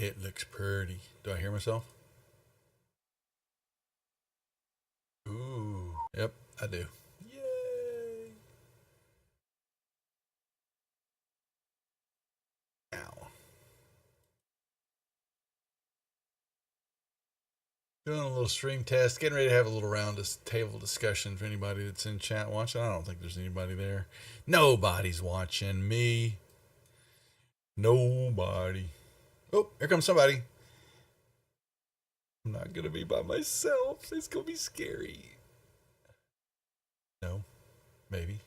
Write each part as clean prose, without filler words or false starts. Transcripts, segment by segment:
It looks pretty. Do I hear myself? Ooh. Yep, I do. Yay. Ow. Doing a little stream test. Getting ready to have a little table discussion for anybody that's in chat watching. I don't think there's anybody there. Nobody's watching me. Nobody. Oh, here comes somebody. I'm not going to be by myself. It's going to be scary. No. Maybe.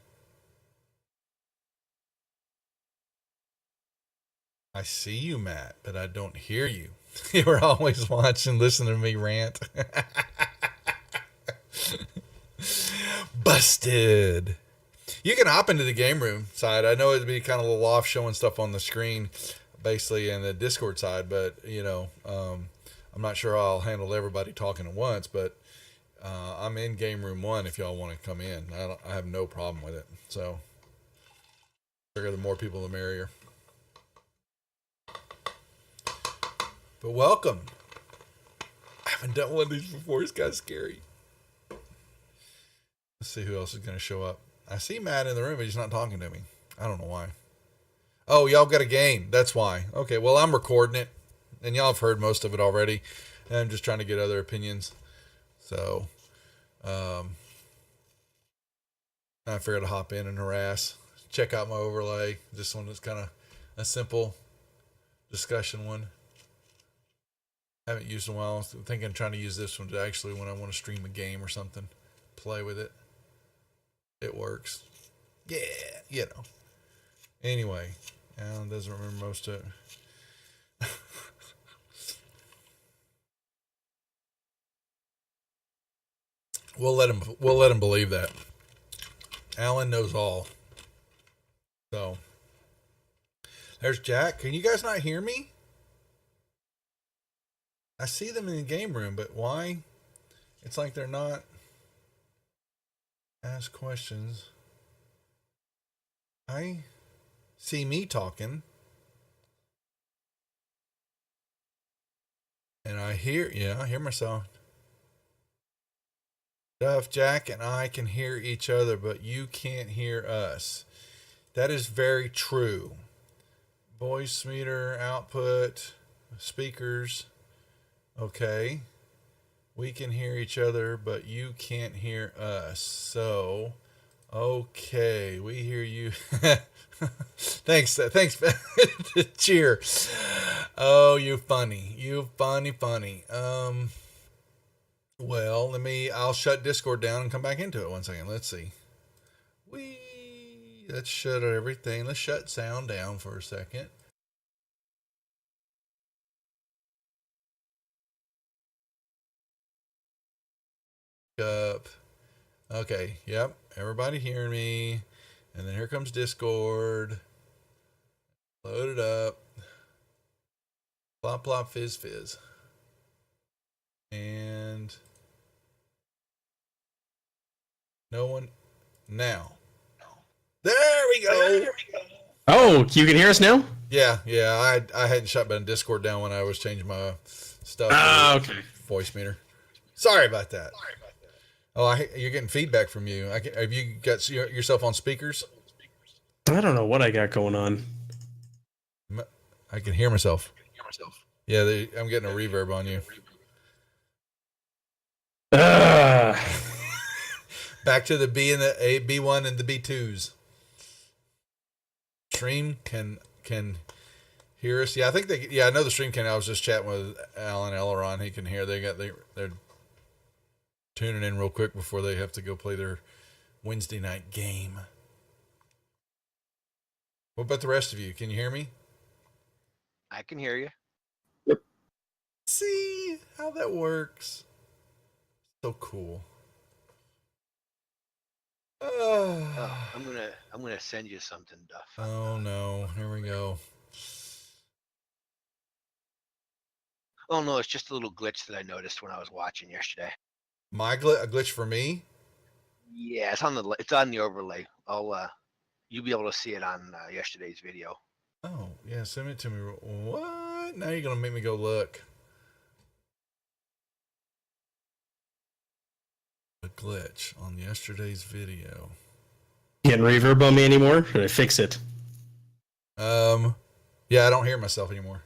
I see you, Matt, but I don't hear you. You were always watching, listening to me rant. Busted. You can hop into the game room side. I know it'd be kind of a little off showing stuff on the screen, basically, in the Discord side, but, I'm not sure I'll handle everybody talking at once, but I'm in game room 1 if y'all want to come in. I have no problem with it. So, figure the more people, the merrier. But welcome. I haven't done one of these before. It's kind of scary. Let's see who else is going to show up. I see Matt in the room, but he's not talking to me. I don't know why. Oh, y'all got a game. That's why. Okay, well, I'm recording it, and y'all have heard most of it already. And I'm just trying to get other opinions. So, I figured to hop in and harass. Check out my overlay. This one is kind of a simple discussion one. I haven't used it in a while. I'm thinking of trying to use this one to actually when I want to stream a game or something. Play with it. It works. Yeah, Anyway, Alan doesn't remember most of it. We'll let him believe that. Alan knows all. So there's Jack. Can you guys not hear me? I see them in the game room, but why? It's like they're not. Ask questions. I see me talking. And I hear myself. Duff, Jack, and I can hear each other, but you can't hear us. That is very true. Voice meter, output, speakers. Okay. We can hear each other, but you can't hear us. So, okay, we hear you. Thanks. Cheer. Oh, you funny. Well, I'll shut Discord down and come back into it 1 second. Let's see. Let's shut everything. Let's shut sound down for a second. Up. Okay, yep. Everybody hearing me. And then here comes Discord. Load it up. Plop, plop, fizz, fizz. And no one. Now. There we go. Oh, you can hear us now? Yeah. I hadn't shut my Discord down when I was changing my stuff. Okay. Voice meter. Sorry about that. Oh, you're getting feedback from you. Have you got yourself on speakers? I don't know what I got going on. I can hear myself. Yeah, I'm getting a reverb on you. Back to the B and the A, B1 and the B2s. Stream can hear us. Yeah, I think I know the stream can. I was just chatting with Alan Elleron. He can hear. They're tuning in real quick before they have to go play their Wednesday night game. What about the rest of you? Can you hear me? I can hear you. Yep. See how that works. So cool. I'm gonna send you something, Duff. Oh no! Here we go. Oh no, it's just a little glitch that I noticed when I was watching yesterday. A glitch for me? Yeah, it's on the overlay. You'll be able to see it on yesterday's video. Oh yeah, send it to me. What? What? Now you're gonna make me go look. A glitch on yesterday's video. Getting reverb on me anymore? Should I fix it? Yeah, I don't hear myself anymore.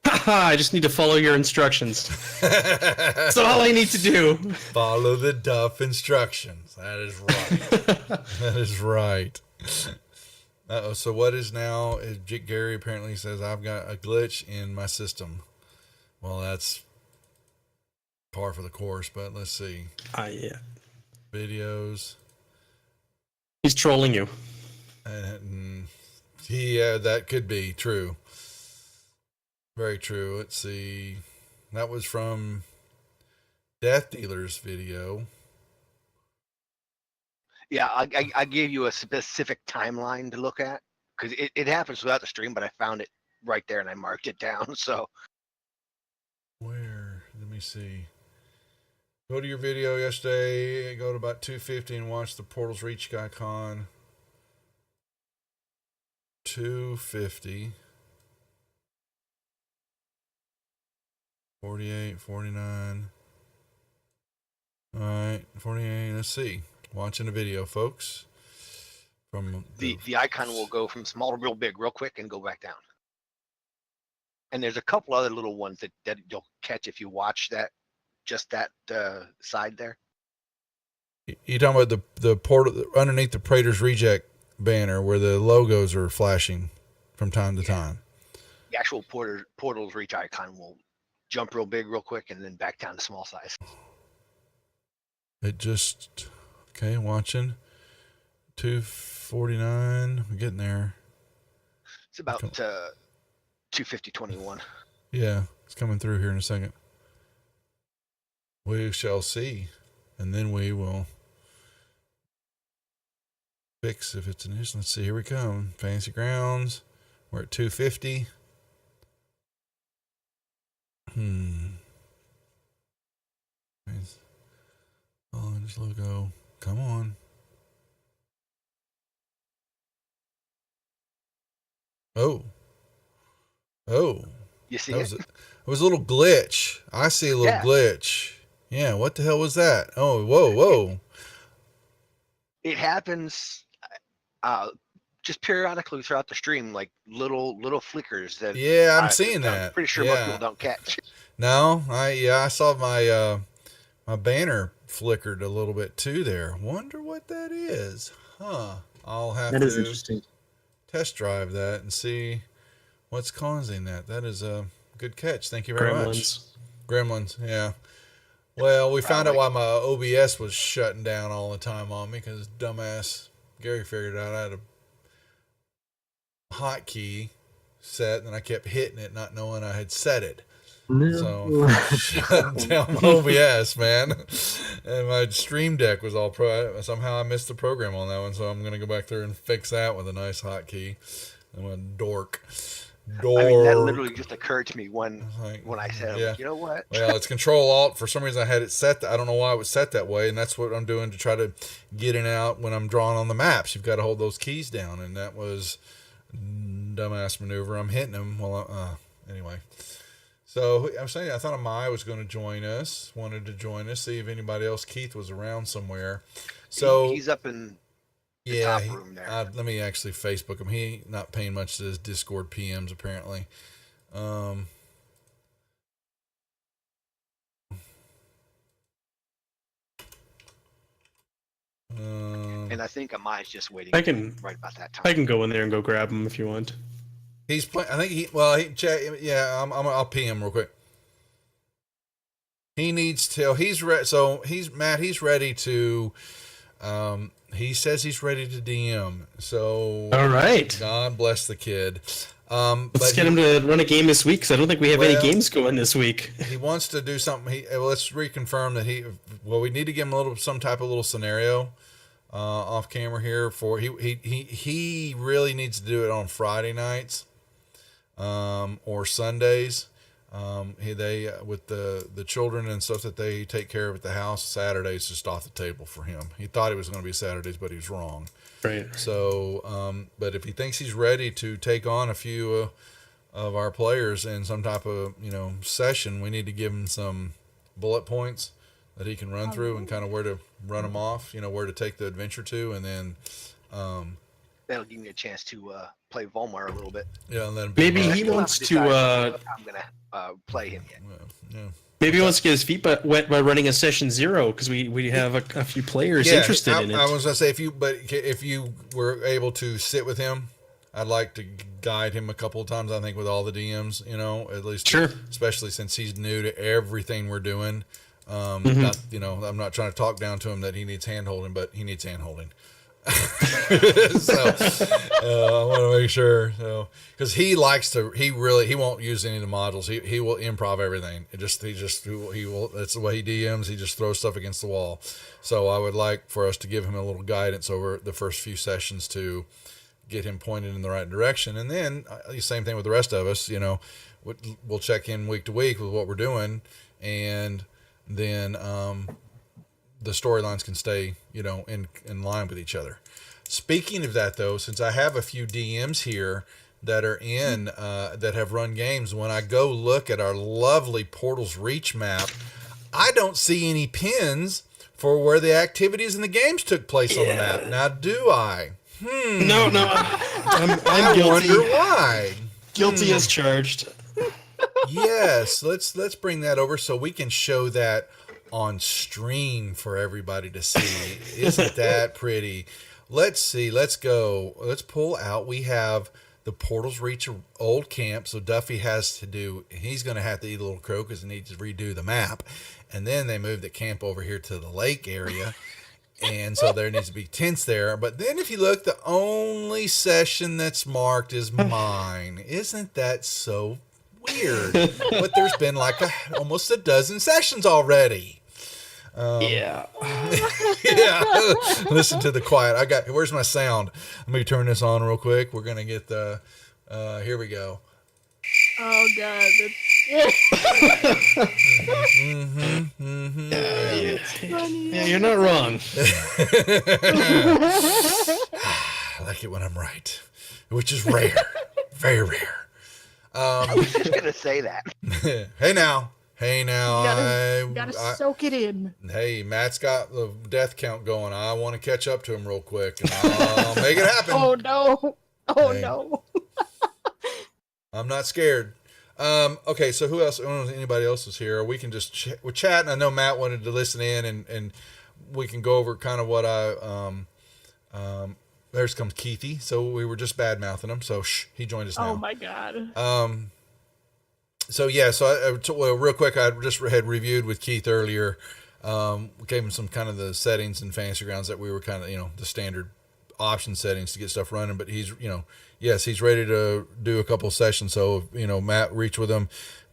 Haha, I just need to follow your instructions. That's all I need to do. Follow the Duff instructions. That is right. That is right. Uh-oh, so what is now? Gary apparently says, I've got a glitch in my system. Well, that's par for the course, but let's see. Yeah. Videos. He's trolling you. Yeah, that could be true. Very true. Let's see. That was from Death Dealer's video. Yeah, I gave you a specific timeline to look at because it happens without the stream, but I found it right there and I marked it down. So Where? Let me see. Go to your video yesterday. Go to about 2:50 and watch the Portals Reach icon. 2:50. 48, 49. All right, 48. Let's see. Watching a video, folks. From the icon will go from small to real big real quick and go back down. And there's a couple other little ones that you'll catch if you watch that, just that side there. You talking about the portal underneath the Praetor's Reject banner where the logos are flashing from time to time. The actual Portals Reach icon will jump real big real quick and then back down to small size. It just okay. Watching 2:49. We're getting there. It's about 2:50:21. Yeah, it's coming through here in a second. We shall see, and then we will fix if it's an issue. Let's see. Here we come. Fantasy Grounds. We're at 2:50. Oh, this logo. Come on. Oh. You see It was a little glitch. I see a little glitch. Yeah, what the hell was that? Oh, whoa. It happens just periodically throughout the stream, like little flickers that. Yeah, I'm seeing that. I'm pretty sure most people don't catch. No, I saw my my banner flickered a little bit too there. Wonder what that is. Huh. I'll have That to is interesting. test drive that and see what's causing that. That is a good catch. Thank you very much. Gremlins, yeah. Well, we found out why my OBS was shutting down all the time on me because dumbass Gary figured out I had a hotkey set and I kept hitting it not knowing I had set it. So shut down my OBS, man. And my Stream Deck was all somehow I missed the program on that one, so I'm gonna go back there and fix that with a nice hotkey. I'm a dork. I mean, that literally just occurred to me when I said, yeah. You know what? Well, it's Control Alt. For some reason, I had it set. I don't know why it was set that way, and that's what I'm doing to try to get in and out when I'm drawing on the maps. You've got to hold those keys down, and that was dumbass maneuver. I'm hitting them. Well, anyway. So I'm saying I thought Amaya was going to join us. Wanted to join us. See if anybody else. Keith was around somewhere. So he's up in. The top room there. Let me actually Facebook him. He not paying much to his Discord PMs apparently. And I think Amaya's just waiting. Right about that time. I can go in there and go grab him if you want. He's playing. I think I'll PM him real quick. He needs to. He's ready. So Matt. He's ready to. He says he's ready to DM. So all right. God bless the kid. Let's get him to run a game this week because I don't think we have any games going this week. He wants to do something. Let's reconfirm that we need to give him some type of little scenario off camera here. He really needs to do it on Friday nights or Sundays. They with the children and stuff that they take care of at the house. Saturdays just off the table for him. He thought it was going to be Saturdays, but he was wrong. Right. So, but if he thinks he's ready to take on a few of our players in some type of session, we need to give him some bullet points that he can run through and kind of where to run them off, where to take the adventure to, and then that'll give me a chance to play Volmar a little bit. yeah, and then Maybe I he still wants haven't to. decided if I'm gonna play him yet. yeah. Maybe he wants to get his feet wet by running a session 0 because we have a few players interested in it. I was gonna say if you were able to sit with him, I'd like to guide him a couple of times. I think with all the DMs, at least, Sure. especially since he's new to everything we're doing. I'm not trying to talk down to him that he needs hand holding, but he needs hand holding. So I want to make sure, because he won't use any of the modules. He will improv everything. He will. That's the way he DMs. He just throws stuff against the wall. So I would like for us to give him a little guidance over the first few sessions to get him pointed in the right direction, and then the same thing with the rest of us. We'll check in week to week with what we're doing, and then the storylines can stay, in line with each other. Speaking of that, though, since I have a few DMs here that are that have run games, when I go look at our lovely Portal's Reach map, I don't see any pins for where the activities in the games took place on the map. Now, do I? No, I'm I guilty. wonder why. Guilty as charged. Yes, let's bring that over so we can show that on stream for everybody to see. Isn't that pretty? Let's see. Let's go. Let's pull out. We have the Portal's Reach old camp. So Duffy he's going to have to eat a little crow because he needs to redo the map. And then they moved the camp over here to the lake area. And so there needs to be tents there. But then if you look, the only session that's marked is mine. Isn't that so weird? But there's been like almost a dozen sessions already. Yeah. Yeah. Listen to the quiet. Where's my sound? Let me turn this on real quick. We're going to get here we go. Oh God. Yeah, you're not wrong. I like it when I'm right, which is rare. Very rare. I was just gonna say that. Hey now. You gotta soak it in. Hey, Matt's got the death count going. I want to catch up to him real quick, and I'll make it happen. Oh no. Oh Hey. no. I'm not scared. Okay, so who else? I don't know if anybody else is here. We can just we're chatting. I know Matt wanted to listen in, and we can go over kind of what there's comes Keithy. So we were just bad mouthing him. So he joined us now. Oh my God. So yeah, real quick, I just had reviewed with Keith earlier. We gave him some kind of the settings in Fantasy Grounds that we were kind of, the standard option settings to get stuff running. But he's, yes, he's ready to do a couple of sessions. So, Matt, reach with him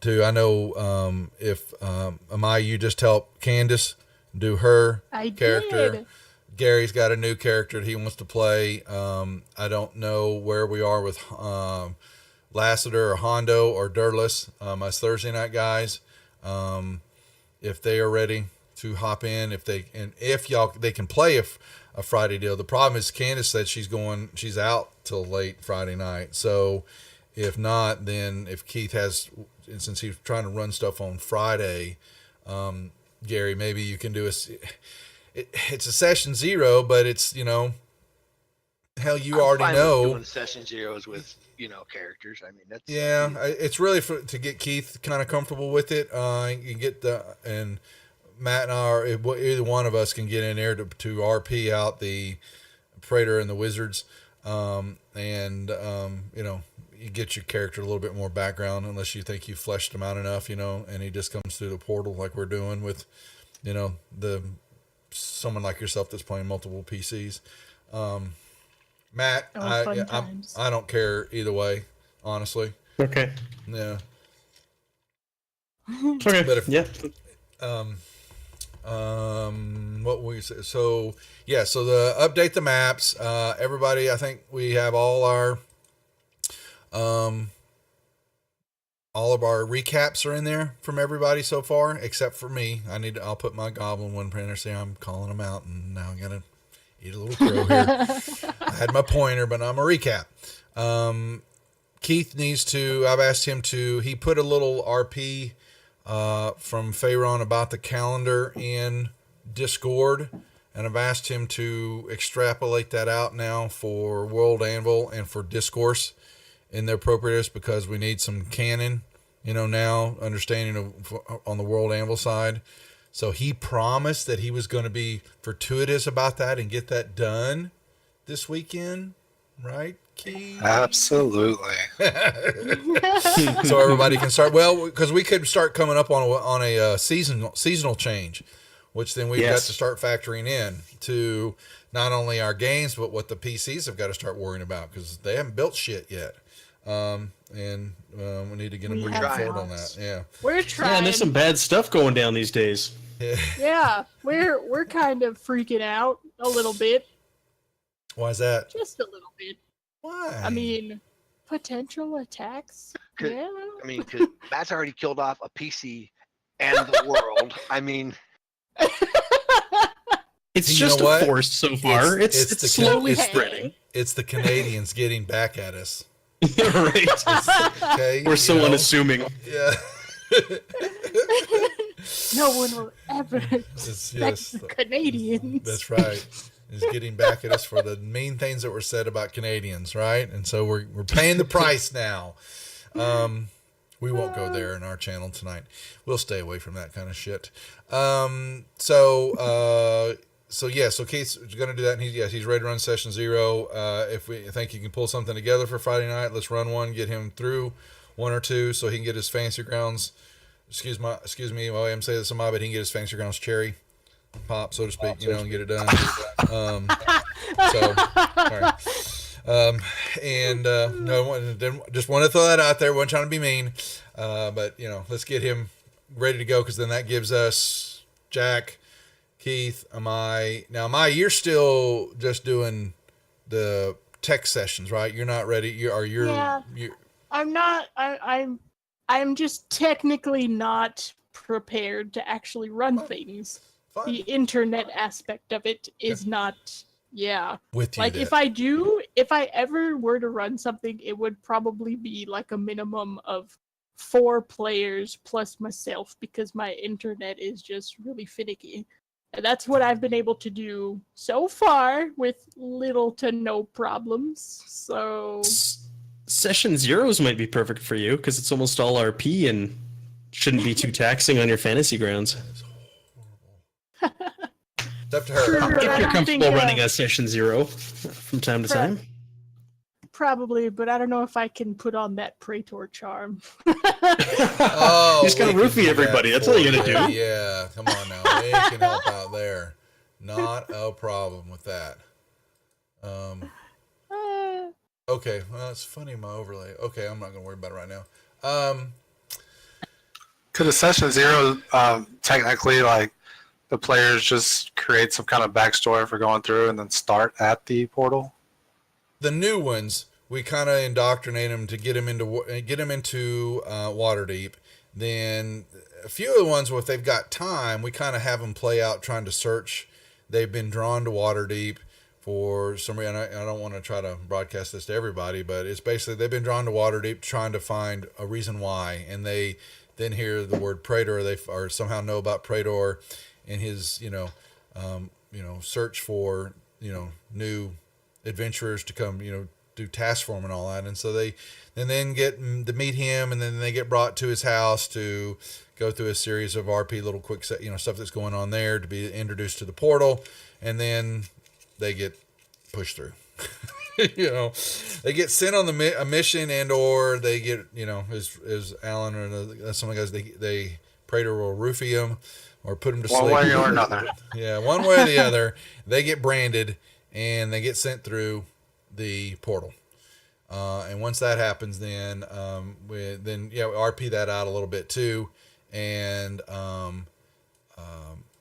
I know if Amaya, you just help Candace do her character. Did. Gary's got a new character that he wants to play. I don't know where we are with Lassiter or Hondo or Durless, us Thursday night guys. If they are ready to hop in, if they can play a Friday deal. The problem is Candace said she's out till late Friday night. So if not, then if Keith since he's trying to run stuff on Friday, Gary, maybe you can do it's a session 0, but it's, hell, you I'm already fine know. with doing session 0s with, characters. I mean, that's. Yeah, it's really to get Keith kind of comfortable with it. You get and Matt and I are, either one of us can get in there to RP out the Praetor and the Wizards. You get your character a little bit more background, unless you think you fleshed him out enough, and he just comes through the portal like we're doing with, someone like yourself that's playing multiple PCs. Matt, I don't care either way, honestly. Okay. Yeah. Okay. But if, yeah. What we say? So yeah. So update the maps. Everybody, I think we have all of our recaps are in there from everybody so far, except for me. I'll put my goblin one printer. See, I'm calling them out, and now I gotta eat a little crow here. I had my pointer, but I'm a recap. Keith needs to. I've asked him to. He put a little RP from Pharaoh about the calendar in Discord, and I've asked him to extrapolate that out now for World Anvil and for Discourse in their appropriateness, because we need some canon, now understanding of on the World Anvil side. So he promised that he was going to be fortuitous about that and get that done this weekend, right, Keith? Absolutely. So everybody can start. Well, because we could start coming up on a seasonal change, which then we've got to start factoring in to not only our games, but what the PCs have got to start worrying about, because they haven't built shit yet. And we need to get them moving forward on that. Yeah, we're trying. Yeah, and there's some bad stuff going down these days. Yeah, we're kind of freaking out a little bit. Why is that? Just a little bit. Why? I mean, potential attacks. Yeah. I mean, because Matt's already killed off a PC and the world. I mean, it's you just know what? a force so far. It's slowly spreading. It's the Canadians getting back at us. Right. Okay, We're so unassuming. Yeah. No one will ever respect the Canadians. That's right. Is getting back at us for the mean things that were said about Canadians, right? And so we're paying the price now. We won't go there in our channel tonight. We'll stay away from that kind of shit. So Keith's going to do that, and he's ready to run session 0. If we think he can pull something together for Friday night, let's run one, get him through 1 or 2, so he can get his fancy grounds. Excuse me, while I'm saying this, but he can get his fancy grounds cherry pop, so to speak, and get it done. All right. Just want to throw that out there. Wasn't trying to be mean, but let's get him ready to go, because then that gives us Jack, Keith, Amai. Now, Amai, you're still just doing the tech sessions, right? You're not ready. Yeah. I'm not. I'm just technically not prepared to actually run things. Fine. The internet aspect of it is not. Yeah. With you, like then. if I ever were to run something, it would probably be like a minimum of 4 players plus myself, because my internet is just really finicky. And that's what I've been able to do so far with little to no problems. So Session 0s might be perfect for you, because it's almost all RP and shouldn't be too taxing on your fantasy grounds. It's up to her. If you're comfortable running a Session 0 from time to time. Probably, but I don't know if I can put on that Praetor charm. Oh, you just gotta roofie everybody. That's all you gotta do. Yeah, come on now. They can help out there. Not a problem with that. Okay, well, it's funny, my overlay. Okay, I'm not gonna worry about it right now. Could a session 0 technically, like, the players just create some kind of backstory for going through and then start at the portal? The new ones, we kind of indoctrinate them to get them into Waterdeep. Then a few of the ones, if they've got time, we kind of have them play out trying to search. They've been drawn to Waterdeep for some reason. I don't want to try to broadcast this to everybody, but it's basically they've been drawn to Waterdeep trying to find a reason why, and they then hear the word Praetor, or somehow know about Praetor and his search for new adventurers to come do tasks for him and all that. And so they then get to meet him, and then they get brought to his house to go through a series of RP little quick stuff that's going on there, to be introduced to the portal, and then they get pushed through. They get sent on a mission, and or they get as Alan or some of the guys, they Praetor will roofie him or put him to sleep. One way or another. Yeah, one way or the other. They get branded and they get sent through the portal. And once that happens, then we RP that out a little bit too, and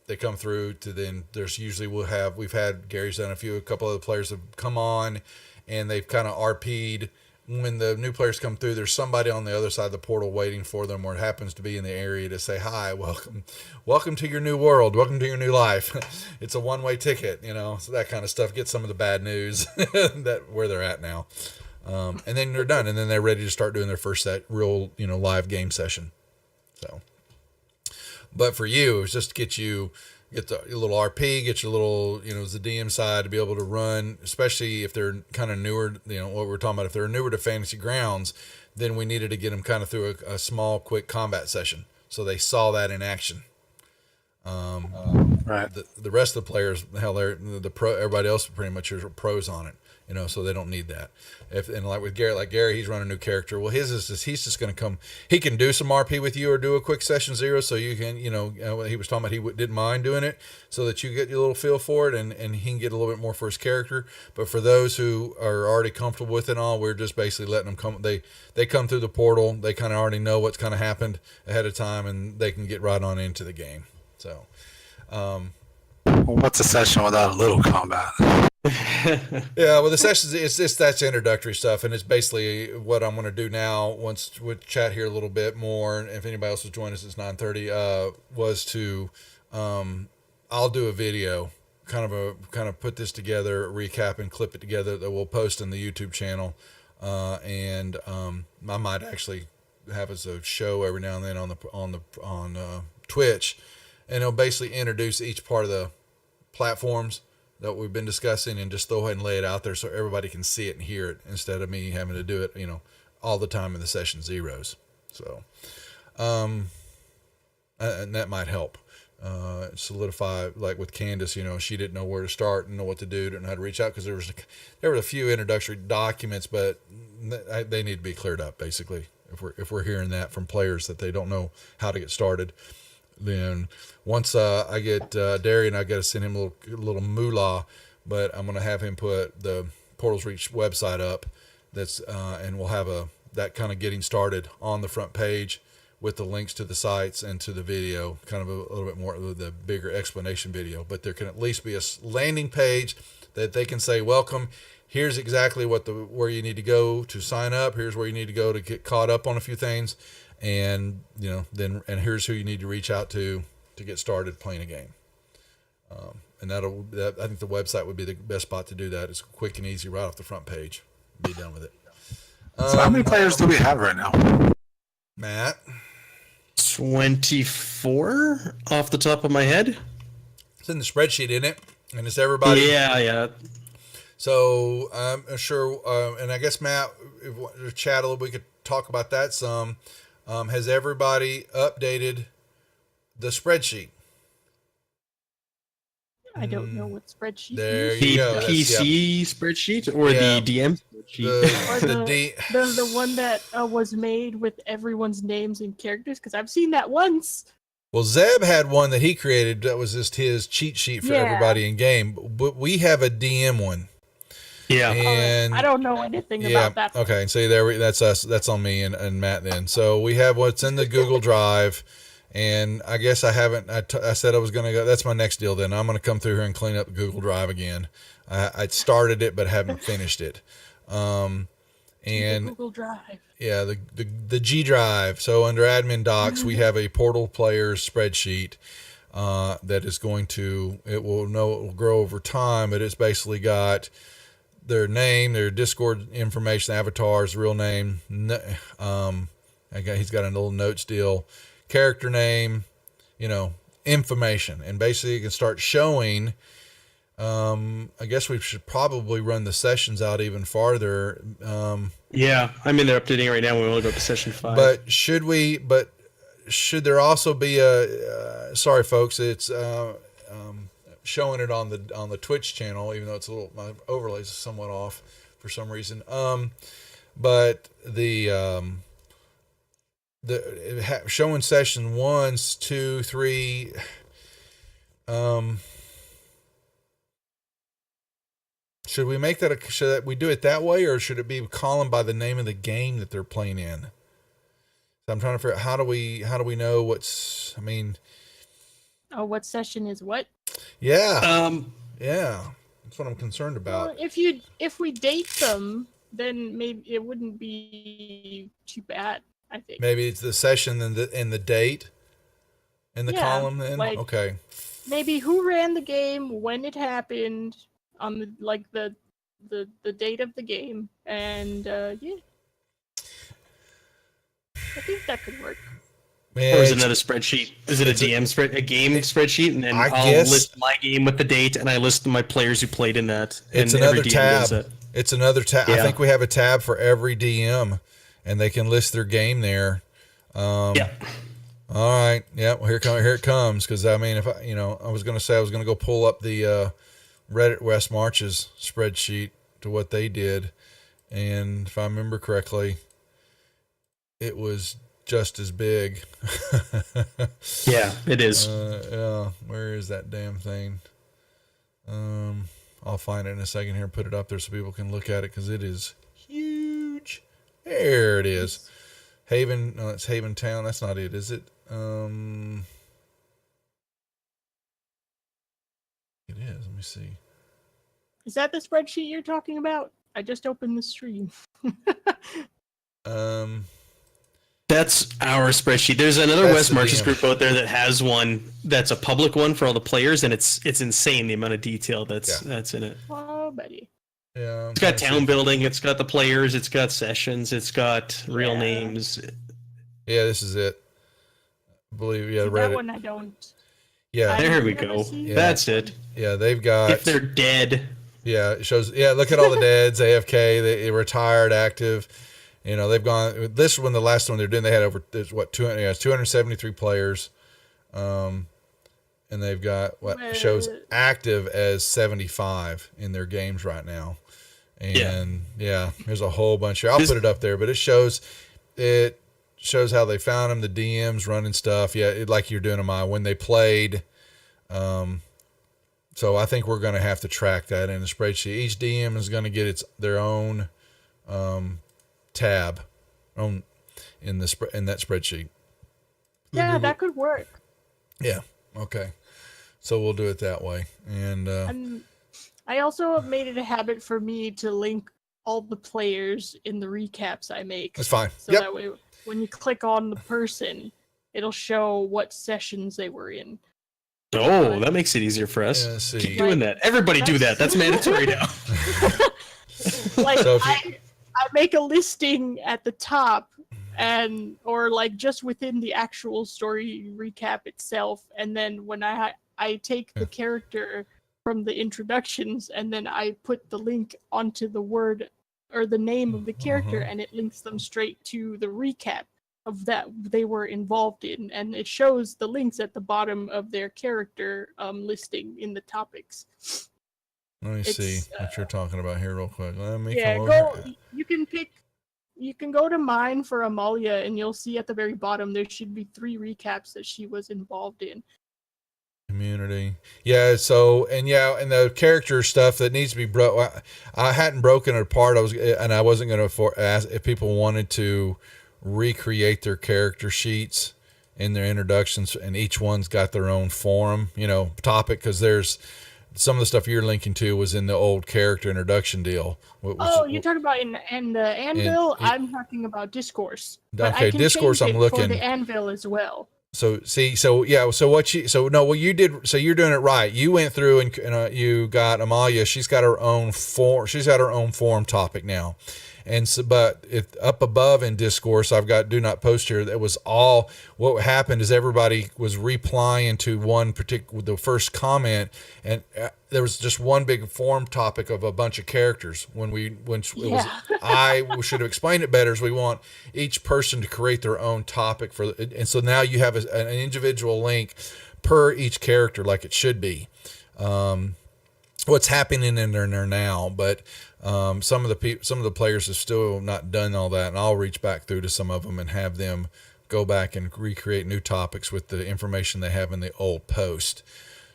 they come through to then. There's usually we've had Gary's done a couple of the players have come on, and they've kind of RP'd. When the new players come through, there's somebody on the other side of the portal waiting for them, or it happens to be in the area to say, hi, welcome to your new world, welcome to your new life. It's a one-way ticket, so that kind of stuff. Get some of the bad news that where they're at now. And then they're done, and then they're ready to start doing their first real live game session. So, but for you, it was just to get your little RP, get your little the DM side to be able to run, especially if they're kind of newer. What we're talking about, if they're newer to Fantasy Grounds, then we needed to get them kind of through a small, quick combat session, so they saw that in action. Right. The rest of the players, hell, they're the pro. Everybody else pretty much are pros on it, so they don't need that. And like with Gary, he's running a new character. Well, his is just he's just going to come. He can do some RP with you or do a quick session 0, so you can he was talking about he didn't mind doing it, so that you get your little feel for it, and he can get a little bit more for his character. But for those who are already comfortable with it all, we're just basically letting them come. They come through the portal. They kind of already know what's kind of happened ahead of time, and they can get right on into the game. So. Well, what's a session without a little combat? Yeah, well, the sessions that's introductory stuff, and it's basically what I'm going to do now. Once we chat here a little bit more, and if anybody else has joined us, it's 9:30. Was to I'll do a video, kind of put this together, recap and clip it together that we'll post in the YouTube channel, and I might actually have as a show every now and then on Twitch. And it'll basically introduce each part of the platforms that we've been discussing, and just go ahead and lay it out there so everybody can see it and hear it, instead of me having to do it, all the time in the session zeros. So, and that might help solidify. Like with Candace, she didn't know where to start and know what to do, didn't know how to reach out, because there were a few introductory documents, but they need to be cleared up. Basically, if we're hearing that from players that they don't know how to get started. Then once I get Darian, I got to send him a little moolah, but I'm going to have him put the Portals Reach website up. And we'll have that kind of getting started on the front page with the links to the sites and to the video, kind of a little bit more of the bigger explanation video. But there can at least be a landing page that they can say, welcome. Here's exactly where you need to go to sign up. Here's where you need to go to get caught up on a few things. And and here's who you need to reach out to get started playing a game. And I think the website would be the best spot to do that. It's quick and easy, right off the front page. Be done with it. So how many players do we have right now? Matt? 24 off the top of my head. It's in the spreadsheet, isn't it? And it's everybody. Yeah. So I'm sure, and I guess Matt, if we want to chat a little, we could talk about that some. Has everybody updated the spreadsheet? I don't know what spreadsheet. There is. you go. The PC spreadsheet or Yeah. the DM spreadsheet? The one that was made with everyone's names and characters, because I've seen that once. Well, Zeb had one that he created that was just his cheat sheet for everybody in game. But we have a DM one. Yeah. And I don't know anything about that. Okay. See, that's us. That's on me and Matt then. So we have what's in the Google Drive. And I guess I haven't. I said I was going to go. That's my next deal. Then I'm going to come through here and clean up the Google Drive again. I started it but haven't finished it. And Google Drive. Yeah, the G Drive. So under admin docs, we have a Portal players spreadsheet that is going to. It will grow over time, but it's basically got their name, their Discord information, avatars, real name. He's got a little notes deal. Character name, information, and basically you can start showing. I guess we should probably run the sessions out even farther. Yeah, I'm in there updating it right now. We only go up to session 5. But should there also be a? Sorry, folks, it's showing it on the Twitch channel, even though it's my overlays are somewhat off for some reason. But showing session 1, 2, 3. Should we make that should we do it that way, or should it be calling by the name of the game that they're playing in? So I'm trying to figure out how do we know what's. I mean. Oh, what session is what? Yeah. Yeah. That's what I'm concerned about. Well, if we date them, then maybe it wouldn't be too bad. I think maybe it's the session and the date in the column. Then okay. Maybe who ran the game, when it happened, on the the date of the game, and yeah, I think that could work. Man, Or is it another spreadsheet? Is it a game spreadsheet, and then I I'll guess- list my game with the date, and I list my players who played in that. It's and another every DM does tab. that. It's another tab. I Yeah. think we have a tab for every DM, and they can list their game there. Yeah. All right. Yeah. Well, here it comes. Because I mean, if I, I was going to say I was going to go pull up the Reddit West Marches spreadsheet to what they did, and if I remember correctly, it was just as big. Yeah, it is. Yeah. Where is that damn thing? I'll find it in a second here and put it up there so people can look at it because it is huge. There it is. Haven. No, it's Haven Town. That's not it, is it? It is. Let me see. Is that the spreadsheet you're talking about? I just opened the stream. That's our spreadsheet. There's another That's West the Marches DM. group out there that has one that's a public one for all the players, and it's insane the amount of detail that's in it. Oh, buddy. Yeah. It's got town building, it's got the players, it's got sessions, it's got real Yeah. names. Yeah, this is it. I believe. Yeah, See, Reddit. that one I don't. Yeah. I- There we never go. seen Yeah. That's it. Yeah, they've got. If they're dead, Yeah, it shows. Yeah, look at all the deads. AFK, they retired, active. They've gone. This one, the last one they're doing, they had over. There's what 200. Yeah, it's 273 players, and they've got what shows active as 75 in their games right now. And yeah, there's a whole bunch here. I'll put it up there, but it shows how they found them, the DMs running stuff. Yeah, like you're doing them when they played. So I think we're going to have to track that in the spreadsheet. Each DM is going to get their own tab in that spreadsheet. Yeah, that could work. Yeah. Okay. So we'll do it that way. And I also have made it a habit for me to link all the players in the recaps I make. that's fine. So Yep. that way, when you click on the person, it'll show what sessions they were in. oh, that makes it easier for us. Yeah, let's see. Keep doing that. Everybody do that. That's mandatory now. Like So if I make a listing at the top, or like just within the actual story recap itself, and then when I take the character from the introductions, and then I put the link onto the word or the name of the character, and it links them straight to the recap of that they were involved in, and it shows the links at the bottom of their character listing in the topics. Let me see It's, what you're talking about here real quick. Let me Yeah, come go. over here. You can go to mine for Amalia, and you'll see at the very bottom there should be 3 recaps that she was involved in. Community. Yeah, so and the character stuff that needs to be I hadn't broken it apart. I wasn't going to ask if people wanted to recreate their character sheets in their introductions, and each one's got their own forum, topic, because there's some of the stuff you're linking to was in the old character introduction deal. You're talking about in the Anvil? I'm talking about Discourse. But Okay, I can Discourse, change I'm it looking. for the Anvil as well. So you did. So you're doing it right. You went through and you got Amalia. She's got her own form. She's got her own forum topic now. And so, but if up above in Discourse, I've got do not post here. That was all. What happened is everybody was replying to the first comment, and there was just one big forum topic of a bunch of characters. I should have explained it better. Is we want each person to create their own topic and so now you have an individual link per each character, like it should be. What's happening in there now, but some of the players have still not done all that, and I'll reach back through to some of them and have them go back and recreate new topics with the information they have in the old post.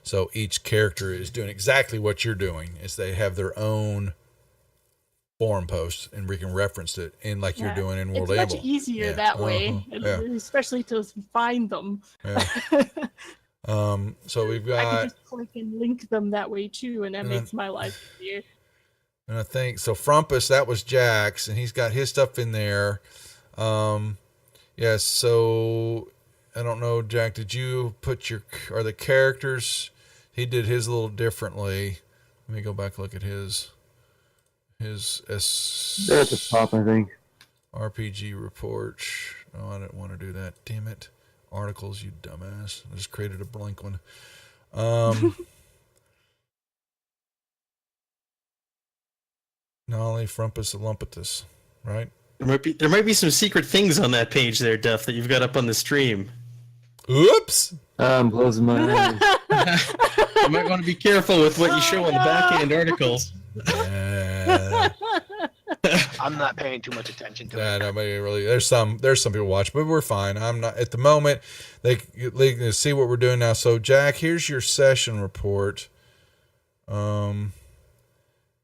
So each character is doing exactly what you're doing, is they have their own forum post, and we can reference it in like you're doing in World It's Able. much easier Yeah. that way, Yeah. especially to find them. Yeah. So we've I can got, just click and link them that way too, and that And makes my life easier. and I think so. Frumpus, that was Jack's, and he's got his stuff in there. Yes. So I don't know, Jack. Did you put are the characters? He did his a little differently. Let me go back and look at his. his They're at the top, I think. RPG report. Oh, I didn't want to do that. Damn it. Articles, you dumbass. I just created a blank one. Nolly, Frumpus, and Lumpetus, right? There might be some secret things on that page there, Duff, that you've got up on the stream. Oops! I'm closing my eyes. You might want to be careful with what you show on the back-end articles. I'm not paying too much attention to it. Nobody really. There's some people watch, but we're fine. I'm not at the moment. They can see what we're doing now. So Jack, here's your session report. And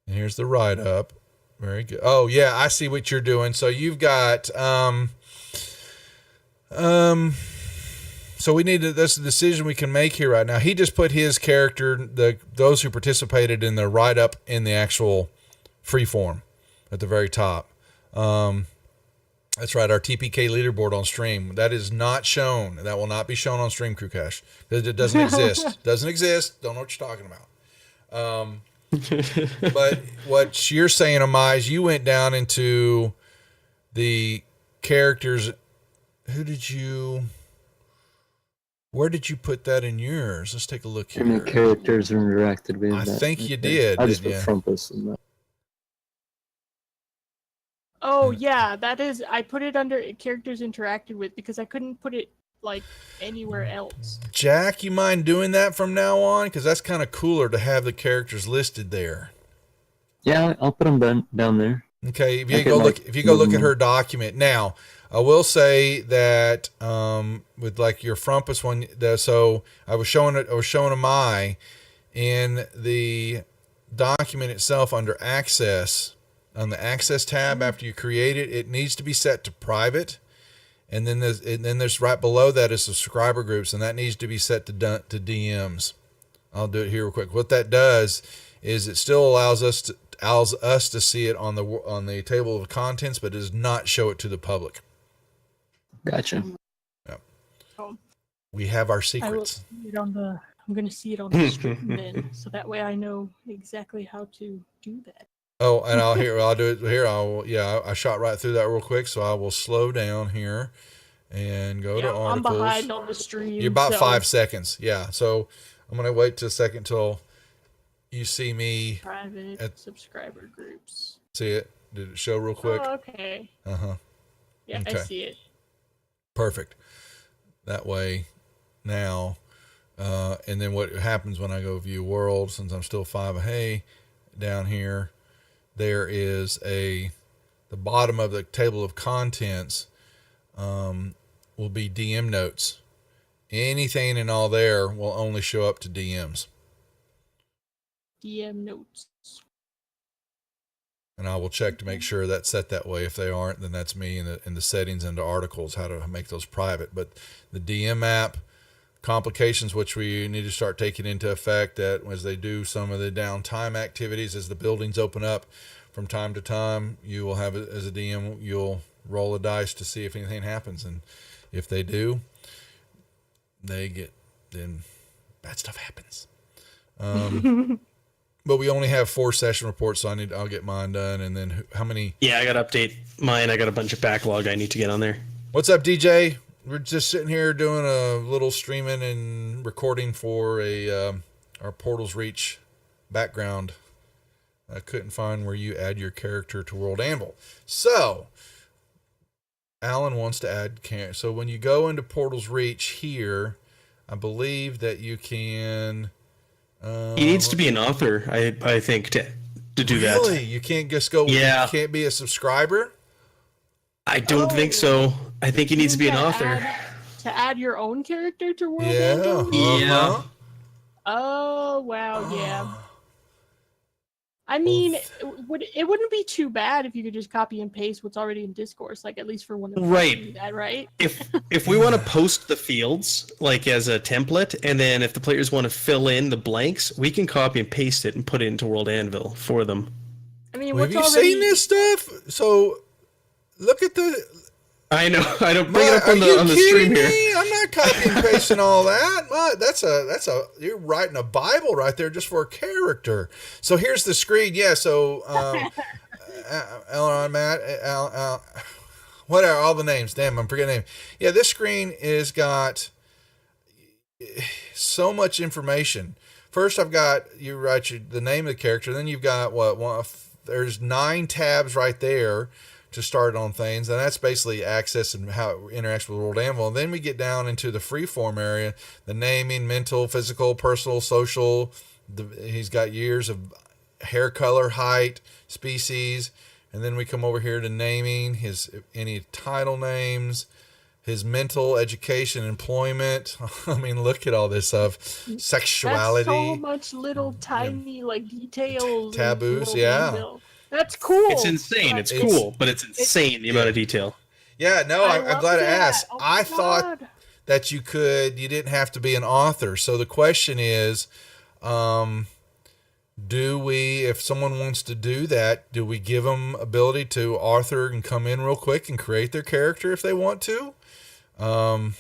here's the write up. Very good. Oh yeah, I see what you're doing. So you've got so we need to. That's a decision we can make here right now. He just put his character, those who participated in the write up in the actual free form at the very top. That's right, our TPK leaderboard on stream. That is not shown. That will not be shown on Stream Crew Cache. It doesn't exist. Doesn't exist. Don't know what you're talking about. But what you're saying, Amai, is you went down into the characters. Where did you put that in yours? Let's take a look How many here. characters are interacted with? I that think right you there. did, I just put didn't you? Frumpus in that. Oh yeah, that is. I put it under characters interacted with because I couldn't put it like anywhere else. Jack, you mind doing that from now on? Because that's kind of cooler to have the characters listed there. Yeah, I'll put them down there. Okay, if I you can, go like, look, if you go look move at them. her document now, I will say that with like your Frumpus one, so I was showing Amai in the document itself under Access. On the Access tab, after you create it, it needs to be set to private, and then there's right below that is subscriber groups, and that needs to be set to DMs. I'll do it here real quick. What that does is it still allows us to see it on the table of contents, but does not show it to the public. Gotcha. Oh, We have our I will secrets. see it on the. I'm gonna see it on the stream then, so that way I know exactly how to do that. Oh, and I'll do it here. I shot right through that real quick, so I will slow down here and go to Yeah, I'm articles. behind on the stream. You're about so 5 seconds. Yeah. So I'm going to wait just a second till you see me private subscriber groups. see it. Did it show real quick? Oh, okay. Uh-huh. Yeah, Okay. I see it. Perfect. That way now, and then what happens when I go view world, since I'm still 5, hey, down here, there is the bottom of the table of contents will be DM notes. Anything and all there will only show up to DMs. DM notes. And I will check to make sure that's set that way. If they aren't, then that's me in the settings under articles, how to make those private. But the DM app complications, which we need to start taking into effect, that as they do some of the downtime activities, as the buildings open up from time to time, you will have, as a DM, you'll roll a dice to see if anything happens. And if they do, then bad stuff happens. But we only have 4 session reports, so I'll get mine done. And then how many? Yeah, I got to update mine. I got a bunch of backlog I need to get on there. What's up, DJ? We're just sitting here doing a little streaming and recording for our Portals Reach background. I couldn't find where you add your character to World Anvil. So Alan wants to add character. So when you go into Portals Reach here, I believe that you can. He needs to be an author, I think, to do that. Really? You can't just go. Yeah. You can't be a subscriber. I don't think so. I think he needs to be an author. To add your own character to World Yeah. Anvil? Yeah. Oh wow, yeah. I mean, it wouldn't be too bad if you could just copy and paste what's already in Discourse, like at least for one of Right. do that, right? If we want to post the fields like as a template, and then if the players want to fill in the blanks, we can copy and paste it and put it into World Anvil for them. I mean, Have what's you already seen this stuff? So look at the. I know. I don't bring it up Are on you the kidding stream me? here. I'm not copying and pasting all that. What? That's a you're writing a Bible right there just for a character. So here's the screen. Yeah. So Elron, Matt, what are all the names? Damn, I'm forgetting names. Yeah, this screen is got so much information. First, I've got you write the name of the character. Then you've got there's 9 tabs right there to start on things, and that's basically access and how it interacts with World Anvil. And then we get down into the freeform area, the naming, mental, physical, personal, social. He's got years of hair color, height, species, and then we come over here to naming any title names, his mental, education, employment. I mean, look at all this stuff. Sexuality. That's so much little tiny like details. Taboos, and yeah. detail. That's cool. It's insane. It's cool, but it's insane the amount of detail. Yeah, no, I'm glad I asked. Oh I thought God. that you didn't have to be an author. So the question is, if someone wants to do that, do we give them ability to author and come in real quick and create their character if they want to? I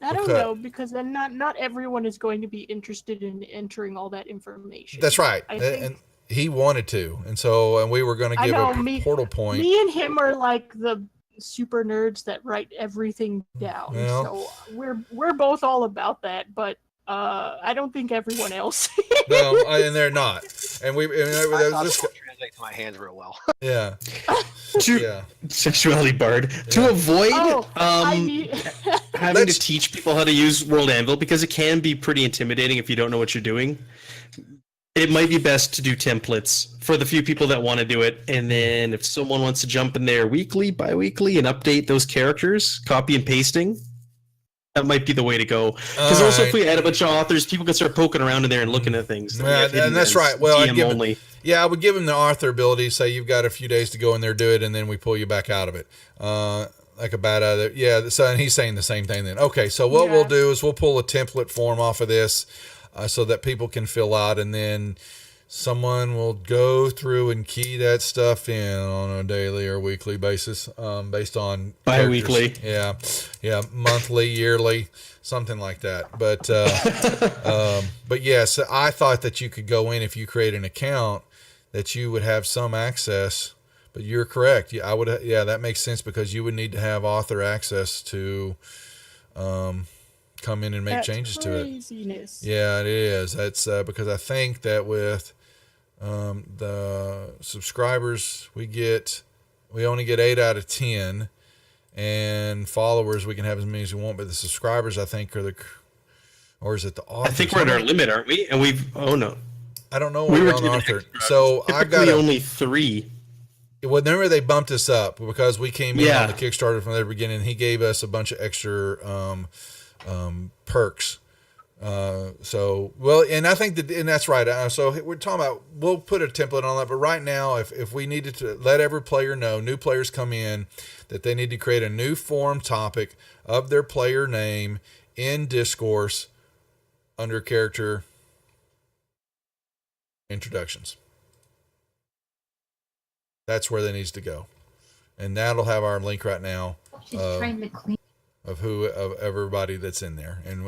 don't know, because then not everyone is going to be interested in entering all that information. That's right. I think, And he wanted to, and we were going to give a portal point. Me and him are like the super nerds that write everything down. Well, so we're both all about that, but I don't think everyone else. no, and they're not. And I thought it would translate to my hands real well. yeah. Sexuality bard. To avoid having to teach people how to use World Anvil, because it can be pretty intimidating if you don't know what you're doing, it might be best to do templates for the few people that want to do it. And then if someone wants to jump in there weekly, bi-weekly, and update those characters, copy and pasting, that might be the way to go. Because also, if we add a bunch of authors, people can start poking around in there and looking at things. Yeah, and that's right. Well, I would give him the author ability. Say you've got a few days to go in there, do it, and then we pull you back out of it. Like a bad other. Yeah. So, and he's saying the same thing then. Okay. So what we'll do is we'll pull a template form off of this, so that people can fill out, and then someone will go through and key that stuff in on a daily or weekly basis, based on bi-weekly. Characters. Yeah, monthly, yearly, something like that. But yes, I thought that you could go in if you create an account that you would have some access. But you're correct. I would. Yeah, that makes sense, because you would need to have author access to come in and make changes to it. Yeah, it is. That's because I think that with the subscribers we only get 8 out of 10, and followers we can have as many as we want, but the subscribers I think or is it the authors? I think we're at our limit, aren't we? And I don't know. We were on author. So I've got only 3. Well, remember they bumped us up because we came in on the Kickstarter from the beginning. He gave us a bunch of extra perks. And I think and that's right. So we're talking about, we'll put a template on that, but right now, if we needed to let every player know, new players come in, that they need to create a new forum topic of their player name in Discourse under character introductions. That's where that needs to go. And that'll have our link right now. She's trying to clean. Of everybody that's in there, and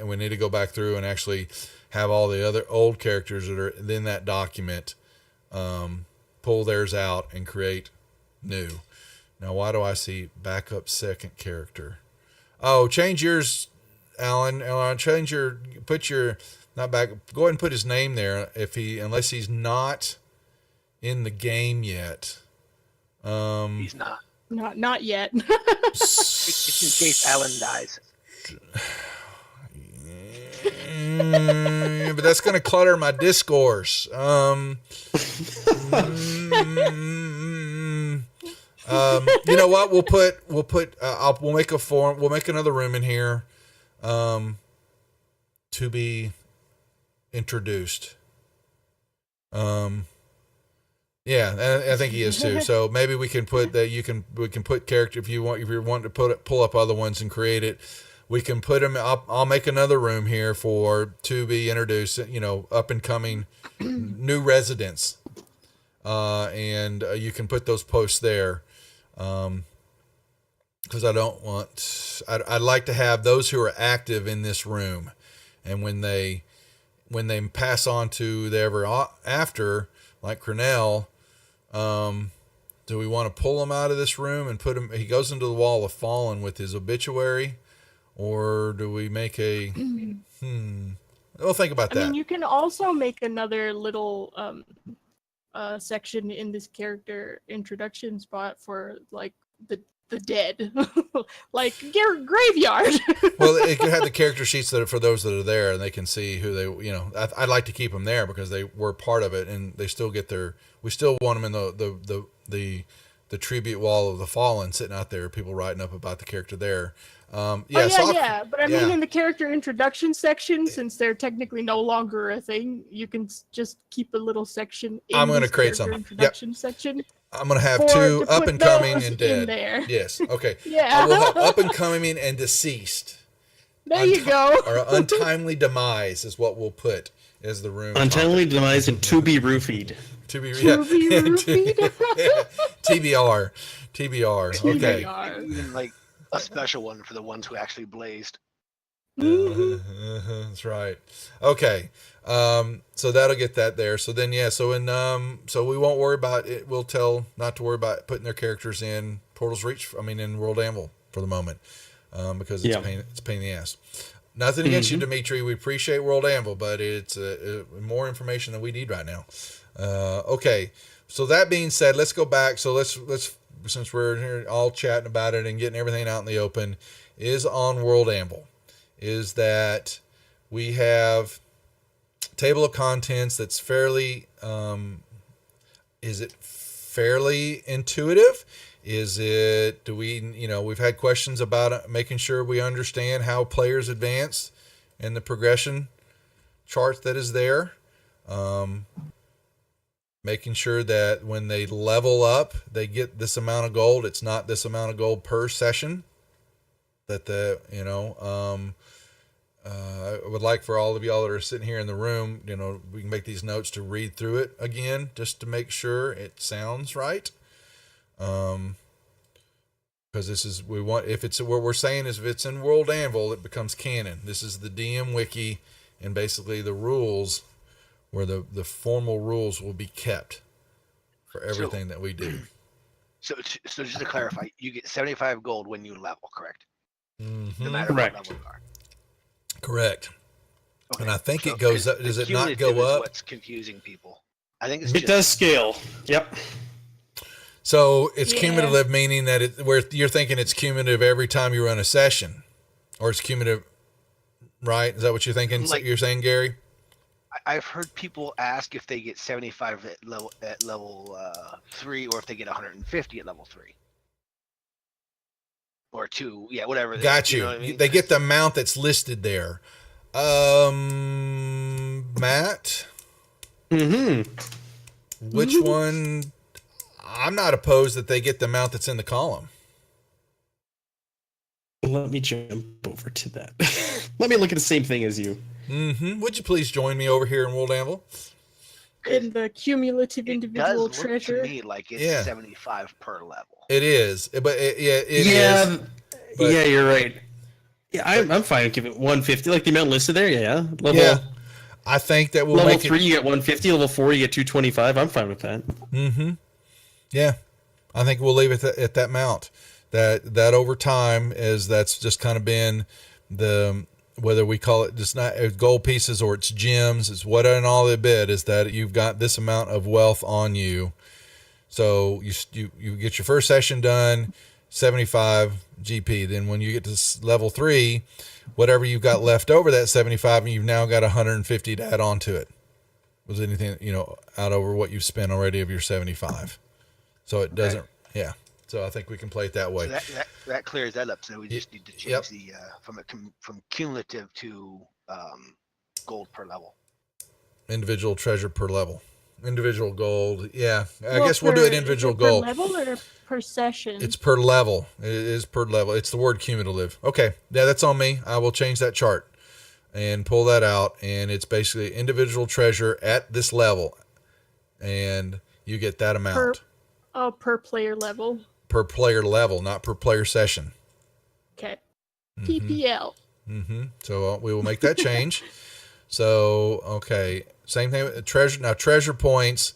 we need to go back through and actually have all the other old characters that are in that document, pull theirs out and create new. Now, why do I see backup second character? Oh, change yours, Alan. Not back. Go ahead and put his name there unless he's not in the game yet. He's not. Not yet. It's in case Alan dies. But that's going to clutter my discourse. You know what? We'll make a form. We'll make another room in here, to be introduced. Yeah, I think he is too. So maybe we can put that. We can put character if you want to pull up other ones and create it. We can put them up. I'll make another room here to be introduced. Up and coming new residents, and you can put those posts there. Because I'd like to have those who are active in this room, and when they pass on to the ever after, like Cornell, Do we want to pull him out of this room and put him? He goes into the Wall of Fallen with his obituary, or do we make a? We'll think about I that. mean, you can also make another little section in this character introduction spot for like the dead, like graveyard. Well, it could have the character sheets that are for those that are there, and they can see who they. I'd like to keep them there because they were part of it, and they still get their. We still want them in the tribute wall of the fallen, sitting out there, people writing up about the character there. But I mean, in the character introduction section, since they're technically no longer a thing, you can just keep a little section. I'm going to create some introduction section. I'm going to have two up and coming and dead. There. Yes. Okay. Yeah. I will have up and coming and deceased. There you go. Or untimely demise is what we'll put as the room. Untimely demise and to be roofied. To be roofied. TBR. Okay. Even like a special one for the ones who actually blazed. That's right. Okay. So that'll get that there. So then, so we won't worry about it. We'll tell not to worry about putting their characters in Portal's Reach. In World Anvil for the moment, because it's a pain in the ass. Nothing against you, Dimitri. We appreciate World Anvil, but it's more information than we need right now. Okay. So that being said, let's go back. So let's since we're here all chatting about it and getting everything out in the open, is on World Anvil. Is that we have table of contents that's fairly is it fairly intuitive? Is it, we've had questions about it, making sure we understand how players advance and the progression chart that is there. Making sure that when they level up, they get this amount of gold. It's not this amount of gold per session. That I would like for all of y'all that are sitting here in the room, we can make these notes to read through it again, just to make sure it sounds right. Because if it's what we're saying is if it's in World Anvil, it becomes canon. This is the DM wiki, and basically the rules, where the formal rules will be kept for everything that we do. So just to clarify, you get 75 gold when you level, correct? Mm-hmm. No matter what level you are. Correct. Okay. And I think it goes up. Does it not go up? What's confusing people? I think it does scale. Yep. So it's cumulative, meaning that where you're thinking it's cumulative every time you run a session, or it's cumulative, right? Is that what you're thinking? You're saying, Gary? I've heard people ask if they get 75 at level 3, or if they get 150 at level 3. Or 2, whatever. Got you. Know what I mean? They get the amount that's listed there. Matt? Which one? I'm not opposed that they get the amount that's in the column. Let me jump over to that. Let me look at the same thing as you. Would you please join me over here in World Anvil? In the cumulative individual treasure. It does look to me like it's 75 per level. It is, but it is. But, yeah, you're right. Yeah, I'm fine with giving 150, like the amount listed there. Yeah, I think that we'll level make 3 you get 150, level 4 you get 225. I'm fine with that. Yeah, I think we'll leave it at that amount. That over time that's just kind of been whether we call it just not gold pieces or it's gems, it's what and all the bit is that you've got this amount of wealth on you. So you get your first session done, 75 GP. Then when you get to level 3, whatever you've got left over that 75, you've now got 150 to add on to it. Was anything, out over what you've spent already of your 75. So it doesn't, So I think we can play it that way. So that clears that up. So we just need to change the from cumulative to gold per level. Individual treasure per level. Individual gold. Yeah. I guess we'll do it individual gold. Per level or per session? It's per level. It is per level. It's the word cumulative. Okay. Yeah, that's on me. I will change that chart and pull that out. And it's basically individual treasure at this level. And you get that amount. Per player level. Per player level, not per player session. Okay. PPL. So we will make that change. So, okay. Same thing with treasure. Now, treasure points.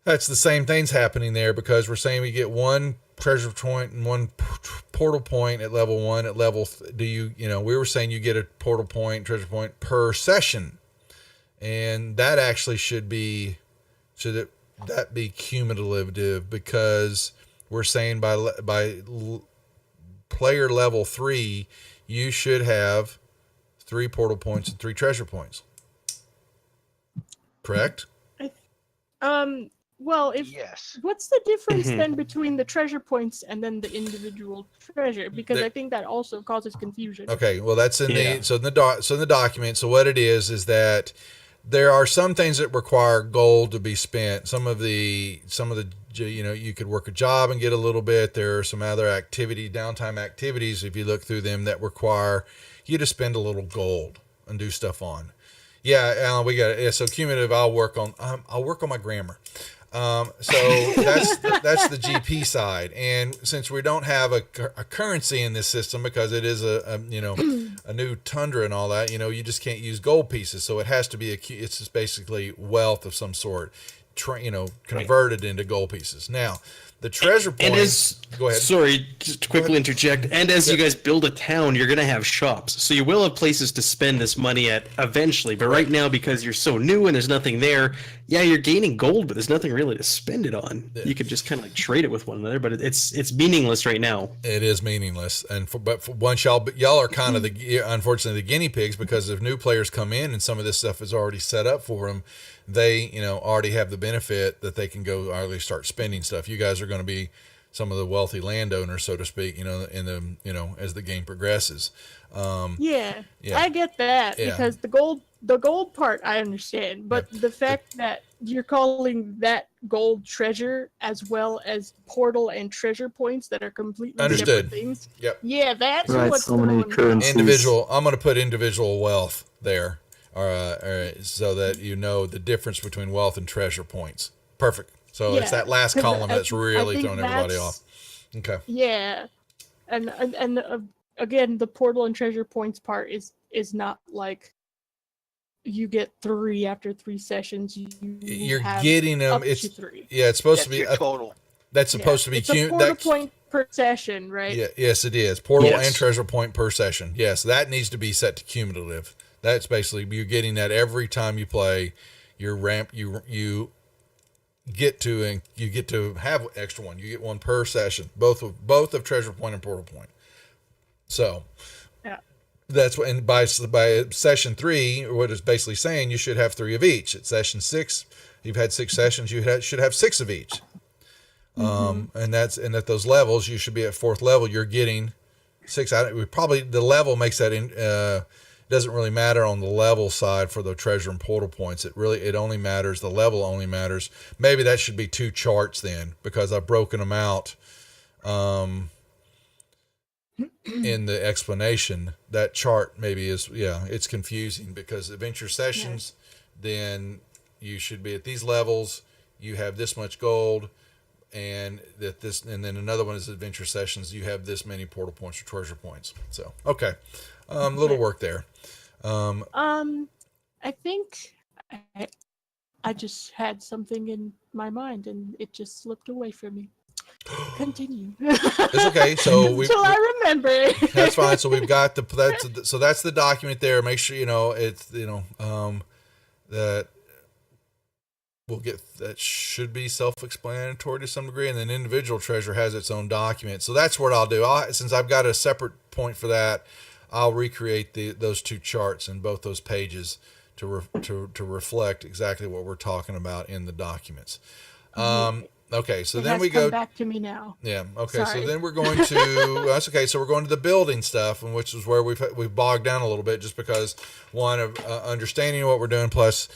That's the same thing's happening there because we're saying we get one treasure point and one portal point at level 1. At level, we were saying you get a portal point, treasure point per session. And that actually should that be cumulative because we're saying by player level 3, you should have 3 portal points and 3 treasure points. Correct? Well, Yes. what's the difference then between the treasure points and then the individual treasure? Because I think that also causes confusion. Okay, well that's in the document. So what it is that there are some things that require gold to be spent. Some of the you could work a job and get a little bit. There are some other downtime activities if you look through them that require you to spend a little gold and do stuff on. Yeah, Alan, we got it. Yeah, so cumulative. I'll work on my grammar. So that's the GP side, and since we don't have a currency in this system because it is a new tundra and all that, you just can't use gold pieces, so it has to be it's just basically wealth of some sort, converted into gold pieces. Now, the treasure points. Go ahead. Sorry, just to quickly interject. And as you guys build a town, you're going to have shops. So you will have places to spend this money at eventually. But right now, because you're so new and there's nothing there, you're gaining gold, but there's nothing really to spend it on. Yeah. You could just kind of like trade it with one another, but it's meaningless right now. It is meaningless. But once y'all are kind of unfortunately the guinea pigs, because if new players come in and some of this stuff is already set up for them, they already have the benefit that they can go already start spending stuff. You guys are going to be some of the wealthy landowners, so to speak, in the as the game progresses. Yeah, I get that because the gold part I understand, but the fact that you're calling that gold treasure as well as portal and treasure points that are completely different things. Yep. Yeah, that's right, what's so many currencies. Individual. I'm going to put individual wealth there. So that the difference between wealth and treasure points. Perfect. So it's that last column that's really throwing everybody off. Okay. Yeah, and again, the portal and treasure points part is not like you get 3 after 3 sessions. You're getting them. It's 3. Yeah, it's supposed to be a total. That's supposed to be it's a portal point per session, right? Yeah. Yes, it is. Portal and treasure point per session. Yes, that needs to be set to cumulative. That's basically you're getting that every time you play. Your ramp you get to have extra one. You get one per session, both of treasure point and portal point. So that's what. And by session 3, what it's basically saying, you should have 3 of each. At session 6, you've had 6 sessions. You should have 6 of each. And at those levels, you should be at 4th level. You're getting 6. The level makes that doesn't really matter on the level side for the treasure and portal points. It only matters, the level only matters. Maybe that should be 2 charts then, because I've broken them out in the explanation. That chart maybe it's confusing because adventure sessions, then you should be at these levels, you have this much gold, and then another one is adventure sessions, you have this many portal points or treasure points. So okay. Little work there. I think I just had something in my mind and it just slipped away from me. Continue. It's okay. So until I remember. That's fine. So we've got that's the document there. Make sure it's that we'll get that should be self-explanatory to some degree, and then individual treasure has its own document. So that's what I'll do. Since I've got a separate point for that, I'll recreate those 2 charts in both those pages to reflect exactly what we're talking about in the documents. Okay, so then we go back to me now. Yeah. Okay, Sorry. so then we're going to that's okay. So we're going to the building stuff, and which is where we've bogged down a little bit, just because one of understanding what we're doing, plus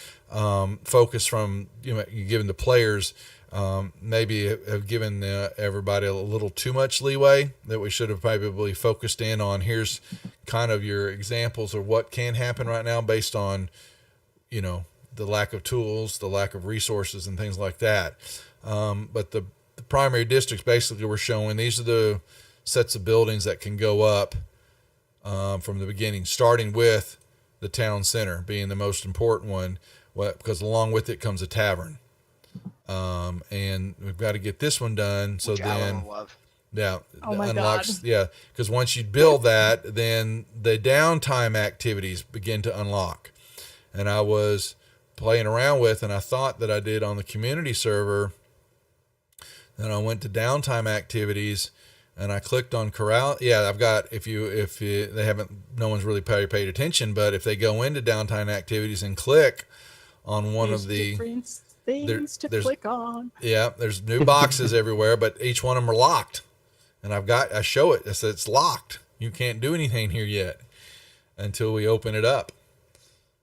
focus from you giving the players. Maybe have given everybody a little too much leeway that we should have probably focused in on. Here's kind of your examples of what can happen right now based on, the lack of tools, the lack of resources and things like that. But the primary districts basically we're showing these are the sets of buildings that can go up from the beginning, starting with the town center being the most important one, because along with it comes a tavern. And we've got to get this one done. So Which Alan then, will love. yeah, Oh my unlocks. God. Yeah, because once you build that, then the downtime activities begin to unlock. And I was playing around with, and I thought that I did on the community server. Then I went to downtime activities, and I clicked on corral. Yeah, I've got if they haven't, no one's really paid attention. But if they go into downtime activities and click on one There's of the different things to there's- click on. yeah, there's new boxes everywhere, but each one of them are locked. And I show it. I said it's locked. You can't do anything here yet until we open it up.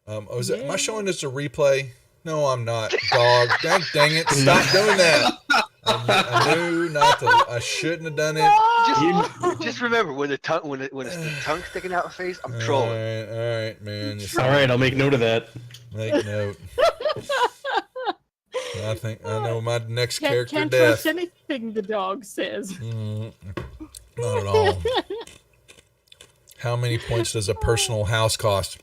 Am I showing this a replay? No, I'm not. Dog, dang it! Stop doing that. I knew not to. I shouldn't have done it. Just remember when the tongue's sticking out of the face, I'm All trolling. right, man. All right, I'll make note of that. Make note. I know my next character Can't death. trust anything the dog says. Not at all. How many points does a personal house cost?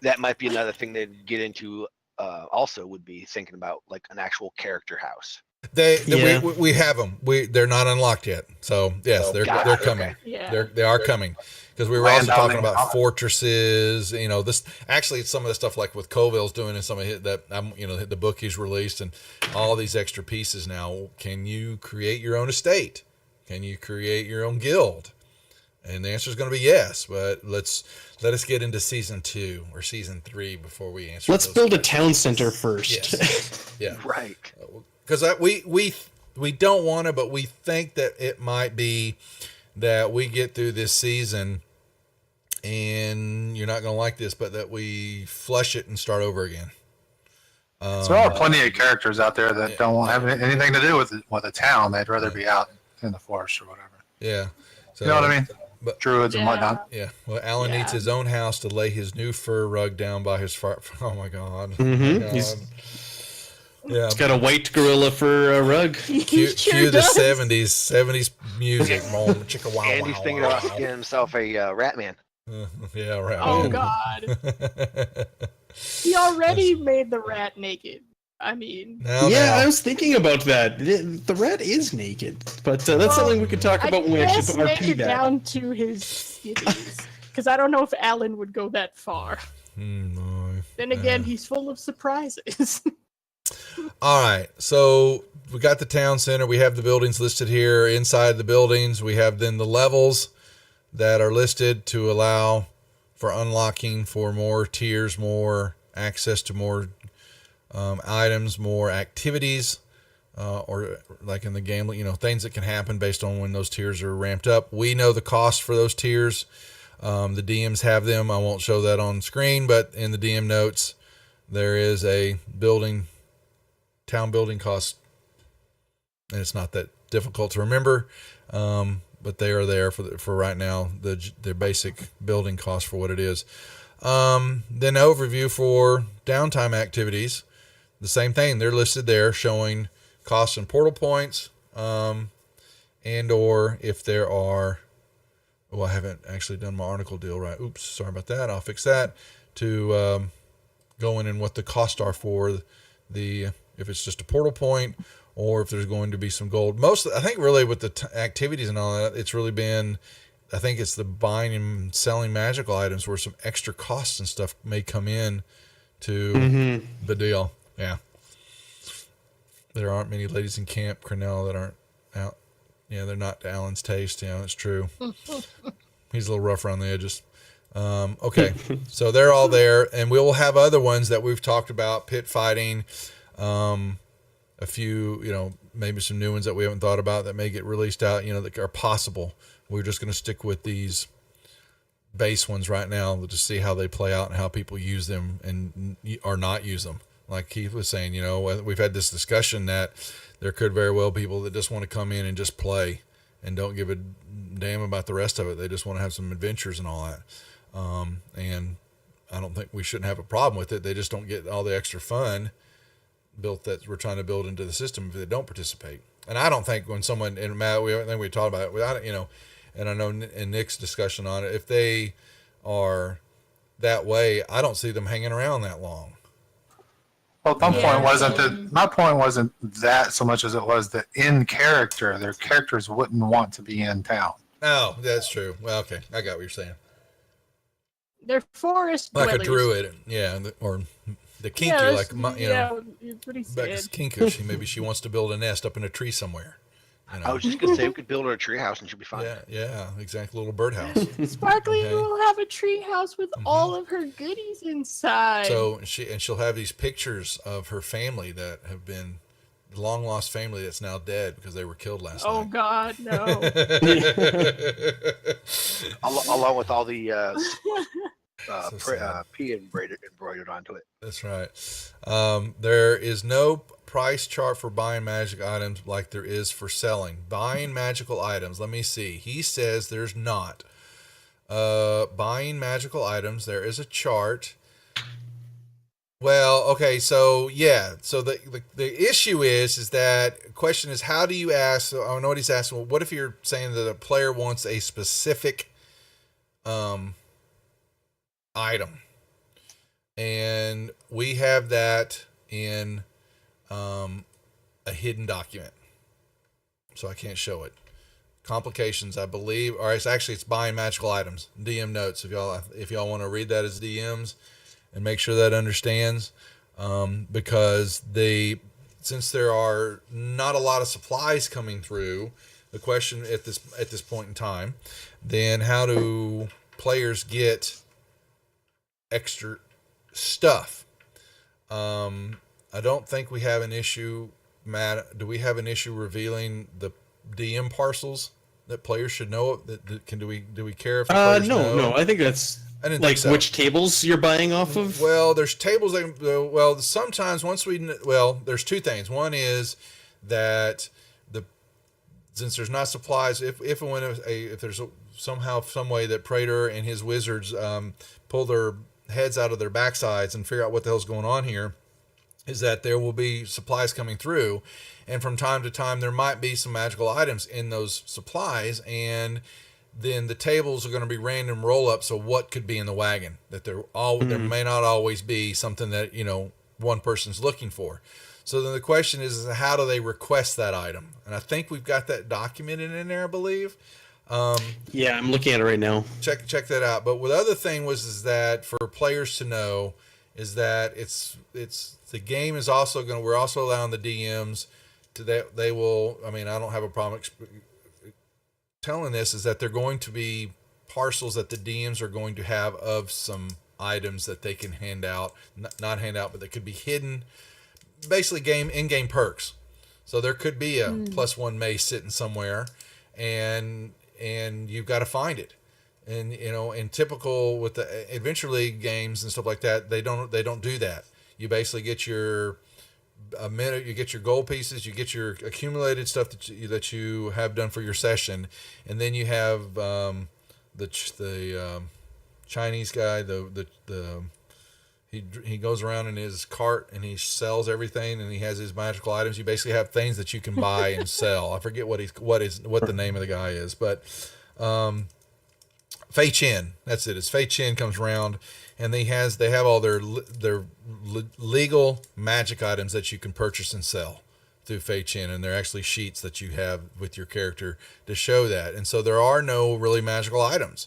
That might be another thing they'd get into. Also, would be thinking about like an actual character house. Yeah. We have them. They're not unlocked yet. So yes, they're coming. Okay. Yeah. They are coming, because we were also talking about fortresses. You know, this actually some of the stuff like with Colville's doing and some of the book he's released and all these extra pieces. Now, can you create your own estate? Can you create your own guild? And the answer is going to be yes. But let us get into season 2 or season 3 before we answer. Let's build a town center first. Yes. Yeah. Right. Because we don't want to, but we think that it might be that we get through this season and you're not going to like this, but that we flush it and start over again. So there are plenty of characters out there that don't have anything to do with a town. They'd rather be out in the forest or whatever. Yeah. So, You know what I mean? But Druids and whatnot. yeah. Well, Alan needs his own house to lay his new fur rug down by his fire. Oh my God. Mhm. Oh my God. Yeah. It's got a white gorilla for a rug. Cue the 70s music. Chicka wow, Andy's wow, thinking wow, about wow. getting himself a rat man. Yeah, right. Oh God. He already made the rat naked. I mean, Now, I was thinking about that. The rat is naked, but that's something we could talk about when we actually guess put our make P it down. down to his skivvies. Because I don't know if Alan would go that far. no. Then again, he's full of surprises. All right. So we got the town center. We have the buildings listed here. Inside the buildings, we have then the levels that are listed to allow for unlocking for more tiers, more access to more items, more activities, or like in the game, things that can happen based on when those tiers are ramped up. We know the cost for those tiers. The DMs have them. I won't show that on screen, but in the DM notes, there is a town building cost, and it's not that difficult to remember. But they are there for right now, their basic building cost for what it is. Then overview for downtime activities. The same thing. They're listed there showing costs and portal points, and or if there are, I haven't actually done my article deal right. Oops, sorry about that. I'll fix that to go in and what the costs are for if it's just a portal point or if there's going to be some gold. I think really with the activities and all that, it's really been, I think it's the buying and selling magical items where some extra costs and stuff may come in to the deal. Yeah. There aren't many ladies in Camp Cornell that aren't out. Yeah, they're not to Alan's taste. Yeah, it's true. He's a little rough around the edges. Okay, so they're all there, and we will have other ones that we've talked about, pit fighting, a few, maybe some new ones that we haven't thought about that may get released out, that are possible. We're just going to stick with these base ones right now to see how they play out and how people use them and or not use them. Like Keith was saying, we've had this discussion that there could very well be people that just want to come in and just play and don't give a damn about the rest of it. They just want to have some adventures and all that. And I don't think we shouldn't have a problem with it. They just don't get all the extra fun built that we're trying to build into the system if they don't participate. And I don't think when someone, and Matt, I think we talked about it without it, and I know in Nick's discussion on it, if they are that way, I don't see them hanging around that long. Well, my Yeah. point wasn't that so much as it was that in character, their characters wouldn't want to be in town. Oh, that's true. Well, okay, I got what you're saying. They're forest Like dwellers. a druid, yeah, or the kinku, Yeah, like it's what he Becca's said. kinku. Maybe she wants to build a nest up in a tree somewhere. You know? I was just gonna say we could build her a tree house and she'll be fine. Yeah, exactly. Little birdhouse. Sparkly Okay. will have a tree house with all of her goodies inside. So she'll have these pictures of her family that have been long lost family that's now dead because they were killed last oh night. God, no. Along with all the So sad. P embroidered onto it. That's right. There is no price chart for buying magic items like there is for selling. Buying magical items. Let me see. He says there's not. Buying magical items. There is a chart. Well, okay, so yeah, so the issue is that question is how do you ask? So I know what he's asking. Well, what if you're saying that a player wants a specific item, and we have that in a hidden document, so I can't show it. Complications, I believe, or it's buying magical items. DM notes if y'all want to read that as DMs. And make sure that understands, because since there are not a lot of supplies coming through, the question at this point in time, then how do players get extra stuff? I don't think we have an issue, Matt. Do we have an issue revealing the DM parcels that players should know? Do we care if the players know? No. I think that's I didn't like think so. which tables you're buying off of. Well, there's tables that, sometimes there's two things. One is that since there's not supplies, if and when if there's somehow some way that Praetor and his wizards pull their heads out of their backsides and figure out what the hell's going on here, is that there will be supplies coming through, and from time to time there might be some magical items in those supplies, and then the tables are going to be random roll ups of what could be in the wagon. That there may not always be something that one person's looking for. So then the question is how do they request that item? And I think we've got that documented in there, I believe. Yeah, I'm looking at it right now. Check that out. But what the other thing is that for players to know is that it's the game is also we're also allowing the DMs to that they will. I mean, I don't have a problem telling this is that they're going to be parcels that the DMs are going to have of some items that they can hand out, not hand out, but they could be hidden, basically in-game perks. So there could be a +1 mace sitting somewhere, and you've got to find it. And in typical with the Adventure League games and stuff like that, they don't do that. You basically get you get your gold pieces, you get your accumulated stuff that you have done for your session, and then you have the Chinese guy, he goes around in his cart and he sells everything, and he has his magical items. You basically have things that you can buy and sell. I forget what the name of the guy is, but Fei Chen, that's it. It's Fei Chen comes around, and they have all their legal magic items that you can purchase and sell through Fei Chen, and they're actually sheets that you have with your character to show that. And so there are no really magical items.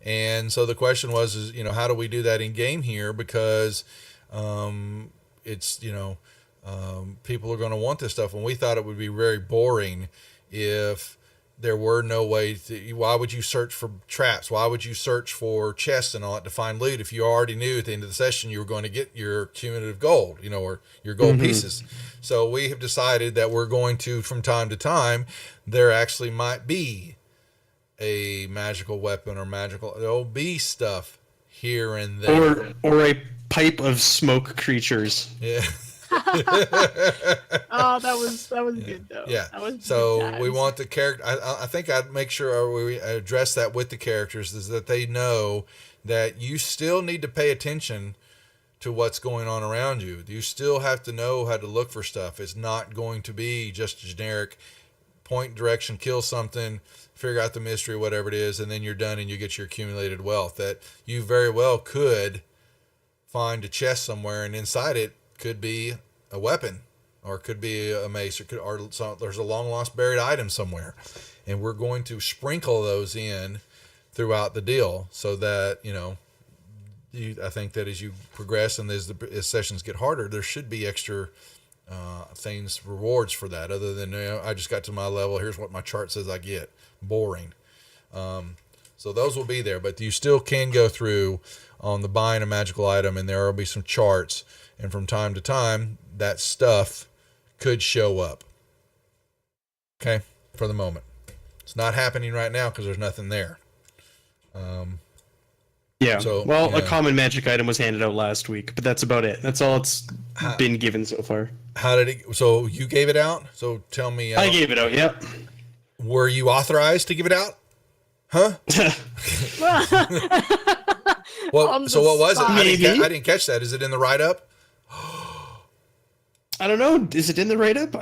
And so the question was, how do we do that in game here? Because it's people are going to want this stuff, and we thought it would be very boring if there were no way why would you search for traps? Why would you search for chests and all that to find loot if you already knew at the end of the session you were going to get your cumulative gold, or your gold pieces? So we have decided that we're going to, from time to time, there actually might be a magical weapon or there'll be stuff here and there. Or a pipe of smoke creatures. Yeah. Oh, that was good though. Yeah. That was So good times. we want the character. I think I'd make sure we address that with the characters, is that they know that you still need to pay attention to what's going on around you. You still have to know how to look for stuff. It's not going to be just generic point direction, kill something, figure out the mystery, whatever it is, and then you're done and you get your accumulated wealth. That you very well could find a chest somewhere, and inside it could be a weapon, or it could be a mace, there's a long lost buried item somewhere, and we're going to sprinkle those in throughout the deal so that I think that as you progress and as sessions get harder, there should be extra rewards for that, other than I just got to my level, here's what my chart says I get. Boring. So those will be there, but you still can go through on the buying a magical item, and there will be some charts, and from time to time that stuff could show up. Okay, for the moment. It's not happening right now because there's nothing there. Yeah. So, a common magic item was handed out last week, but that's about it. That's all it's been given so far. How did it? So you gave it out? So tell me. I gave it out. Yep. Were you authorized to give it out? Huh? Well, so what was it? I didn't catch that. Is it in the write-up? I don't know. Is it in the write-up?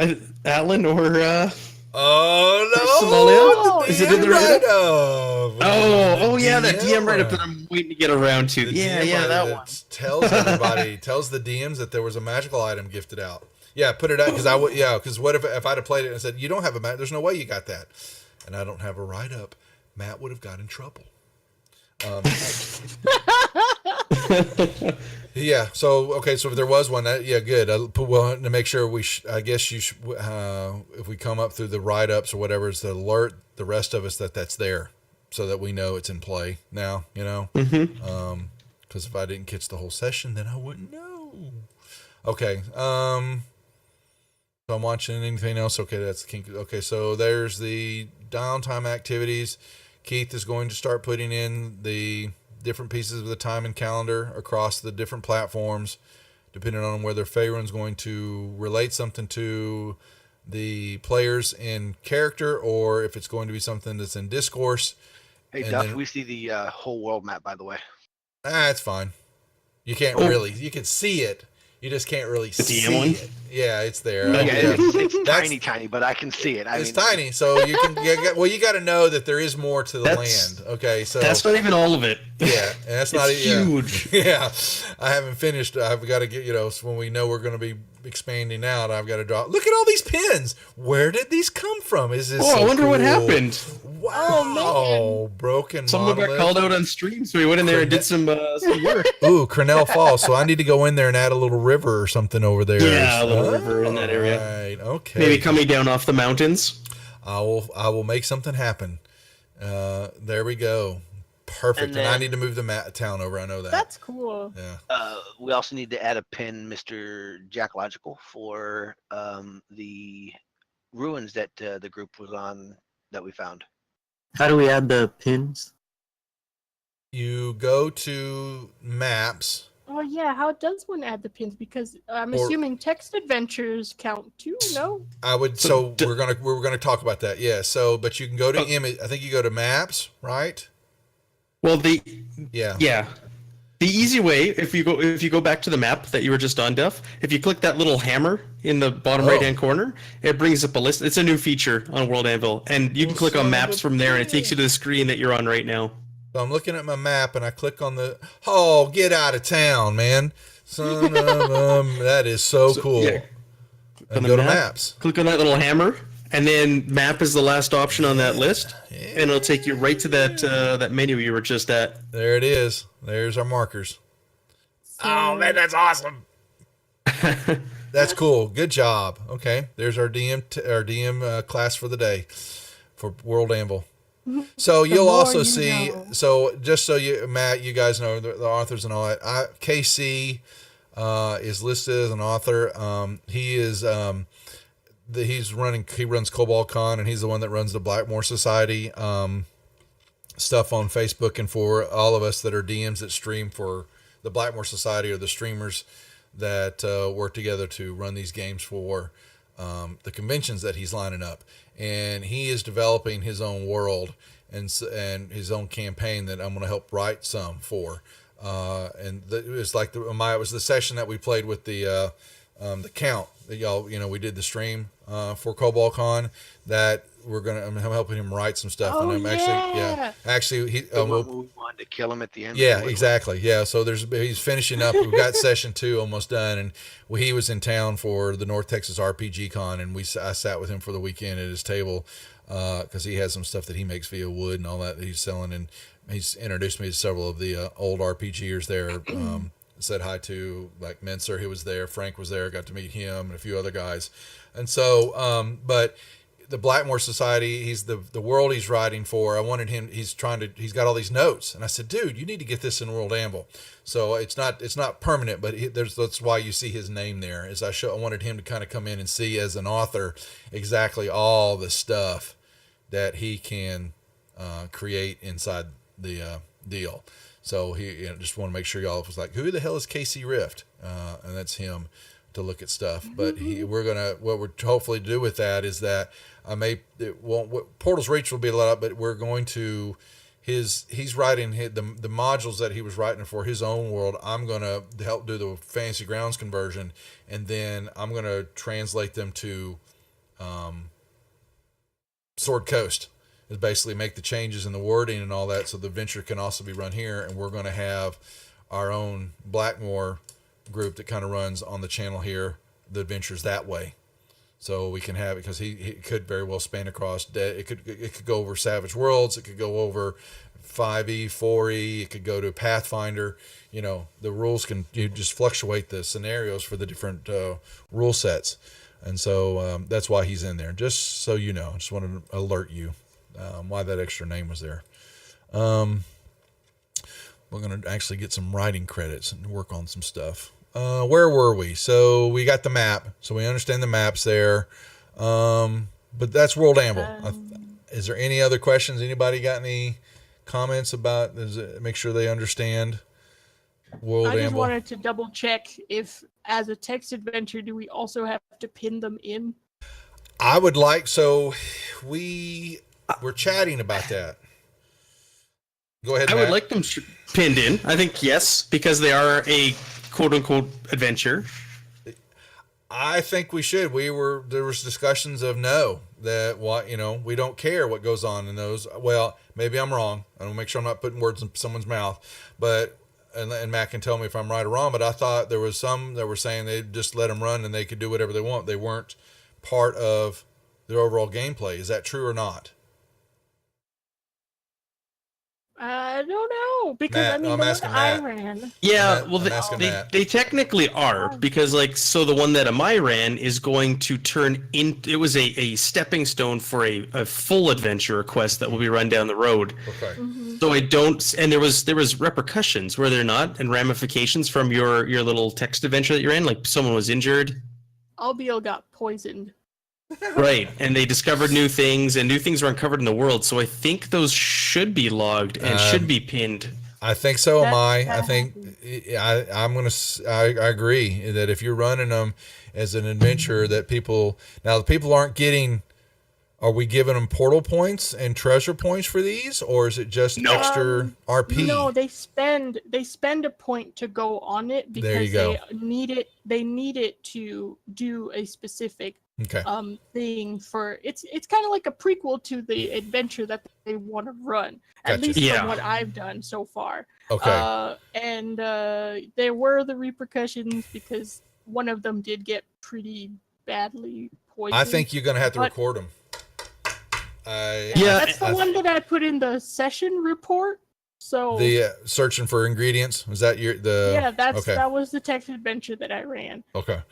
Alan or Oh no! Is it in the write-up? Oh yeah, that DM DM write-up that I'm waiting to get around to. Yeah, that one. Tells everybody, tells the DMs that there was a magical item gifted out. Yeah, put it out because what if I'd have played it and said you don't have a there's no way you got that, and I don't have a write-up, Matt would have got in trouble. Yeah. So okay. So if there was one, good. Well, to make sure I guess you should. If we come up through the write-ups or whatever, is to alert the rest of us that that's there, so that we know it's in play now. Mm-hmm. Because if I didn't catch the whole session, then I wouldn't know. Okay. So I'm watching anything else. Okay, that's the kink. Okay, so there's the downtime activities. Keith is going to start putting in the different pieces of the time and calendar across the different platforms, depending on whether Faerun's going to relate something to the players in character or if it's going to be something that's in discourse. Hey, Duff, we see the whole world map, by the way. It's fine. You can't you can see it. You just can't really see it. Yeah, it's there. It's tiny, but I can see it. It's tiny, so you can. You got to know that there is more to the land. Okay, so that's not even all of it. Yeah, and that's not huge. Yeah, I haven't finished. I've got to get when we know we're going to be expanding out, I've got to draw. Look at all these pins. Where did these come from? Is this? I wonder what happened. Wow, broken. Some of them got called out on stream, so we went in there and did some work. Ooh, Cornell Falls. So I need to go in there and add a little river or something over there. Yeah, a little river in that area. Right. Okay. Maybe coming down off the mountains. I will make something happen. There we go. Perfect. And I need to move the town over. I know that. That's cool. Yeah. We also need to add a pin, Mr. Jack Logical, for the ruins that the group was on that we found. How do we add the pins? You go to maps. Oh yeah, how does one add the pins? Because I'm assuming text adventures count too. No. I would. So we're gonna talk about that. Yeah. So, but you can go to image. I think you go to maps, right? Well, yeah. The easy way, if you go back to the map that you were just on, Duff, if you click that little hammer in the bottom right-hand corner, it brings up a list. It's a new feature on World Anvil, and you can click on maps from there, and it takes you to the screen that you're on right now. So I'm looking at my map, and I click on the. Oh, get out of town, man! Son of that is so cool. Yeah. And go to maps. Click on that little hammer, and then map is the last option on that list, and it'll take you right to that menu you were just at. There it is. There's our markers. Oh man, that's awesome. That's cool. Good job. Okay, there's our DM class for the day for World Anvil. So you'll also see. So just so Matt, you guys know the authors and all that. KC is listed as an author. He is. He runs Cobalt Con, and he's the one that runs the Blackmore Society stuff on Facebook. And for all of us that are DMs that stream for the Blackmore Society, or the streamers that work together to run these games for the conventions that he's lining up, and he is developing his own world and his own campaign that I'm going to help write some for. And it was like it was the session that we played with the the count that y'all, we did the stream for Cobalt Con, that I'm helping him write some stuff. Oh, and I'm actually he The one we'll, where we wanted to kill him at the end. yeah, exactly. Yeah. So he's finishing up. We've got session 2 almost done, and he was in town for the North Texas RPG Con, and I sat with him for the weekend at his table because he has some stuff that he makes via wood and all that he's selling, and he's introduced me to several of the old RPGers there. Said hi to like Menser, who was there. Frank was there. Got to meet him and a few other guys, and so but. The Blackmore Society, he's the world he's writing for. I wanted him. He's got all these notes, and I said, dude, you need to get this in World Anvil. So it's not permanent, but that's why you see his name there. I wanted him to kind of come in and see as an author exactly all the stuff that he can create inside the deal. So he just want to make sure y'all was like, who the hell is Casey Rift? And that's him to look at stuff. But what we're hopefully do with that is that Portal's Reach will be a lot, but we're going to he's writing the modules that he was writing for his own world. I'm going to help do the Fantasy Grounds conversion, and then I'm going to translate them to Sword Coast. Is basically make the changes in the wording and all that, so the adventure can also be run here, and we're going to have our own Blackmore group that kind of runs on the channel here, the adventures that way. So we can have it, because he could very well span across. It could go over Savage Worlds. It could go over 5e, 4e. It could go to Pathfinder. The rules can just fluctuate the scenarios for the different rule sets, and so that's why he's in there. Just so you know, just wanted to alert you why that extra name was there. We're going to actually get some writing credits and work on some stuff. Where were we? So we got the map, so we understand the maps there. But that's World Anvil. Is there any other questions? Anybody got any comments about? Make sure they understand World Anvil. I just wanted to double check if, as a text adventure, do we also have to pin them in? I would like. So we're chatting about that. Go ahead, Matt. I would like them pinned in. I think yes, because they are a quote-unquote adventure. I think we should. There was discussions of that we don't care what goes on in those. Well, maybe I'm wrong. I want to make sure I'm not putting words in someone's mouth. But and Matt can tell me if I'm right or wrong. But I thought there was some that were saying they just let them run and they could do whatever they want. They weren't part of their overall gameplay. Is that true or not? I don't know, because Matt, the I'm one asking I Matt. ran. Yeah, I'm well, asking Matt. they technically are, because the one that Amai ran is going to turn in. It was a stepping stone for a full adventure quest that will be run down the road. Okay. Mm-hmm. So I don't, and there was repercussions, were there not, and ramifications from your little text adventure that you're in, like someone was injured. Albiel got poisoned. Right, and they discovered new things, and new things were uncovered in the world. So I think those should be logged and should be pinned. I think so. I That think I agree that if you're running them as an adventure, that the people aren't getting. Are we giving them portal points and treasure points for these, or is it just extra RP? No, they spend a point to go on it because they need it to do a specific thing for it's kind of like a prequel to the adventure that they want to run, at least from what I've done so far. And there were the repercussions because one of them did get pretty badly poisoned. I think you're gonna have to record them. That's the one that I put in the session report. So the searching for ingredients, was that that was the text adventure that I ran. Okay.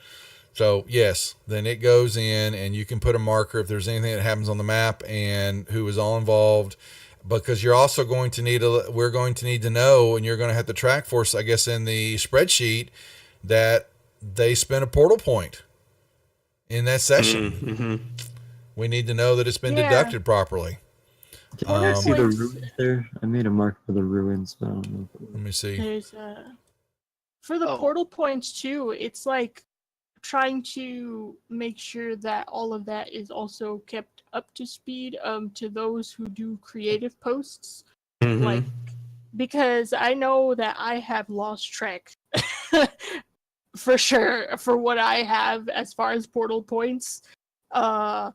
So yes, then it goes in, and you can put a marker if there's anything that happens on the map and who is all involved, because you're also going to need we're going to need to know, and you're going to have to track for us, I guess, in the spreadsheet that they spent a portal point in that session. Mm-hmm. We need to know that it's been deducted properly. Can I see the ruins there? I made a mark for the ruins, but I don't know. Let me see. There's for the portal points too. It's like trying to make sure that all of that is also kept up to speed to those who do creative posts. Mm-hmm. Like, because I know that I have lost track for sure for what I have as far as portal points. But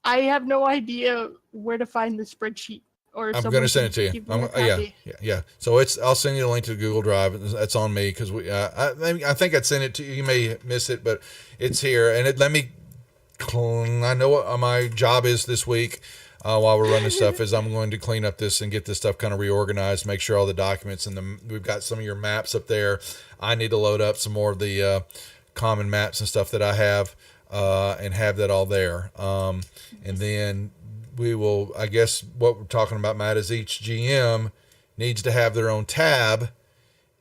I have no idea where to find the spreadsheet. Or I'm going to send it to you. Yeah. So I'll send you the link to Google Drive. That's on me because I think I'd send it to you. You may miss it, but it's here. And I know what my job is this week while we're running stuff is I'm going to clean up this and get this stuff kind of reorganized, make sure all the documents we've got some of your maps up there. I need to load up some more of the common maps and stuff that I have and have that all there. And then we will, I guess what we're talking about, Matt, is each GM needs to have their own tab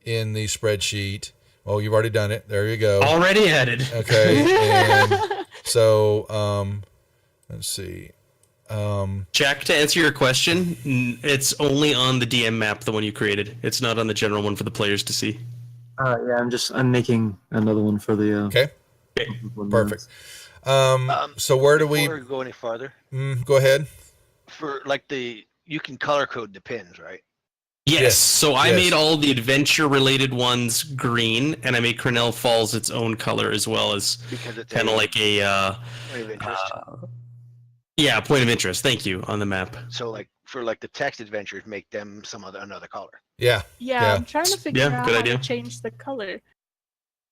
in the spreadsheet. Well, you've already done it. There you go. Already added. Okay. And so, let's see. Jack, to answer your question, it's only on the DM map, the one you created. It's not on the general one for the players to see. Yeah, I'm making another one for the. Okay. Perfect. So where do we Before we go any farther? go ahead? For like you can color code the pins, right? Yes. So I Yes. made all the adventure related ones green, and I made Cornell Falls its own color as well as Because it's kind of like a point of interest. point of interest. Thank you on the map. So like for like the text adventures, make them another color. Yeah. Yeah, I'm trying to figure Yeah, out good how idea. to change the color.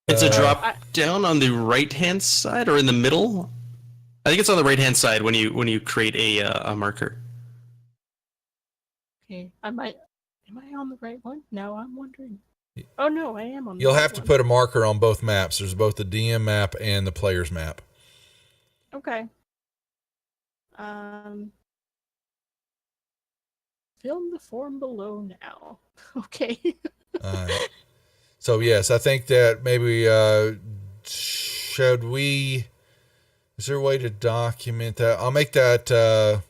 It's a drop I- down on the right hand side or in the middle. I think it's on the right hand side when you create a marker. Okay, am I on the right one? Now I'm wondering. Oh no, I am on the You'll right have to one. put a marker on both maps. There's both the DM map and the player's map. Okay. Fill the form below now. Okay. So yes, I think that maybe should we? Is there a way to document that? I'll make that.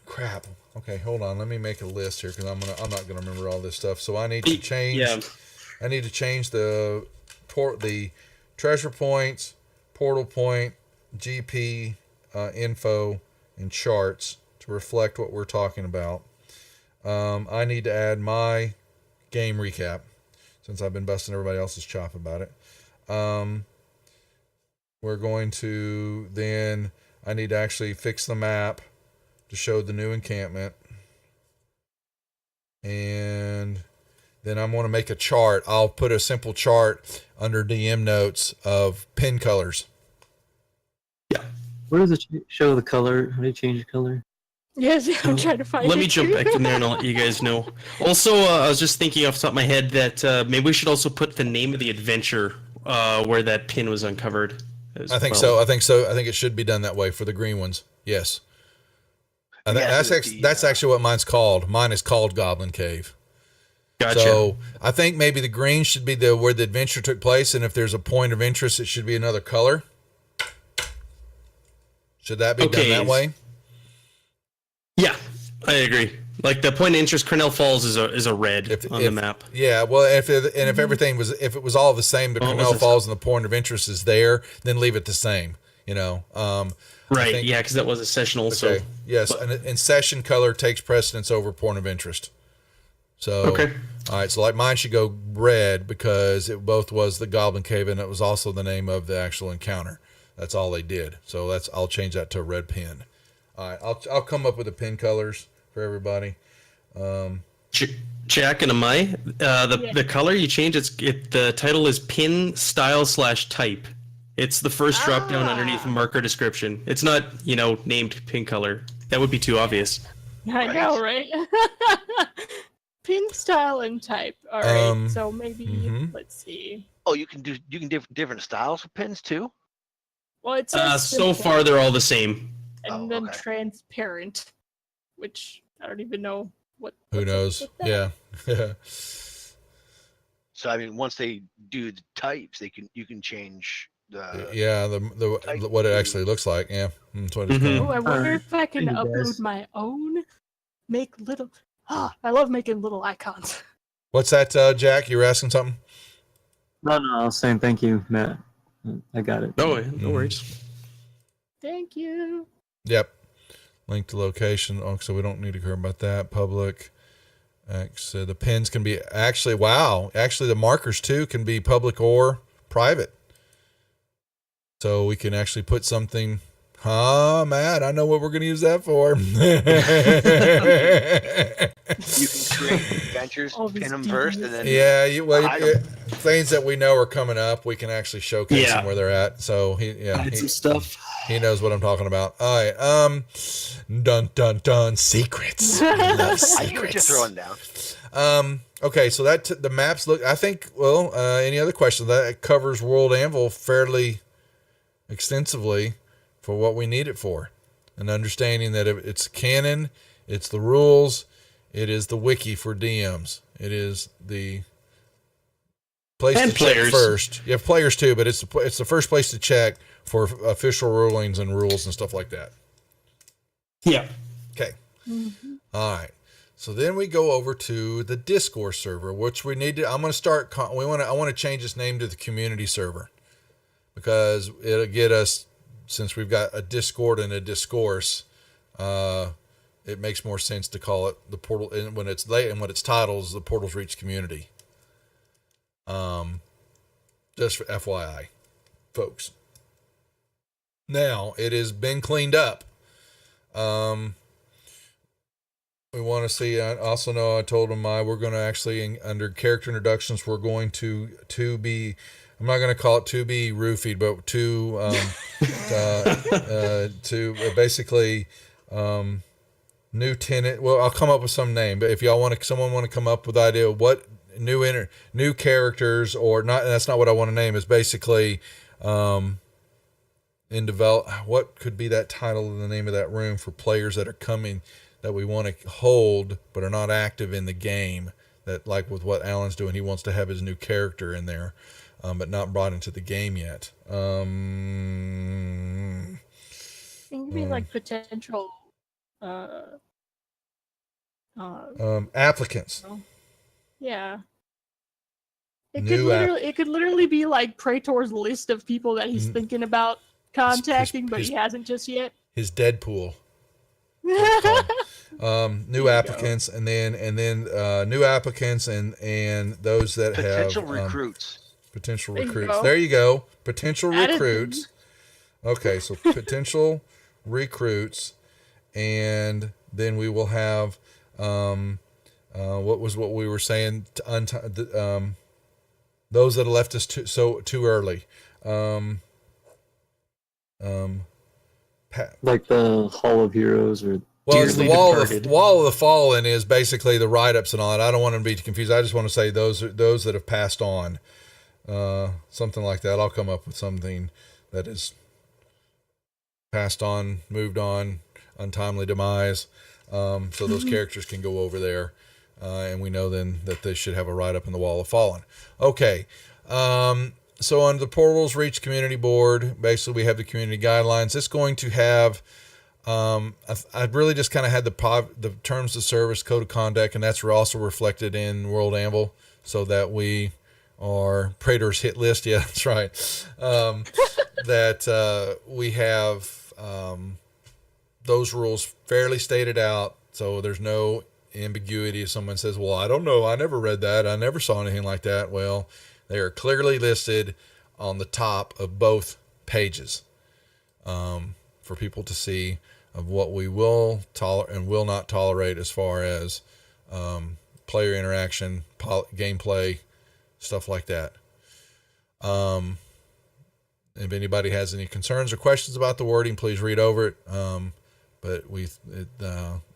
Crap. Okay, hold on. Let me make a list here because I'm not gonna remember all this stuff. So I need to change. Yeah. I need to change the treasure points, portal point, GP info, and charts to reflect what we're talking about. I need to add my game recap since I've been busting everybody else's chop about it. We're going to then, I need to actually fix the map to show the new encampment. And then I'm going to make a chart. I'll put a simple chart under DM notes of pin colors. Where does it show the color? How do you change the color? Yes, I'm trying to find Let it. me jump back in there and I'll let you guys know. Also, I was just thinking off the top of my head that maybe we should also put the name of the adventure where that pin was uncovered. I think so. I think it should be done that way for the green ones. Yes. That's actually what mine's called. Mine is called Goblin Cave. Gotcha. So I think maybe the green should be where the adventure took place, and if there's a point of interest, it should be another color. Should that be done that way? Yeah, I agree. Like the point of interest, Cornell Falls is a red on the map. Yeah, well, if it was all the same, the Cornell Falls and the point of interest is there, then leave it the same. Right. Yeah, because that was a sessional. Okay. So Yes, and session color takes precedence over point of interest. So okay. All right, so like mine should go red because it both was the Goblin Cave and it was also the name of the actual encounter. That's all they did. So I'll change that to a red pin. All right, I'll come up with the pin colors for everybody. Jack and Amai, the color you change the title is pin style / type. It's the first drop down underneath the marker description. It's not named pin color. That would be too obvious. I know, right? Pin style and type. All right. So maybe let's see. Oh, you can do different styles of pins too. Well, it says So simple far they're all the same. and Oh, then okay. transparent, which I don't even know what. Who what's up knows? with that. Yeah. So I mean, once they do the types, you can change the. Yeah, the what it actually looks like. Yeah, that's what it's Mhm. Oh, called. I wonder if I can Thank you, upload guys. my own. Make little. I love making little icons. What's that, Jack? You were asking something? No, I was saying thank you, Matt. I got it. No worries. Thank you. Yep. Link to location. Oh, so we don't need to care about that. Public. Actually, the pins can be actually the markers too can be public or private. So we can actually put something. Matt, I know what we're going to use that for. You can create adventures, All these pin them first, and then Yeah, hide 'em. things that we know are coming up, we can actually showcase them Yeah. where they're at. So Hide some stuff. he knows what I'm talking about. All right, dun dun dun, secrets. We love I get what you're secrets. throwing down. Okay, so the maps look. I think. Well, any other questions? That covers World Anvil fairly extensively for what we need it for, and understanding that it's canon, it's the rules, it is the wiki for DMs, it is the place And to check players. first. You have players too, but it's the first place to check for official rulings and rules and stuff like that. Yeah. Okay. All right. So then we go over to the Discourse server, which we need to. I'm going to start. I want to change its name to the Community server because it'll get us. Since we've got a Discord and a Discourse, it makes more sense to call it the Portal. And when it's late and when its title is the Portals Reach Community. Just for FYI, folks. Now it has been cleaned up. We want to see. I also know I told them we're going to actually under character introductions we're going to be. I'm not going to call it to be roofied, but to basically new tenant. Well, I'll come up with some name, but if y'all someone want to come up with an idea of what new characters or not, that's not what I want to name. Is basically in develop. What could be that title and the name of that room for players that are coming that we want to hold but are not active in the game? That like with what Alan's doing, he wants to have his new character in there. But not brought into the game yet. It could be like potential applicants. yeah. It New could literally be like Praetor's list of people that he's thinking about contacting, but he hasn't just yet. His Deadpool. New applicants, and then new applicants, and those that Potential have recruits. Potential There you recruits. go. There you go. Potential Added recruits. Okay, so potential recruits, and then we will have what we were saying? Those that have left us too early. Like the Hall of Heroes or Well, it's the Dearly wall departed. of the fallen is basically the write-ups and all that. I don't want to be confused. I just want to say those that have passed on, something like that. I'll come up with something that is passed on, moved on, untimely demise. So those characters can go over there, and we know then that they should have a write-up in the wall of fallen. Okay. So on the Portals Reach Community Board, basically we have the community guidelines. It's going to have. I really just kind of had the terms of service, code of conduct, and that's also reflected in World Anvil, so that we are Praetor's hit list. Yeah, that's right. That we have those rules fairly stated out, so there's no ambiguity. If someone says, "Well, I don't know, I never read that, I never saw anything like that," well, they are clearly listed on the top of both pages for people to see of what we will tolerate and will not tolerate as far as player interaction, gameplay, stuff like that. If anybody has any concerns or questions about the wording, please read over it. But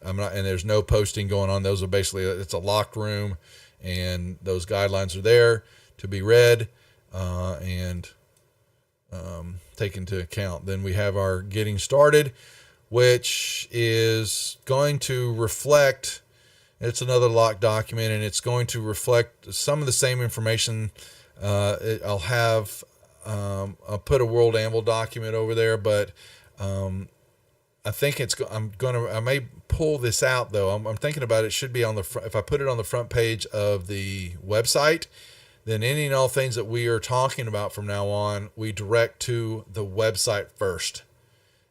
I'm not, and there's no posting going on. Those are basically, it's a locked room, and those guidelines are there to be read and taken into account. Then we have our getting started, which is going to reflect, it's another locked document, and it's going to reflect some of the same information. I'll put a World Anvil document over there, but I think I may pull this out though. I'm thinking about it should be on the front. If I put it on the front page of the website, then any and all things that we are talking about from now on, we direct to the website first.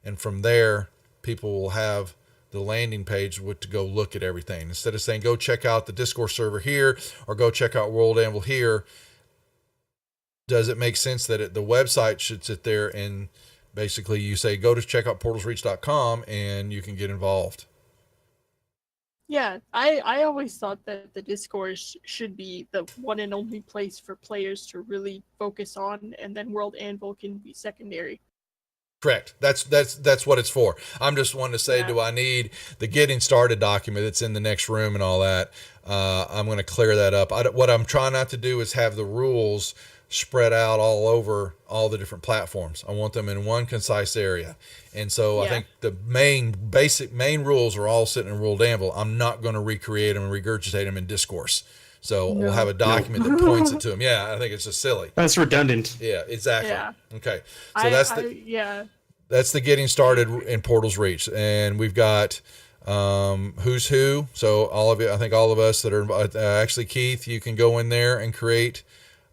And from there, people will have the landing page to go look at everything. Instead of saying, go check out the Discord server here or go check out World Anvil here, does it make sense that the website should sit there and basically you say, go to check out portalsreach.com and you can get involved? Yeah, I always thought that the Discord should be the one and only place for players to really focus on, and then World Anvil can be secondary. Correct. That's what it's for. I'm just wanting to say, do I need the getting started document that's in the next room and all that? I'm going to clear that up. What I'm trying not to do is have the rules spread out all over all the different platforms. I want them in one concise area. And so I think the basic rules are all sitting in World Anvil. I'm not going to recreate them and regurgitate them in Discourse. So we'll have a document that points it to them. Yeah, I think it's just silly. That's redundant. Yeah, exactly. Yeah. Okay. So that's the getting started in Portal's Reach. And we've got who's who. So all of you, I think all of us that are actually Keith, you can go in there and create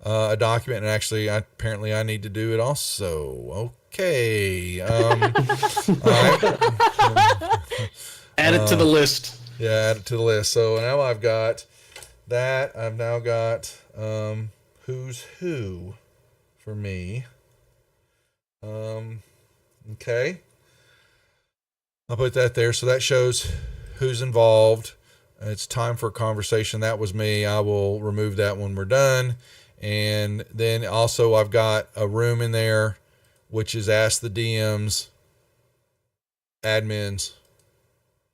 a document, and actually, apparently, I need to do it also. Okay. All right. Add it to the list. Yeah, add it to the list. So now I've got that. I've now got who's who for me. Okay. I'll put that there. So that shows who's involved. It's time for a conversation. That was me. I will remove that when we're done. And then also I've got a room in there, which is ask the DMs, admins,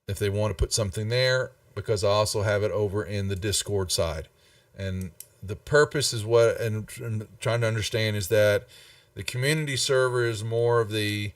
if they want to put something there, because I also have it over in the Discord side. And the purpose is what, and trying to understand, is that the community server is more of the,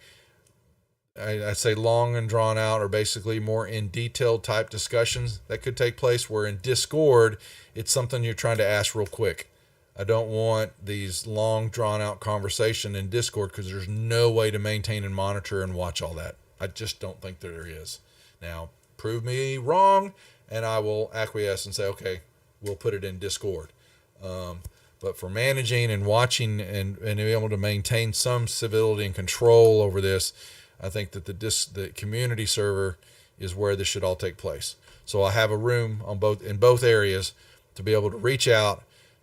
I say long and drawn out, or basically more in detailed type discussions that could take place, where in Discord, it's something you're trying to ask real quick. I don't want these long drawn out conversation in Discord, because there's no way to maintain and monitor and watch all that. I just don't think there is. Now, prove me wrong, and I will acquiesce and say, okay, we'll put it in Discord. But for managing and watching and being able to maintain some civility and control over this, I think that the community server is where this should all take place. So I have a room in both areas to be able to reach out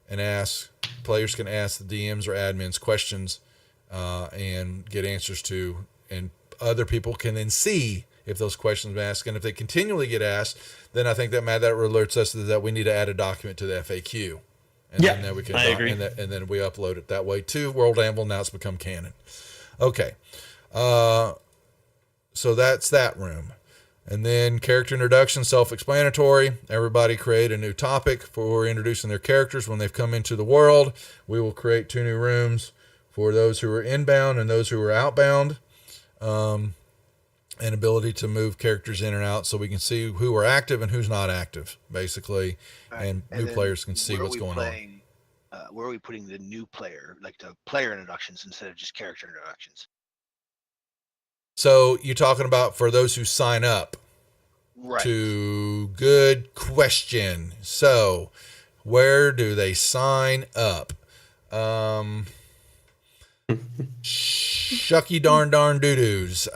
and ask. Players can ask the DMs or admins questions and get answers to, and other people can then see if those questions are asked. And if they continually get asked, then I think that alerts us that we need to add a document to the FAQ. And then we can agree. And then we upload it that way to World Anvil. Now it's become canon. Okay. So that's that room. And then character introduction, self-explanatory. Everybody create a new topic for introducing their characters when they've come into the world. We will create 2 new rooms for those who are inbound and those who are outbound. And ability to move characters in and out so we can see who are active and who's not active, basically. And new players can see what's going on. Where are we putting the new player, like the player introductions instead of just character introductions? So you're talking about for those who sign up. Right. Good question. So where do they sign up? Shucky darn doo-doos.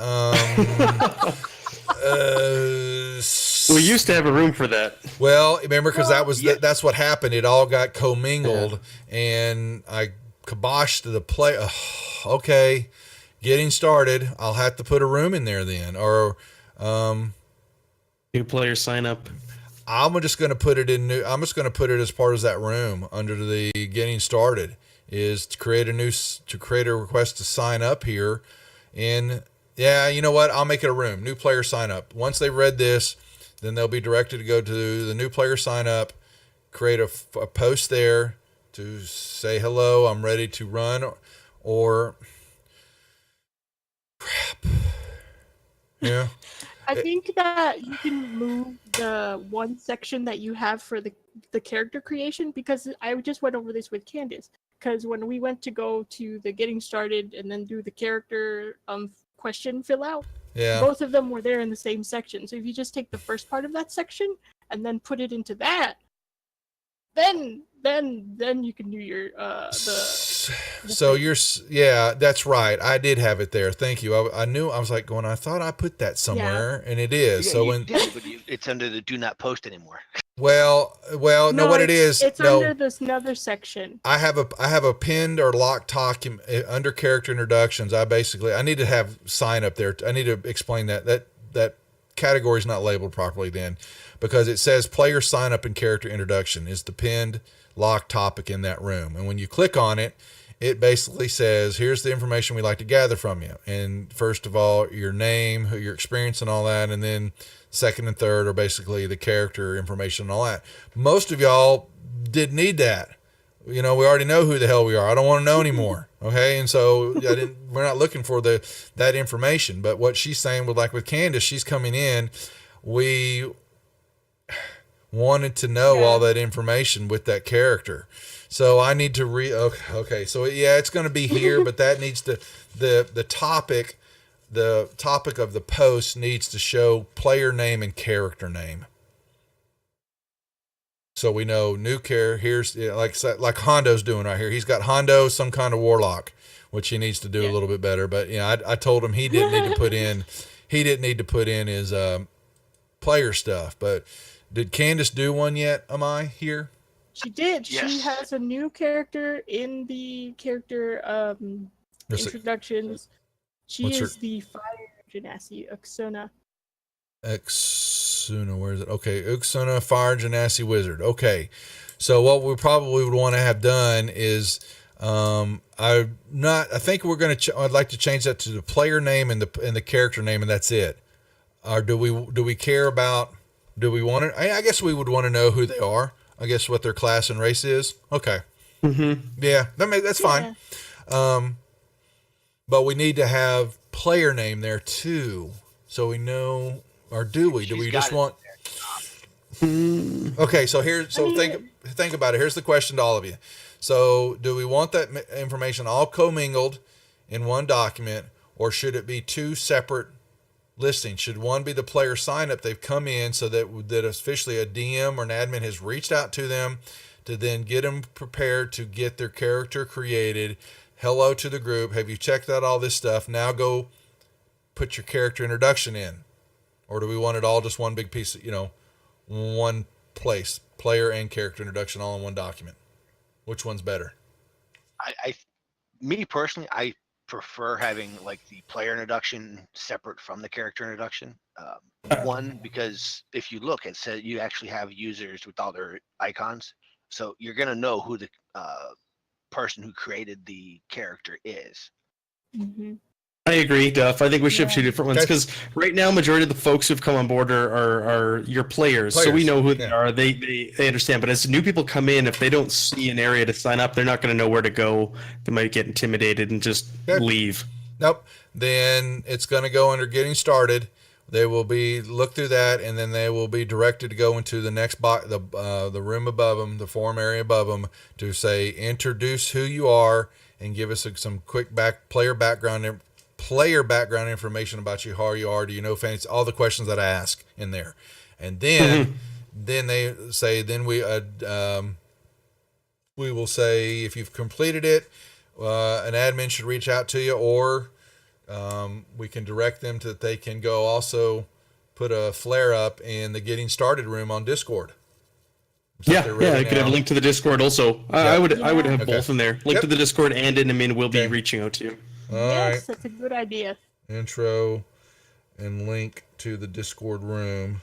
We used to have a room for that. Well, remember, because that's what happened. It all got commingled, and I kiboshed the play. Okay, getting started. I'll have to put a room in there then, or new players sign up. I'm just going to put it in new. I'm just going to put it as part of that room under the getting started. Is to create a request to sign up here. And yeah, you know what? I'll make it a room. New player sign up. Once they've read this, then they'll be directed to go to the new player sign up, create a post there to say, hello, I'm ready to run, or crap. Yeah. I think that you can move the one section that you have for the character creation, because I just went over this with Candace. Because when we went to go to the getting started and then do the character question fill out, both of them were there in the same section. So if you just take the first part of that section and then put it into that, then you can do your So yeah, that's right. I did have it there. Thank you. I knew, I was like going, I thought I put that somewhere, and it is. Yeah, So you when, did, but it's under the do not post anymore. well, no, what it is, It's no, under this another section. I have a pinned or locked document under character introductions. I need to have sign up there. I need to explain that category is not labeled properly then, because it says player sign up and character introduction is the pinned locked topic in that room. And when you click on it, it basically says, here's the information we'd like to gather from you. And first of all, your name, who your experience and all that. And then second and third are basically the character information and all that. Most of y'all didn't need that. We already know who the hell we are. I don't want to know anymore. Okay. And so we're not looking for that information, but what she's saying with Candace, she's coming in, we wanted to know all that information with that character. So I need to okay. So yeah, it's going to be here, but that needs to, the topic of the post needs to show player name and character name. So we know new care. Here's like Hondo's doing right here. He's got Hondo, some kind of warlock, which he needs to do a little bit better. But I told him he didn't need to put in his player stuff. But did Candace do one yet? Am I here? She did. Yes. She has a new character in the character introductions. She is the fire genasi, Uxuna. Uxuna, where is it? Okay, Uxuna, Fire Genasi Wizard. Okay, so what we probably would want to have done is, I think we're going to. I'd like to change that to the player name and the character name, and that's it. Or do we care about? Do we want to? I guess we would want to know who they are. I guess what their class and race is. Okay. Mm-hmm. Yeah, that's fine. But we need to have player name there too, so we know. Or do we? Do we just want? Okay, so think about it. Here's the question to all of you. So, do we want that information all commingled in one document, or should it be two separate listings? Should one be the player sign up? They've come in so that officially a DM or an admin has reached out to them to then get them prepared to get their character created. Hello to the group. Have you checked out all this stuff? Now go put your character introduction in. Or do we want it all just one big piece, one place, player and character introduction all in one document? Which one's better? Me personally, I prefer having like the player introduction separate from the character introduction. One, because if you look, it says you actually have users with all their icons. So you're going to know who the person who created the character is. Mm-hmm. I agree, Duff. I think we should have two different ones because right now, majority of the folks who've come on board are your players, so we know who they are. They understand. But as new people come in, if they don't see an area to sign up, they're not going to know where to go. They might get intimidated and just leave. Nope. Then it's going to go under getting started. They will be look through that, and then they will be directed to go into the next the room above them, the forum area above them, to say introduce who you are and give us some quick player background information about you, how you are, do you know fantasy, all the questions that I ask in there. And then they say, then we will say, if you've completed it, an admin should reach out to you, or we can direct them to that they can go also put a flare up in the getting started room on Discord. You could have a link to the Discord also. I would have both in there. Link to the Discord and an admin will be reaching out to you. Yes, that's a good idea. Intro and link to the Discord room,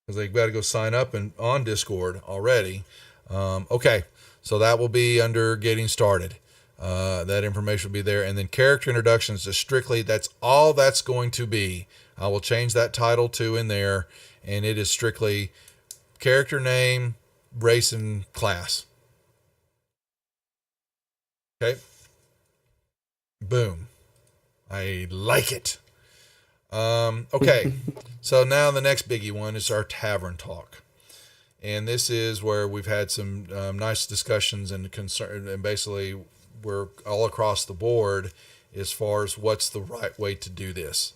because they've got to go sign up on Discord already. Okay, so that will be under getting started. That information will be there, and then character introductions is strictly, that's all that's going to be. I will change that title to in there, and it is strictly character name, race, and class. Okay. Boom. I like it. Okay. So now the next biggie one is our tavern talk. And this is where we've had some nice discussions and concern, and basically we're all across the board as far as what's the right way to do this,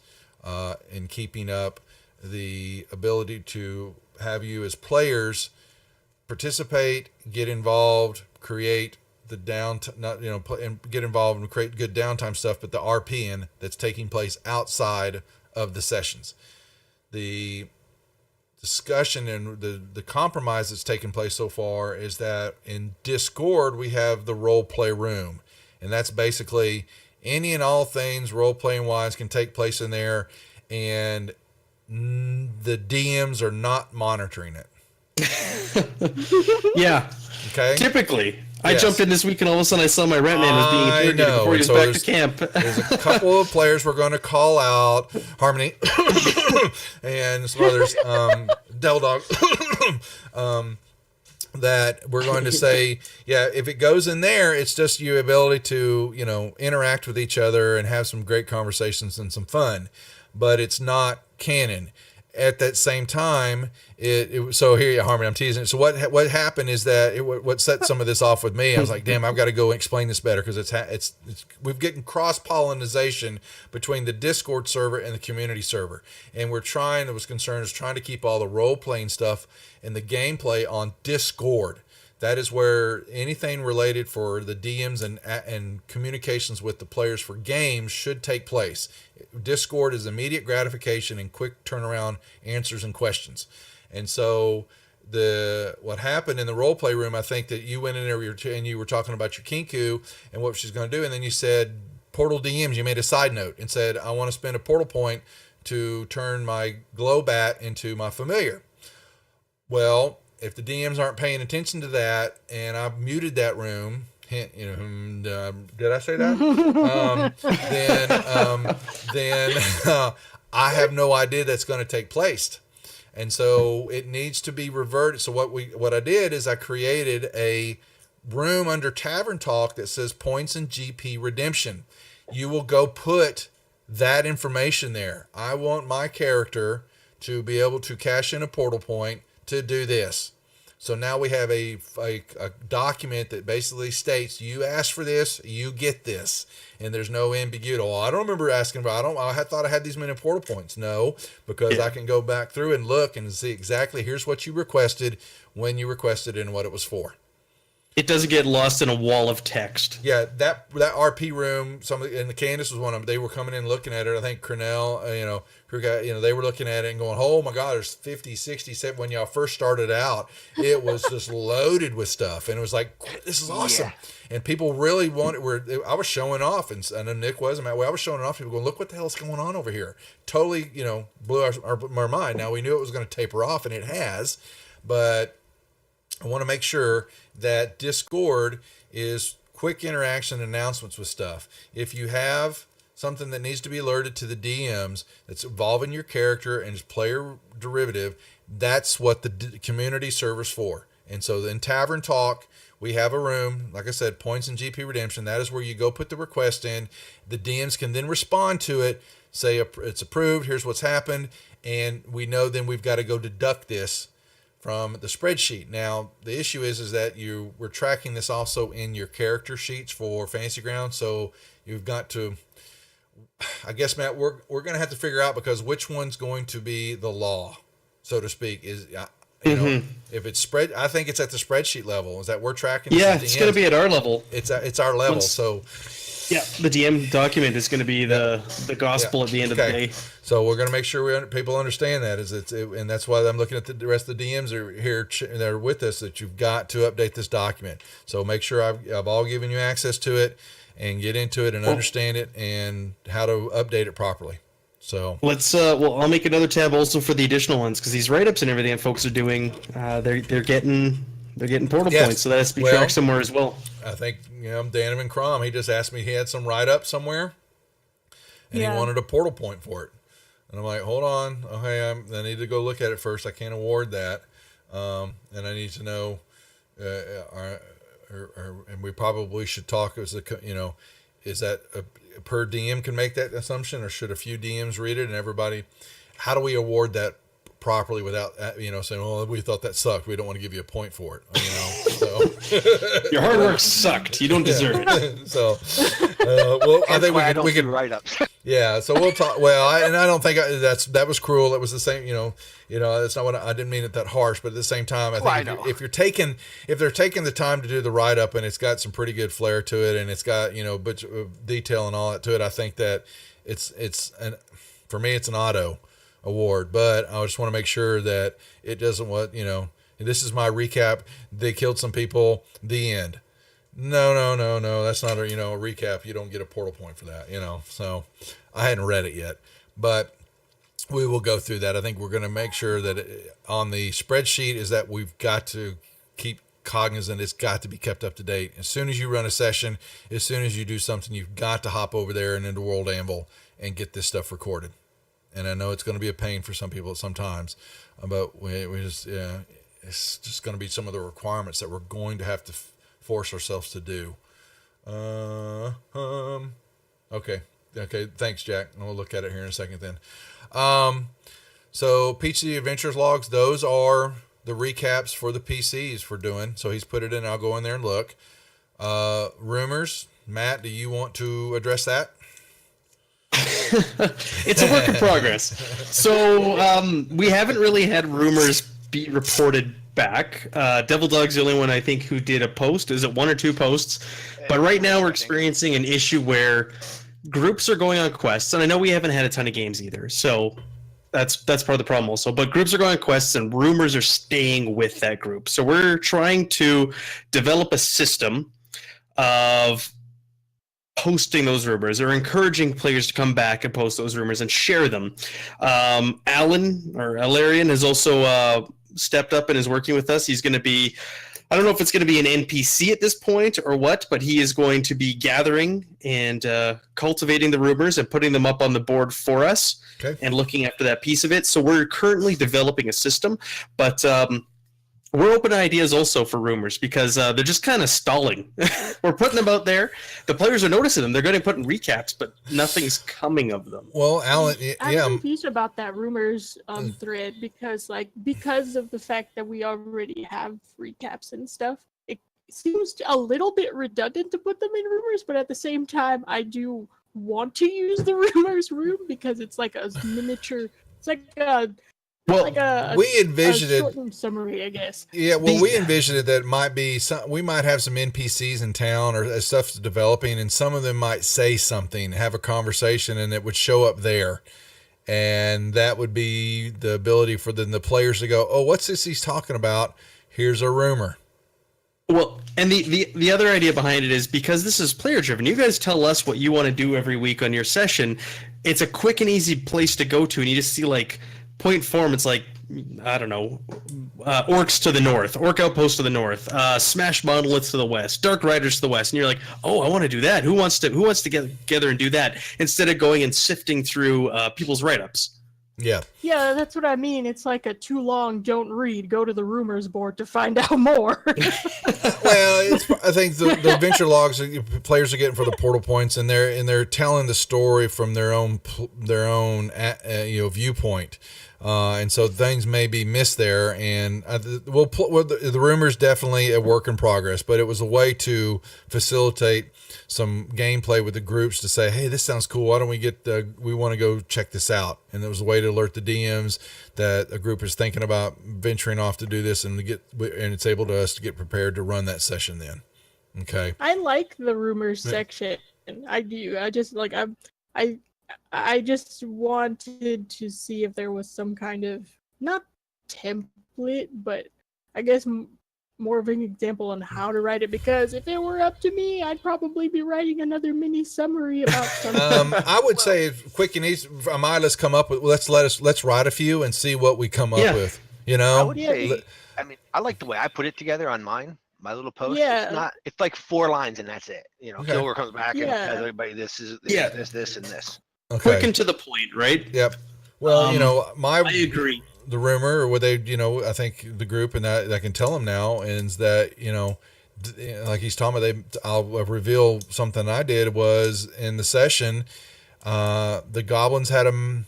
in keeping up the ability to have you as players participate, get involved, create the not and get involved and create good downtime stuff, but the RPing that's taking place outside of the sessions. The discussion and the compromise that's taken place so far is that in Discord we have the role play room, and that's basically any and all things role playing wise can take place in there, and the DMs are not monitoring it. Yeah. Okay. Typically. I Yes. jumped in this week and all of a sudden I saw my rat man was being interrogated before he was So back to camp. There's a couple of players we're going to call out, Harmony, and some others, Del Dog, that we're going to say, yeah, if it goes in there, it's just your ability to, interact with each other and have some great conversations and some fun, but it's not canon. At that same time, so here you Harmony, I'm teasing it. So what happened is that what set some of this off with me, I was like, damn, I've got to go explain this better, because we've getting cross pollination between the Discord server and the community server, and trying to keep all the role playing stuff and the gameplay on Discord. That is where anything related for the DMs and communications with the players for games should take place. Discord is immediate gratification and quick turnaround answers and questions. And so what happened in the role play room, I think that you went in there and you were talking about your Kinku and what she's going to do. And then you said Portal DMs, you made a side note and said, I want to spend a portal point to turn my glow bat into my familiar. Well, if the DMs aren't paying attention to that, and I've muted that room, hint, did I say that? Then I have no idea that's going to take place, and so it needs to be reverted. So what I did is I created a room under Tavern Talk that says points and GP redemption. You will go put that information there. I want my character to be able to cash in a portal point to do this. So now we have a document that basically states you asked for this, you get this, and there's no ambiguity. Oh, I don't remember asking I thought I had these many portal points. No, because I can go back through and look and see exactly here's what you requested, when you requested it, and what it was for. It doesn't get lost in a wall of text. Yeah, that RP room, and the Candace was one of them. They were coming in looking at it. I think Cornell, they were looking at it and going, oh my God, there's 50, 60, 70. When y'all first started out, it was just loaded with stuff. And it was like, this is awesome. Yeah. And people really I was showing off, and I know Nick was, I was showing it off. People going, look what the hell's going on over here. Totally, blew our mind. Now we knew it was going to taper off, and it has, but I want to make sure that Discord is quick interaction announcements with stuff. If you have something that needs to be alerted to the DMs that's involving your character and is player derivative, that's what the community server's for. And so in Tavern Talk, we have a room, like I said, points and GP redemption. That is where you go put the request in. The DMs can then respond to it, say it's approved, here's what's happened, and we know then we've got to go deduct this from the spreadsheet. Now, the issue is that we're tracking this also in your character sheets for Fantasy Ground. So you've got to, I guess, Matt, we're going to have to figure out, because which one's going to be the law, so to speak, is, if it's I think it's at the spreadsheet level. Is that we're tracking? Yeah, it's going to be at our level. It's our level. So yeah, the DM document is going to be the gospel at the end of the day. So we're going to make sure people understand that, and that's why I'm looking at the rest of the DMs are here, they're with us, that you've got to update this document. So make sure I've all given you access to it, and get into it and understand it and how to update it properly. So let's I'll make another tab also for the additional ones, because these write-ups and everything that folks are doing, they're getting portal points, so that has to be tracked somewhere as well. I think Danovan Crom, he just asked me, he had some write-up somewhere, and he wanted a portal point for it. And I'm like, hold on, okay, I need to go look at it first. I can't award that, and I need to know, and we probably should talk is that per DM can make that assumption, or should a few DMs read it and everybody? How do we award that properly without saying, oh, we thought that sucked, we don't want to give you a point for it, so Your hard work sucked. You don't deserve it. So, well, I think I don't we do could write-ups. Yeah, so we'll talk. Well, I don't think that was cruel. It was the same. That's not what I didn't mean it that harsh. But at the same time, I think if they're taking the time to do the write up and it's got some pretty good flair to it and it's got bunch of detail and all that to it, I think that for me it's an auto award. But I just want to make sure that it doesn't this is my recap. They killed some people. The end. No. That's not a recap. You don't get a portal point for that. So I hadn't read it yet, but we will go through that. I think we're going to make sure that on the spreadsheet is that we've got to keep cognizant. It's got to be kept up to date. As soon as you run a session, as soon as you do something, you've got to hop over there and into World Anvil and get this stuff recorded. And I know it's going to be a pain for some people sometimes, but it's just going to be some of the requirements that we're going to have to force ourselves to do. Okay. Thanks, Jack. And we'll look at it here in a second then. So PC Adventures logs, those are the recaps for the PCs for doing. So he's put it in. I'll go in there and look. Rumors. Matt, do you want to address that? It's a work in progress. So we haven't really had rumors be reported back. Devil Dog's the only one I think who did a post. Is it 1 or 2 posts? But right now we're experiencing an issue where groups are going on quests, and I know we haven't had a ton of games either, so that's part of the problem also. But groups are going on quests, and rumors are staying with that group. So we're trying to develop a system of posting those rumors or encouraging players to come back and post those rumors and share them. Alan or Alarian has also stepped up and is working with us. He's going to be, I don't know if it's going to be an NPC at this point or what, but he is going to be gathering and cultivating the rumors and putting them up on the board for us and looking after that piece of it. So we're currently developing a system, but we're open to ideas also for rumors because they're just kind of stalling. We're putting them out there. The players are noticing them. They're going to put in recaps, but nothing's coming of them. Well, Alan, I'm confused about that rumors thread because of the fact that we already have recaps and stuff. It seems a little bit redundant to put them in rumors, but at the same time, I do want to use the rumors room because it's like a miniature. It's like a we envisioned it summary, I guess. Yeah, well, we envisioned it that might be we might have some NPCs in town or stuff's developing, and some of them might say something, have a conversation, and it would show up there, and that would be the ability for the players to go, "Oh, what's this he's talking about? Here's a rumor." Well, and the other idea behind it is because this is player driven. You guys tell us what you want to do every week on your session. It's a quick and easy place to go to, and you just see point form, it's like, I don't know, orcs to the north, orc outpost to the north, smash monoliths to the west, dark riders to the west, and you're like, oh, I want to do that. Who wants to get together and do that instead of going and sifting through people's write-ups? Yeah, that's what I mean. It's like a too long, don't read, go to the rumors board to find out more. Well, I think the adventure logs players are getting for the portal points, and they're telling the story from their own viewpoint. And so things may be missed there, and the rumors definitely a work in progress, but it was a way to facilitate some gameplay with the groups to say, hey, this sounds cool. Why don't we want to go check this out? And it was a way to alert the DMs that a group is thinking about venturing off to do this, and it's able to us to get prepared to run that session then. Okay. I like the rumors section. I do. I just I just wanted to see if there was some kind of, not template, but I guess more of an example on how to write it, because if it were up to me, I'd probably be writing another mini summary about something. I would say quick and easy, let's come up with, let's write a few and see what we come up with, I would say, I like the way I put it together on mine. My little post, it's like 4 lines and that's it. Kilgore comes back and tells everybody this, this, and this. Okay. Quick and to the point, right? Yep. Well, I agree. The rumor, or what they, I think the group, and that I can tell them now, is that, like he's talking about, I'll reveal something I did was in the session, the goblins had them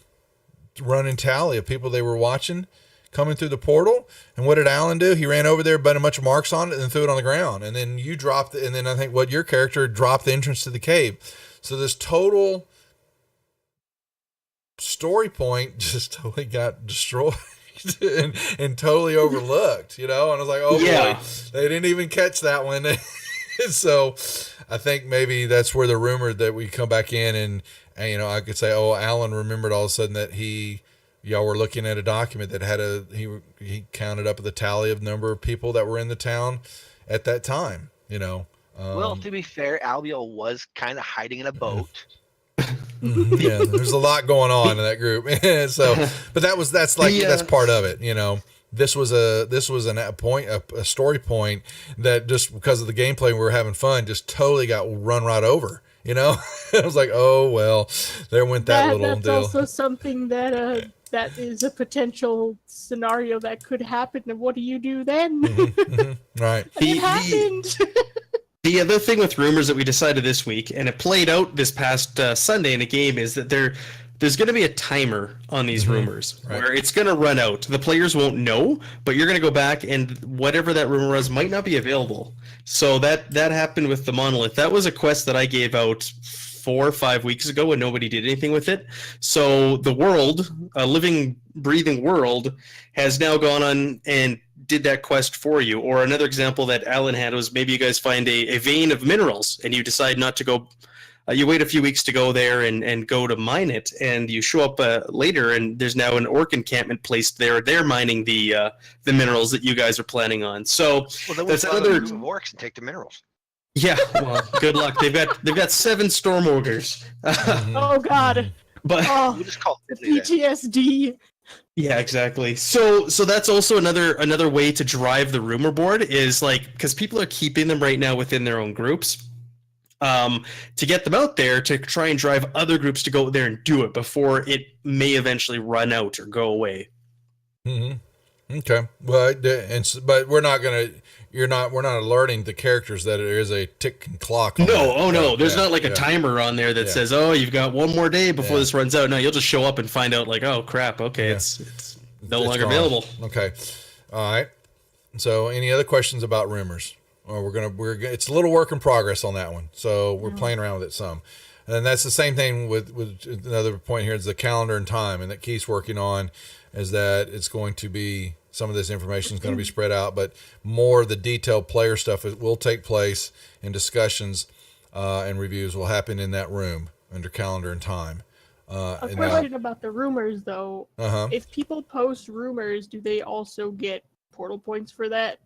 run in tally of people they were watching, coming through the portal. And what did Alan do? He ran over there, put a bunch of marks on it, and then threw it on the ground. And then you dropped it. And then I think what your character dropped the entrance to the cave. So this total story point just totally got destroyed. and totally overlooked, And I was like, oh boy, they didn't even catch that one. So I think maybe that's where the rumor that we come back in and I could say, oh, Alan remembered all of a sudden that y'all were looking at a document that had he counted up the tally of number of people that were in the town at that time, Well, to be fair, Albiel was kind of hiding in a boat. Yeah, there's a lot going on in that group. So, but that's part of it, This was a story point that just because of the gameplay we were having fun just totally got run right over. I was like, oh well, there went that little that's deal. That's also something that is a potential scenario that could happen. And what do you do then? Right. It happened. The other thing with rumors that we decided this week, and it played out this past Sunday in a game, is that there's going to be a timer on these rumors where it's going to run out. The players won't know, but you're going to go back and whatever that rumor was might not be available. So that happened with the monolith. That was a quest that I gave out 4 or 5 weeks ago and nobody did anything with it. So the world, a living, breathing world, has now gone on and did that quest for you. Or another example that Alan had was maybe you guys find a vein of minerals and you decide not to go. You wait a few weeks to go there and go to mine it, and you show up later, and there's now an orc encampment placed there. They're mining the minerals that you guys are planning on. So then that's we'll another group of orcs and take the minerals. Yeah, well, good luck. They've got 7 storm ogres. Oh God! But We'll just call the it PTSD. yeah, exactly. So that's also another way to drive the rumor board is because people are keeping them right now within their own groups. To get them out there to try and drive other groups to go there and do it before it may eventually run out or go away. Mm-hmm. Okay. Well, but we're not alerting the characters that there is a ticking clock. No. There's not a timer on there that says, "Oh, you've got one more day before this runs out." No, you'll just show up and find out "Oh, crap. Okay, it's no longer available." Okay. All right. So, any other questions about rumors? Or it's a little work in progress on that one. So we're playing around with it some. And that's the same thing with another point here is the calendar and time. And that Keith's working on is that it's going to be, some of this information is going to be spread out, but more of the detailed player stuff will take place in discussions and reviews will happen in that room under calendar and time. A question about the rumors though. Uh-huh. If people post rumors, do they also get portal points for that?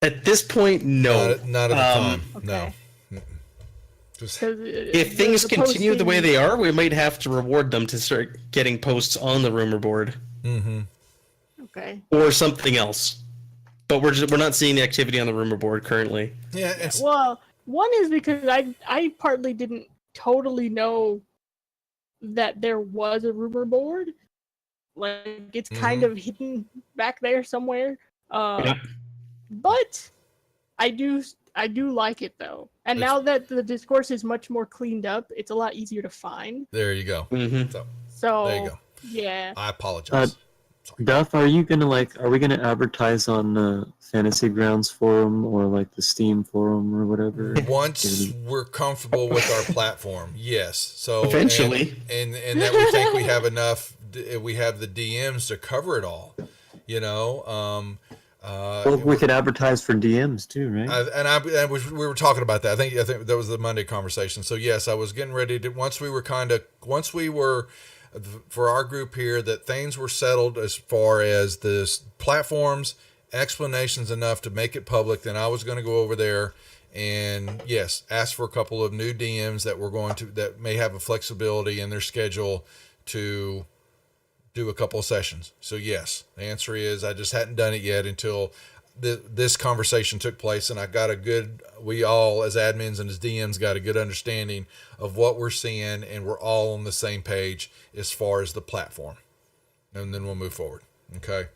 At this point, no. Not at the time. Okay. No. Just, if things continue the way they are, we might have to reward them to start getting posts on the rumor board. Mm-hmm. Okay. Or something else. But we're not seeing the activity on the rumor board currently. Yeah. Well, one is because I partly didn't totally know that there was a rumor board. It's kind of hidden back there somewhere. But I do like it though. And now that the discourse is much more cleaned up, it's a lot easier to find. There you go. Mm-hmm. So there you go. Yeah. I apologize. Duff, are we gonna advertise on the Fantasy Grounds forum or the Steam forum or whatever? Once we're comfortable with our platform, yes. So eventually, and that we think we have enough. We have the DMs to cover it all. Well, we could advertise for DMs too, right? We were talking about that. I think that was the Monday conversation. So yes, I was getting ready to once we were for our group here that things were settled as far as the platforms, explanations enough to make it public. Then I was going to go over there and yes, ask for a couple of new DMs that may have a flexibility in their schedule to do a couple of sessions. So yes, the answer is I just hadn't done it yet until this conversation took place, and we all as admins and as DMs got a good understanding of what we're seeing, and we're all on the same page as far as the platform, and then we'll move forward. Okay,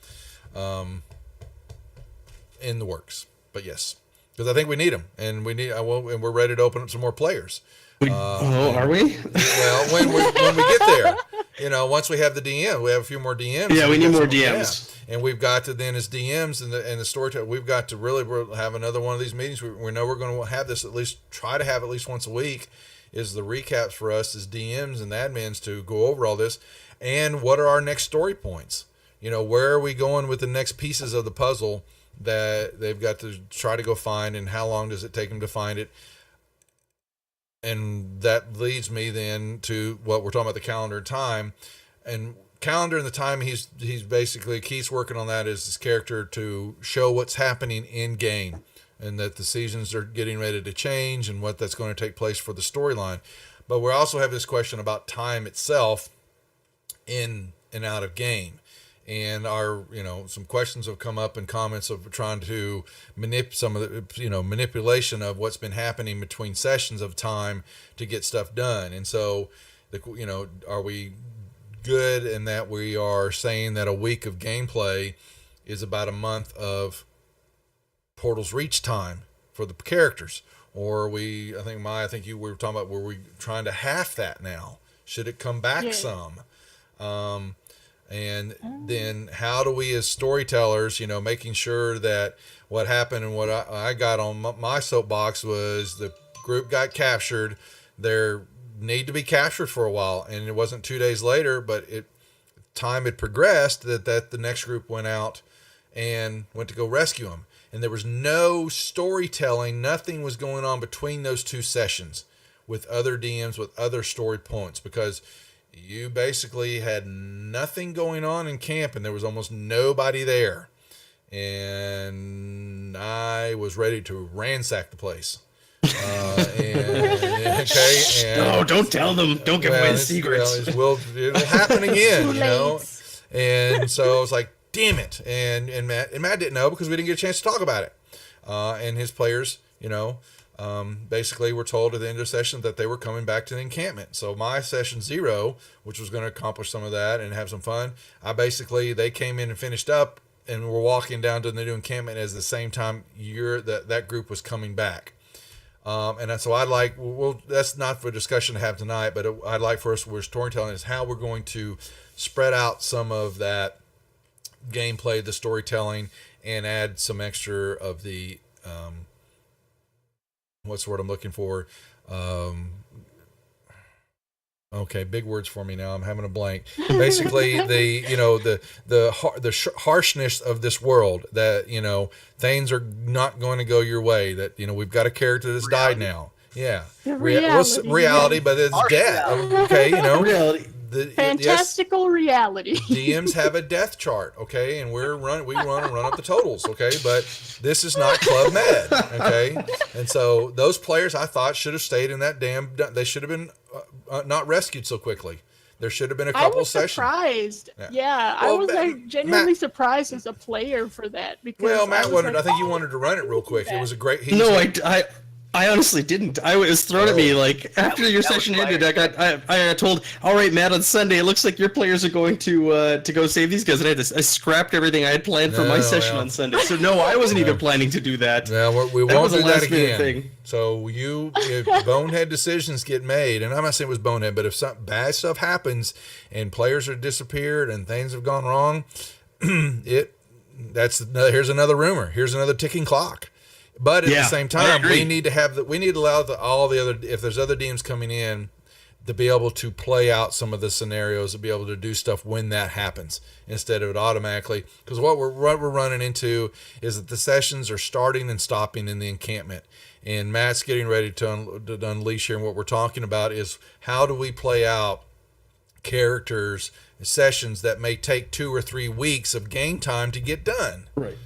in the works, but yes, because I think we need them, and we're ready to open up some more players. are we? Well, when we get there. once we have the DM, we have a few more DMs. Yeah, we need more Yeah. DMs. And we've got to then, as DMs and the storyteller, we've got to really have another one of these meetings. We know we're going to have this try to have at least once a week. Is the recaps for us as DMs and admins to go over all this, and what are our next story points? Where are we going with the next pieces of the puzzle that they've got to try to go find, and how long does it take them to find it? And that leads me then to what we're talking about, the calendar time. And calendar and the time, he's basically, Keith's working on that as his character to show what's happening in game, and that the seasons are getting ready to change and what that's going to take place for the storyline. But we also have this question about time itself in and out of game. And some questions have come up in comments of trying to some of the, manipulation of what's been happening between sessions of time to get stuff done. And so, are we good in that we are saying that a week of gameplay is about a month of Portal's Reach time for the characters? Or I think you were talking about, were we trying to half that now? Should it come back some? And then how do we as storytellers, making sure that what happened, and what I got on my soapbox was the group got captured. They need to be captured for a while. And it wasn't 2 days later, but time had progressed that the next group went out and went to go rescue them. And there was no storytelling. Nothing was going on between those two sessions with other DMs, with other story points, because you basically had nothing going on in camp, and there was almost nobody there. And I was ready to ransack the place. No, don't tell them. Don't give away the secrets. It'll happen again, Too late. And so I was like, damn it. And Matt didn't know because we didn't get a chance to talk about it. And his players, basically were told at the end of the session that they were coming back to the encampment. So my session 0, which was going to accomplish some of that and have some fun, they came in and finished up and were walking down to the new encampment as the same time that group was coming back. And so I'd like, that's not for discussion to have tonight, but I'd like for us, we're storytelling, is how we're going to spread out some of that gameplay, the storytelling, and add some extra of the, what's the word I'm looking for? Okay, big words for me now. I'm having a blank. Basically, the harshness of this world, that things are not going to go your way. That we've got a character that's died now. Yeah, reality, but it's death. Okay, reality. Fantastical reality. DMs have a death chart, okay, and we run up the totals, okay, but this is not Club Med, okay, and so those players I thought should have stayed in that they should have been not rescued so quickly. There should have been a couple sessions. Surprised. Yeah, I was genuinely surprised as a player for that, because Matt wanted. I think he wanted to run it real quick. It was a great. I honestly didn't. I was thrown at me after your session ended. I got told, all right, Matt, on Sunday it looks like your players are going to go save these guys, and I scrapped everything I had planned for my session on Sunday. So no, I wasn't even planning to do that. Yeah, we won't do that again. So if bonehead decisions get made, and I'm not saying it was bonehead, but if some bad stuff happens and players are disappeared and things have gone wrong, here's another rumor. Here's another ticking clock. But at the same time, we need to allow all the other, if there's other DMs coming in, to be able to play out some of the scenarios, to be able to do stuff when that happens instead of it automatically. Because what we're running into is that the sessions are starting and stopping in the encampment. And Matt's getting ready to unleash here. And what we're talking about is how do we play out characters, sessions that may take 2 or 3 weeks of game time to get done. Right.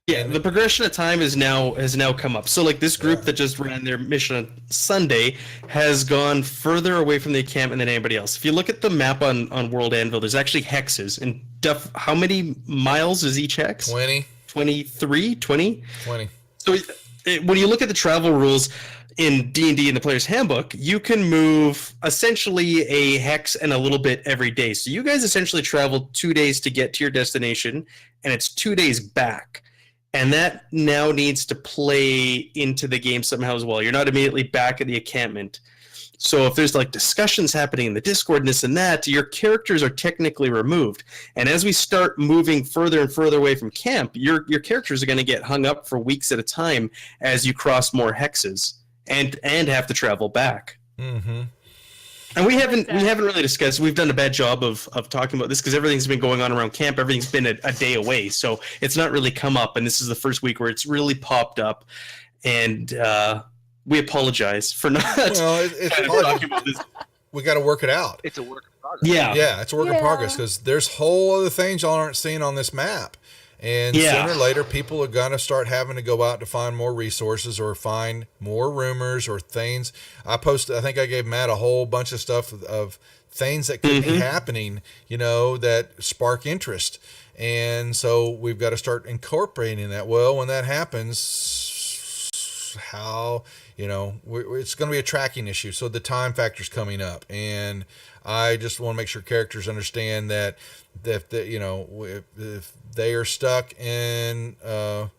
Yeah, the progression of time has now come up. So this group that just ran their mission on Sunday has gone further away from the encampment than anybody else. If you look at the map on World Anvil, there's actually hexes. And how many miles is each hex? 20. 23? 20? 20. So when you look at the travel rules in D&D in the Player's Handbook, you can move essentially a hex and a little bit every day. So you guys essentially travel 2 days to get to your destination, and it's 2 days back. And that now needs to play into the game somehow as well. You're not immediately back at the encampment. So if there's like discussions happening in the Discord and this and that, your characters are technically removed. And as we start moving further and further away from camp, your characters are going to get hung up for weeks at a time as you cross more hexes and have to travel back. Mm-hmm. And we haven't really discussed. We've done a bad job of talking about this because everything's been going on around camp. Everything's been a day away, so it's not really come up. And this is the first week where it's really popped up, and we apologize for not. Well, talking about this. We got to work it out. It's a work in progress. Yeah, it's a work in progress because there's whole other things y'all aren't seeing on this map. And sooner or later, people are going to start having to go out to find more resources or find more rumors or things. I think I gave Matt a whole bunch of stuff of things that could be happening, that spark interest. And so we've got to start incorporating that. Well, when that happens, how, it's going to be a tracking issue. So the time factor's coming up. And I just want to make sure characters understand that if they are stuck in an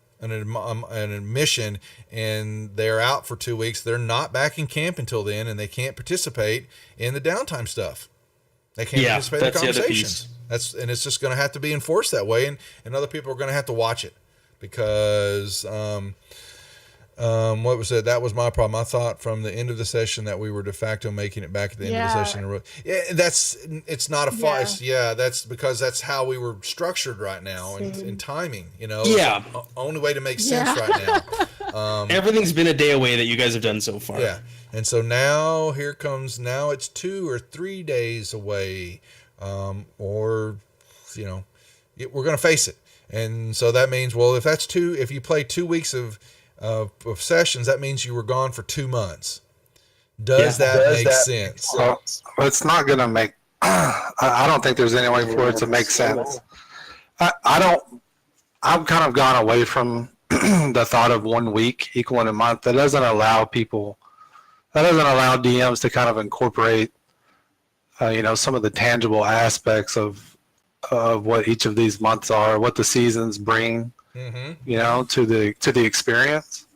admission and they're out for 2 weeks, they're not back in camp until then, and they can't participate in the downtime stuff. They can't participate in the conversations. And it's just going to have to be enforced that way, and other people are going to have to watch it because what was it? That was my problem. I thought from the end of the session that we were de facto making it back at the end of the session. It's not a farce. Yeah, that's because that's how we were structured right now in timing. It's the only way to make sense right now. Everything's been a day away that you guys have done so far. Yeah, and so now it's 2 or 3 days away, we're going to face it, and so that means if you play 2 weeks of sessions, that means you were gone for 2 months. Does that make sense? Well, it's not going to make. I don't think there's any way for it to make sense. I've kind of gone away from the thought of 1 week equaling a month. That doesn't allow DMs to kind of incorporate, some of the tangible aspects of what each of these months are, what the seasons bring. To the experience.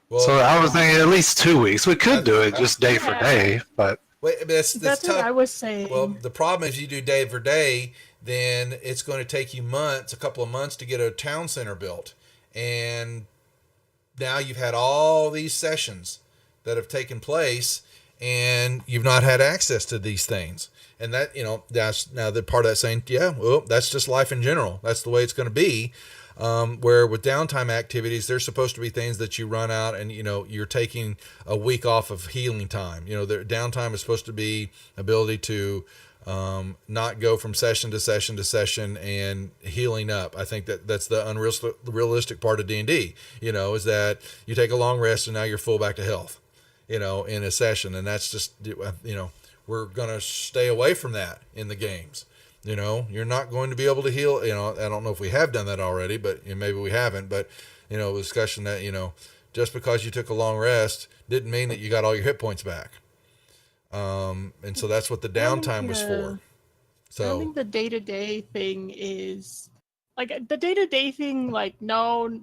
Well, so I was thinking at least 2 weeks. We could do it just day for day, but that's tough. What I was saying. Well, the problem is you do day for day, then it's going to take you a couple of months to get a town center built, and now you've had all these sessions that have taken place, and you've not had access to these things. And that that's now the part of that saying, that's just life in general. That's the way it's going to be. Where with downtime activities, there's supposed to be things that you run out and, you're taking a week off of healing time. The downtime is supposed to be ability to not go from session to session to session and healing up. I think that's the unrealistic part of D&D, is that you take a long rest and now you're full back to health, in a session. And that's just, we're going to stay away from that in the games. You're not going to be able to heal. I don't know if we have done that already, but maybe we haven't. But, a discussion that, just because you took a long rest didn't mean that you got all your hit points back. And so that's what the downtime was for. So I think the day-to-day thing is the day-to-day thing, no,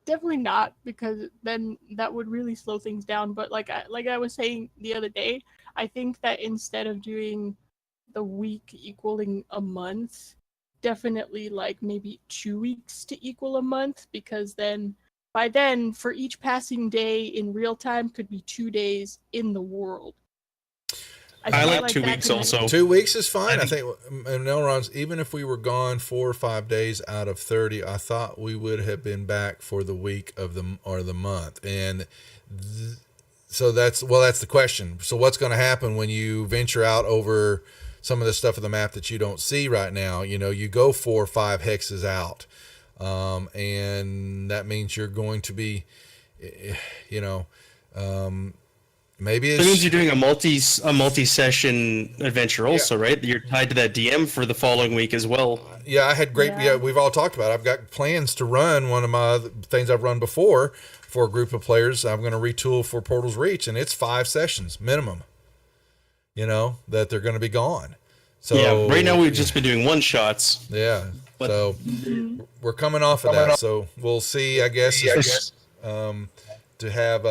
definitely not, because then that would really slow things down. But like I was saying the other day, I think that instead of doing the week equaling a month, definitely maybe 2 weeks to equal a month, because by then for each passing day in real time could be 2 days in the world. I like 2 weeks also. 2 weeks is fine. I think in Elrond's, even if we were gone 4 or 5 days out of 30, I thought we would have been back for the week of the month. And so that's the question. So what's going to happen when you venture out over some of the stuff of the map that you don't see right now? You go 4 or 5 hexes out, and that means you're going to be, maybe it means you're doing a multi-session adventure also, right? You're tied to that DM for the following week as well. Yeah, I had great. Yeah, we've all talked about it. I've got plans to run one of my things I've run before for a group of players. I'm going to retool for Portal's Reach, and it's 5 sessions minimum. That they're going to be gone. So right now we've just been doing one shots. Yeah. So we're coming off of that. So we'll see, I guess, to have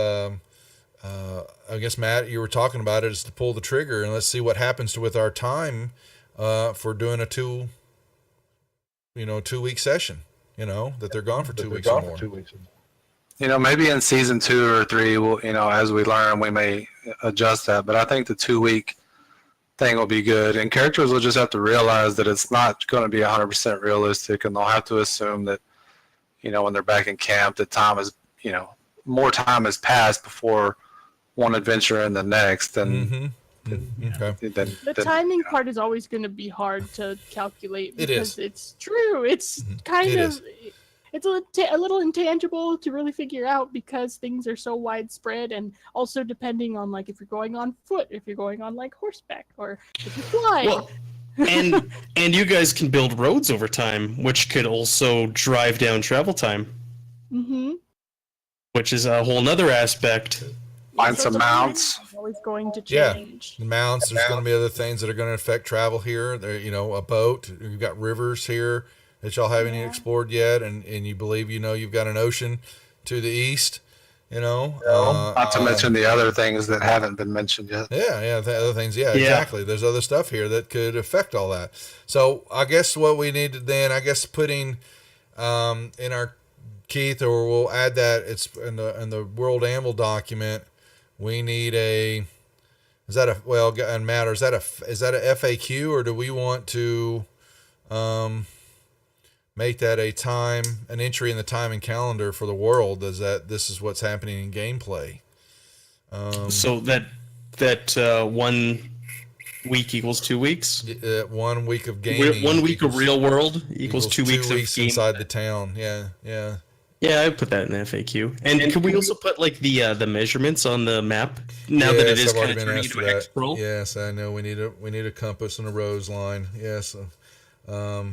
I guess Matt, you were talking about it, is to pull the trigger and let's see what happens with our time for doing a 2 week session. That they're gone for 2 weeks or more. Maybe in season 2 or 3, we'll, as we learn, we may adjust that. But I think the 2 week thing will be good, and characters will just have to realize that it's not going to be 100% realistic, and they'll have to assume that, when they're back in camp, that time is, more time has passed before one adventure and the next, and Okay. The timing part is always going to be hard to calculate It because is. it's true. It's kind It of is. it's a little intangible to really figure out because things are so widespread, and also depending on like if you're going on foot, if you're going on like horseback, or if you're flying. Well, and you guys can build roads over time, which could also drive down travel time, which is a whole nother aspect. Find some mounts. It's always going to Yeah. change. The mounts. There's going to be other things that are going to affect travel here. There, a boat. You've got rivers here that y'all haven't even explored yet, and you believe you've got an ocean to the east. Not to mention the other things that haven't been mentioned yet. Yeah, the other things. Yeah, Yeah. exactly. There's other stuff here that could affect all that. So I guess what we need to then, putting in our Keith, or we'll add that it's in the World Amble document. We need and Matt, is that a FAQ, or do we want to make that an entry in the time and calendar for the world? This is what's happening in gameplay. So that 1 week equals 2 weeks. 1 week of gaming. 1 week of real world equals 2 weeks of game. inside the town. Yeah. Yeah, I put that in the FAQ. And could we also put like the measurements on the map now that it Yes, is I've already kind of been turning asked into for an that. X-scroll? Yes, I know. We need a compass and a rose line. Yes. How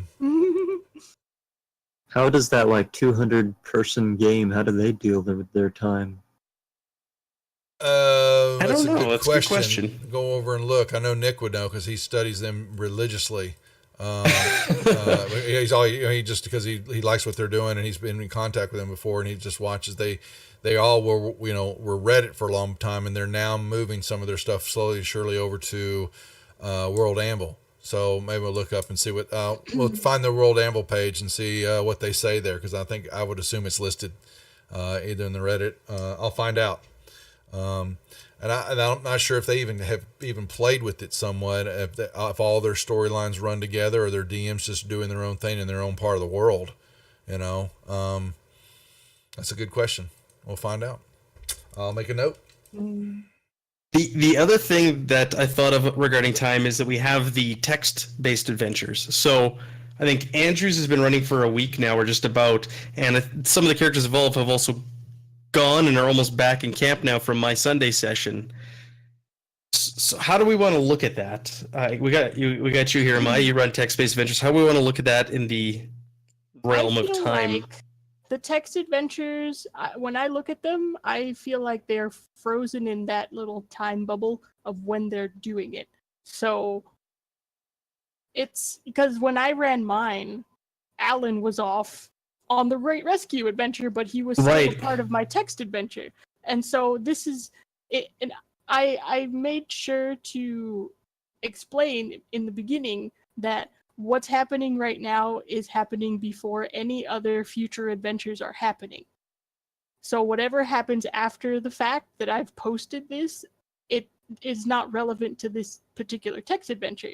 does that like 200-person game? How do they deal with their time? That's don't a know. good That's a good question. Go over and look. I know Nick would know because he studies them religiously. He's all he just because he likes what they're doing and he's been in contact with them before and he just watches. They all were Reddit for a long time and they're now moving some of their stuff slowly and surely over to World Amble. So maybe we'll look up and see what we'll find the World Amble page and see what they say there because I would assume it's listed either in the Reddit. I'll find out. And I'm not sure if they have played with it somewhat, if all their storylines run together or their DMs just doing their own thing in their own part of the world. That's a good question. We'll find out. I'll make a note. The other thing that I thought of regarding time is that we have the text-based adventures. So I think Andrews has been running for a week now, or just about, and some of the characters involved have also gone and are almost back in camp now from my Sunday session. So how do we want to look at that? We got you here, Maya. You run text-based adventures. How do we want to look at that in the realm of time? Like the text adventures, when I look at them, I feel like they're frozen in that little time bubble of when they're doing it. So it's because when I ran mine, Alan was off on the rescue adventure, but he was still a part of my text adventure. And so this is it. And I made sure to explain in the beginning that what's happening right now is happening before any other future adventures are happening. So whatever happens after the fact that I've posted this, it is not relevant to this particular text adventure.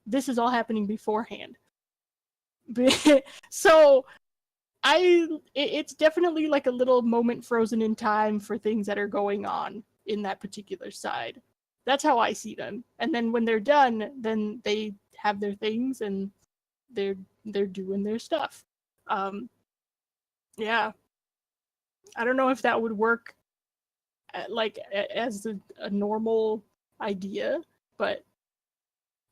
This is all happening beforehand. So it's definitely like a little moment frozen in time for things that are going on in that particular side. That's how I see them. And then when they're done, then they have their things and they're doing their stuff. Yeah. I don't know if that would work as a normal idea, but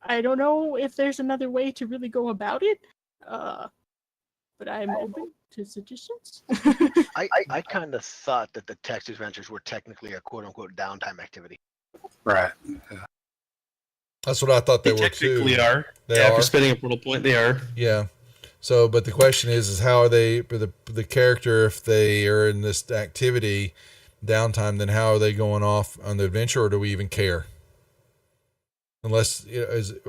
I don't know if there's another way to really go about it. But I'm open to suggestions. I kind of thought that the text adventures were technically a quote unquote downtime activity. Right. Yeah. That's what I thought they were technically too. Are. They are. are. For spending a portal point, they are. Yeah. So, but the question is how are they the character if they are in this activity? downtime, then how are they going off on the adventure, or do we even care? Unless I think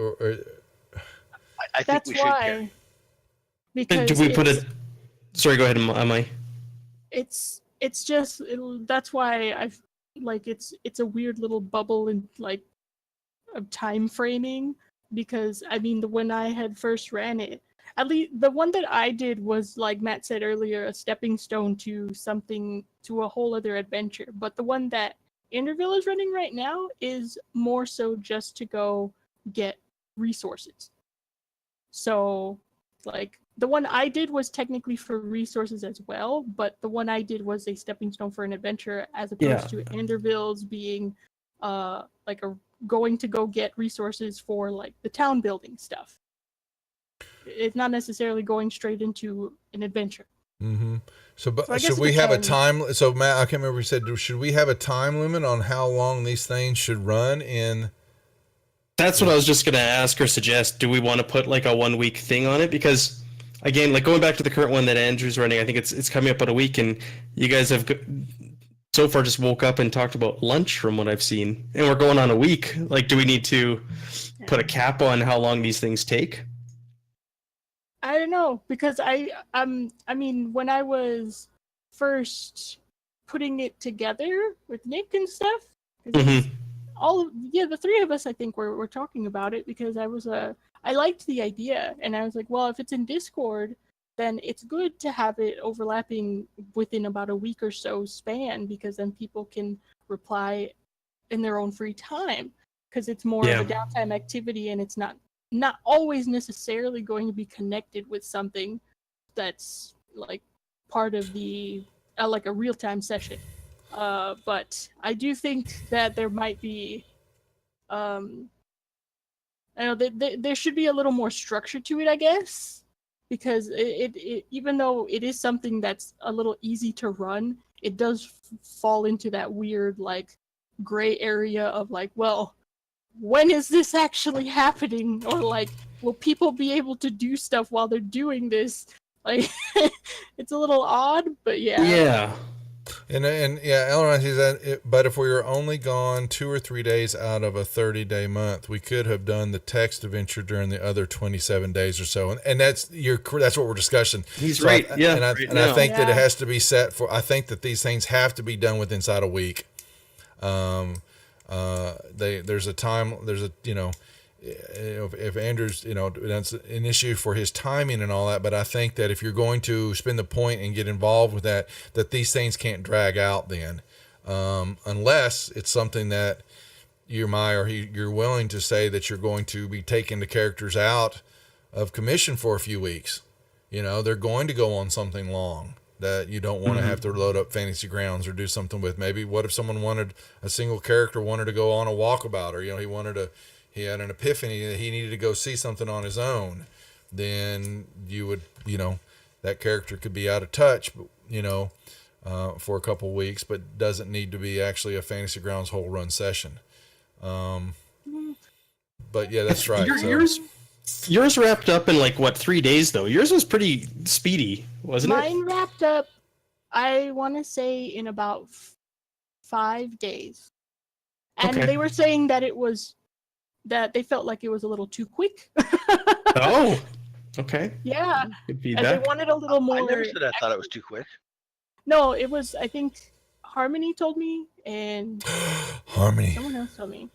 That's we should care. why. Because Do we put a? Sorry, go ahead, Amai. it's just that's why I've like it's a weird little bubble in like of time framing, because I mean when I had first ran it, at least the one that I did was, like Matt said earlier, a stepping stone to something, to a whole other adventure. But the one that Interville is running right now is more so just to go get resources. So like the one I did was technically for resources as well, but the one I did was a stepping stone for an adventure, as opposed to Anderville's being like a going to go get resources for like the town building stuff. It's not necessarily going straight into an adventure. Mm-hmm. So, So I guess should it we have a depends. time? So, Matt, I can't remember. We said, should we have a time limit on how long these things should run in? That's what I was just gonna ask or suggest. Do we want to put like a 1 week thing on it? Because again, like going back to the current one that Andrew's running, I think it's coming up on a week, and you guys have so far just woke up and talked about lunch from what I've seen, and we're going on a week. Like, do we need to put a cap on how long these things take? I don't know, because I mean when I was first putting it together with Nick and stuff, 'cause it was the three of us, I think were talking about it, because I liked the idea, and I was like, well, if it's in Discord, then it's good to have it overlapping within about a week or so span, because then people can reply in their own free time, because it's more of a downtime activity, and it's not always necessarily going to be connected with something that's like part of the like a real-time session. But I do think that there might be I know there should be a little more structure to it, I guess, because it even though it is something that's a little easy to run, it does fall into that weird like gray area of like, well, when is this actually happening? Or like, will people be able to do stuff while they're doing this? Like, it's a little odd, but yeah. Yeah. And yeah, Elron says that. But if we were only gone 2 or 3 days out of a 30-day month, we could have done the text adventure during the other 27 days or so. And that's what we're discussing. He's right. Yeah. And I now. think that it has to be set for. I think that these things have to be done within inside a week. There's a time. There's a if Andrew's that's an issue for his timing and all that, but I think that if you're going to spend the point and get involved with that these things can't drag out then, unless it's something that you're willing to say that you're going to be taking the characters out of commission for a few weeks. They're going to go on something long that you don't want to have to load up Fantasy Grounds or do something with. Maybe what if someone a single character wanted to go on a walkabout, or he had an epiphany that he needed to go see something on his own, then you would, that character could be out of touch, for a couple weeks, but doesn't need to be actually a Fantasy Grounds whole run session. But yeah, that's right. Yours wrapped up in 3 days though? Yours was pretty speedy, wasn't it? Mine wrapped up, I want to say, in about 5 days. And Okay. they were saying that that they felt like it was a little too quick. Oh, okay. Yeah. Good And feedback. they wanted a little more. I never said I thought it was too quick. No, it was, I think Harmony told me, and Harmony. someone else told me.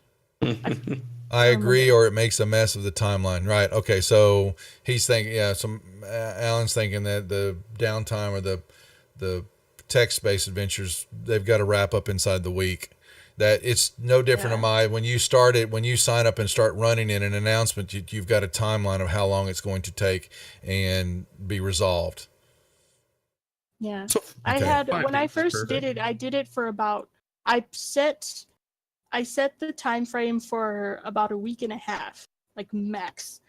I agree, or it makes a mess of the timeline. Right. Okay. So he's thinking, Alan's thinking that the downtime or the text-based adventures, they've got to wrap up inside the week. That it's no different. When you sign up and start running in an announcement, you've got a timeline of how long it's going to take and be resolved. Yeah. So, I Okay. had, 5 when I days is first perfect. did it, I did it for about, I set the time frame for about a week and a half, like max.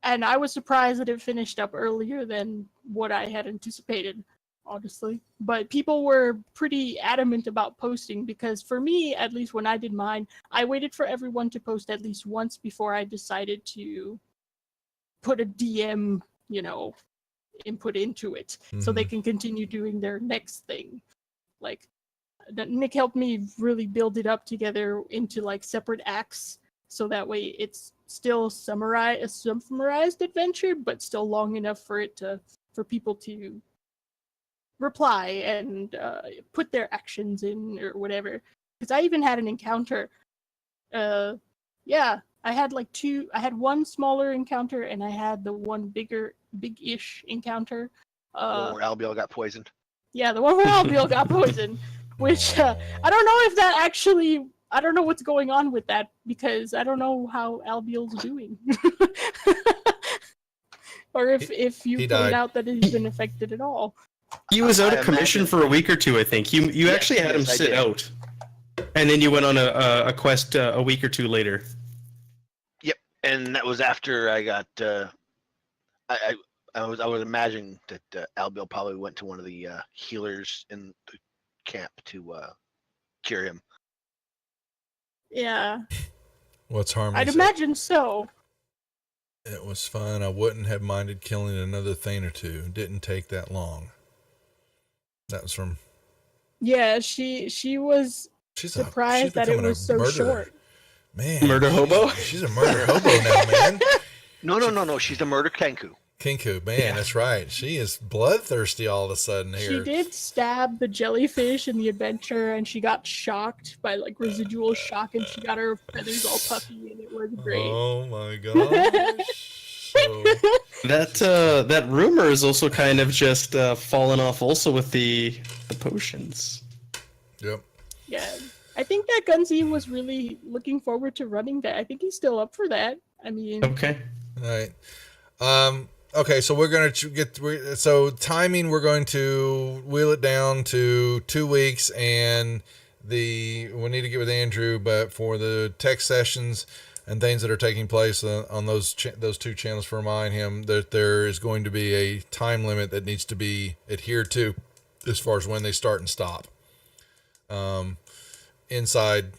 And I was surprised that it finished up earlier than what I had anticipated, honestly. But people were pretty adamant about posting, because for me, at least when I did mine, I waited for everyone to post at least once before I decided to put a DM, input into it, so they can continue doing their next thing. Like, Nick helped me really build it up together into like separate acts, so that way it's still a summarized adventure, but still long enough for people to reply and put their actions in or whatever. Because I even had an encounter. Yeah, I had I had one smaller encounter and I had the one big-ish encounter. One where Albiel got poisoned. Yeah, the one where Albiel got poisoned, which I don't know if that actually. I don't know what's going on with that because I don't know how Albiel's doing. Or if you he point died. out that he's been affected at all. He was out I of commission imagine- for a week or two, I think. You Yes, actually had him yes, I sit did. out, and then you went on a quest a week or two later. And that was after I got. I was imagining that Albiel probably went to one of the healers in the camp to cure him. Yeah, What's Harmony I'd said? imagine so. It was fun. I wouldn't have minded killing another thing or two. Didn't take that long. That was from. Yeah, she was She's surprised that it becoming a was so murderer. short. Man, Murder hobo? She's a murder hobo now, man. No. She's the murder Kenku. Kinku, man, that's right. She is bloodthirsty all of a sudden here. She did stab the jellyfish in the adventure, and she got shocked by like residual shock, and she got her feathers all puffy, and it was great. Oh my gosh. So, That rumor is also kind of just fallen off also with the potions. yep. Yeah, I think that Gunzi was really looking forward to running that. I think he's still up for that. I mean, Okay. All right. Okay, so we're going to so timing, we're going to wheel it down to 2 weeks, and we need to get with Andrew, but for the tech sessions and things that are taking place on those two channels, for remind him that there is going to be a time limit that needs to be adhered to as far as when they start and stop. Inside,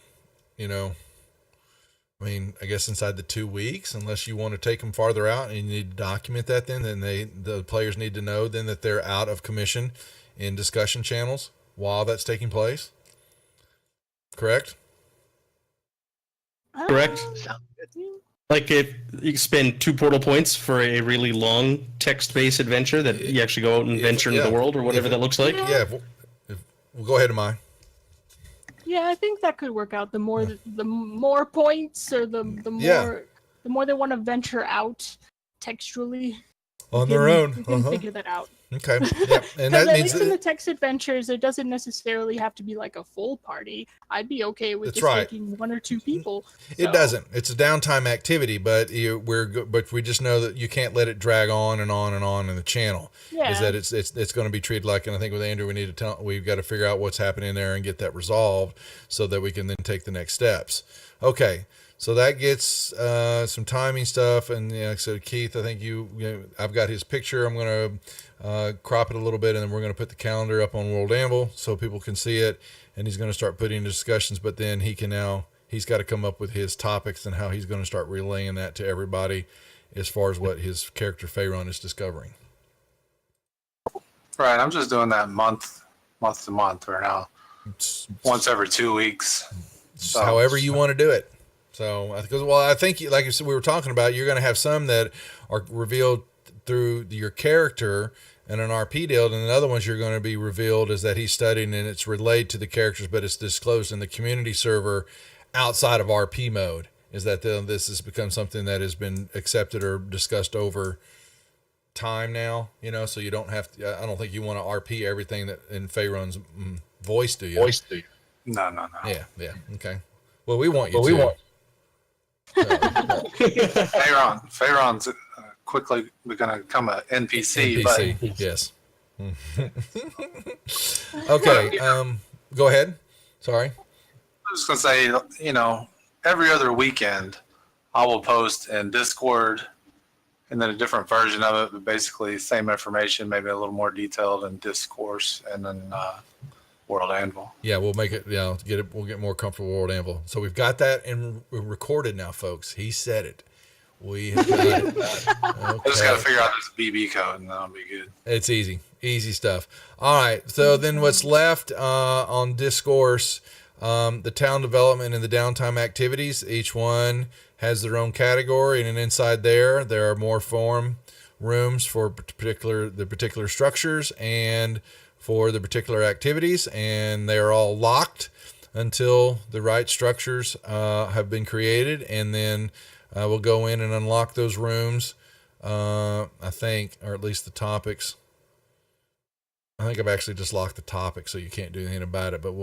I guess inside the 2 weeks, unless you want to take them farther out and you need to document that, then the players need to know then that they're out of commission in discussion channels while that's taking place. Correct? Correct. Sound good. Like if you spend 2 portal points for a really long text-based adventure that you actually go out and venture into the world or whatever that looks like. Yeah. We'll go ahead, Amai. yeah, I think that could work out. The more points, or the more they want to venture out textually On their own. We can figure that out. Okay. Yeah. And Because that at means least in the text adventures, it doesn't necessarily have to be like a full party. I'd be okay with That's just right. taking 1 or 2 people. it So, doesn't. It's a downtime activity, but we just know that you can't let it drag on and on and on in the channel. Yeah. Is that it's going to be treated like, and I think with Andrew, we've got to figure out what's happening there and get that resolved so that we can then take the next steps. Okay. So that gets some timing stuff, and so Keith, I think I've got his picture. I'm going to crop it a little bit, and then we're going to put the calendar up on World Anvil so people can see it, and he's going to start putting discussions. But then he's got to come up with his topics and how he's going to start relaying that to everybody as far as what his character Pharaon is discovering. Right, I'm just doing that month to month right now. Once every 2 weeks. So, However you want to do it. So, I think, like you said, we were talking about, you're going to have some that are revealed through your character and an RP deal, and the other ones you're going to be revealed is that he's studying and it's relayed to the characters, but it's disclosed in the community server outside of RP mode. Is that this has become something that has been accepted or discussed over time now, so you don't have to, I don't think you want to RP everything that in Pharaon's voice, do you? No. Yeah, okay. Well, we want you to. Pharaon's quickly going to become an NPC, but yes. Okay, go ahead. Sorry. I was going to say, every other weekend I will post in Discord and then a different version of it, but basically same information, maybe a little more detailed in Discourse and then World Anvil. Yeah, we'll make it. We'll get more comfortable with World Anvil. So we've got that and recorded now, folks. He said it. We have got it. Okay. I just got to figure out this BB code, and then I'll be good. It's easy. Easy stuff. All right. So then what's left on Discourse, the town development and the downtime activities, each one has their own category. And then inside there are more forum rooms for the particular structures and for the particular activities. And they are all locked until the right structures have been created. And then we'll go in and unlock those rooms, I think, or at least the topics. I think I've actually just locked the topic, so you can't do anything about it. But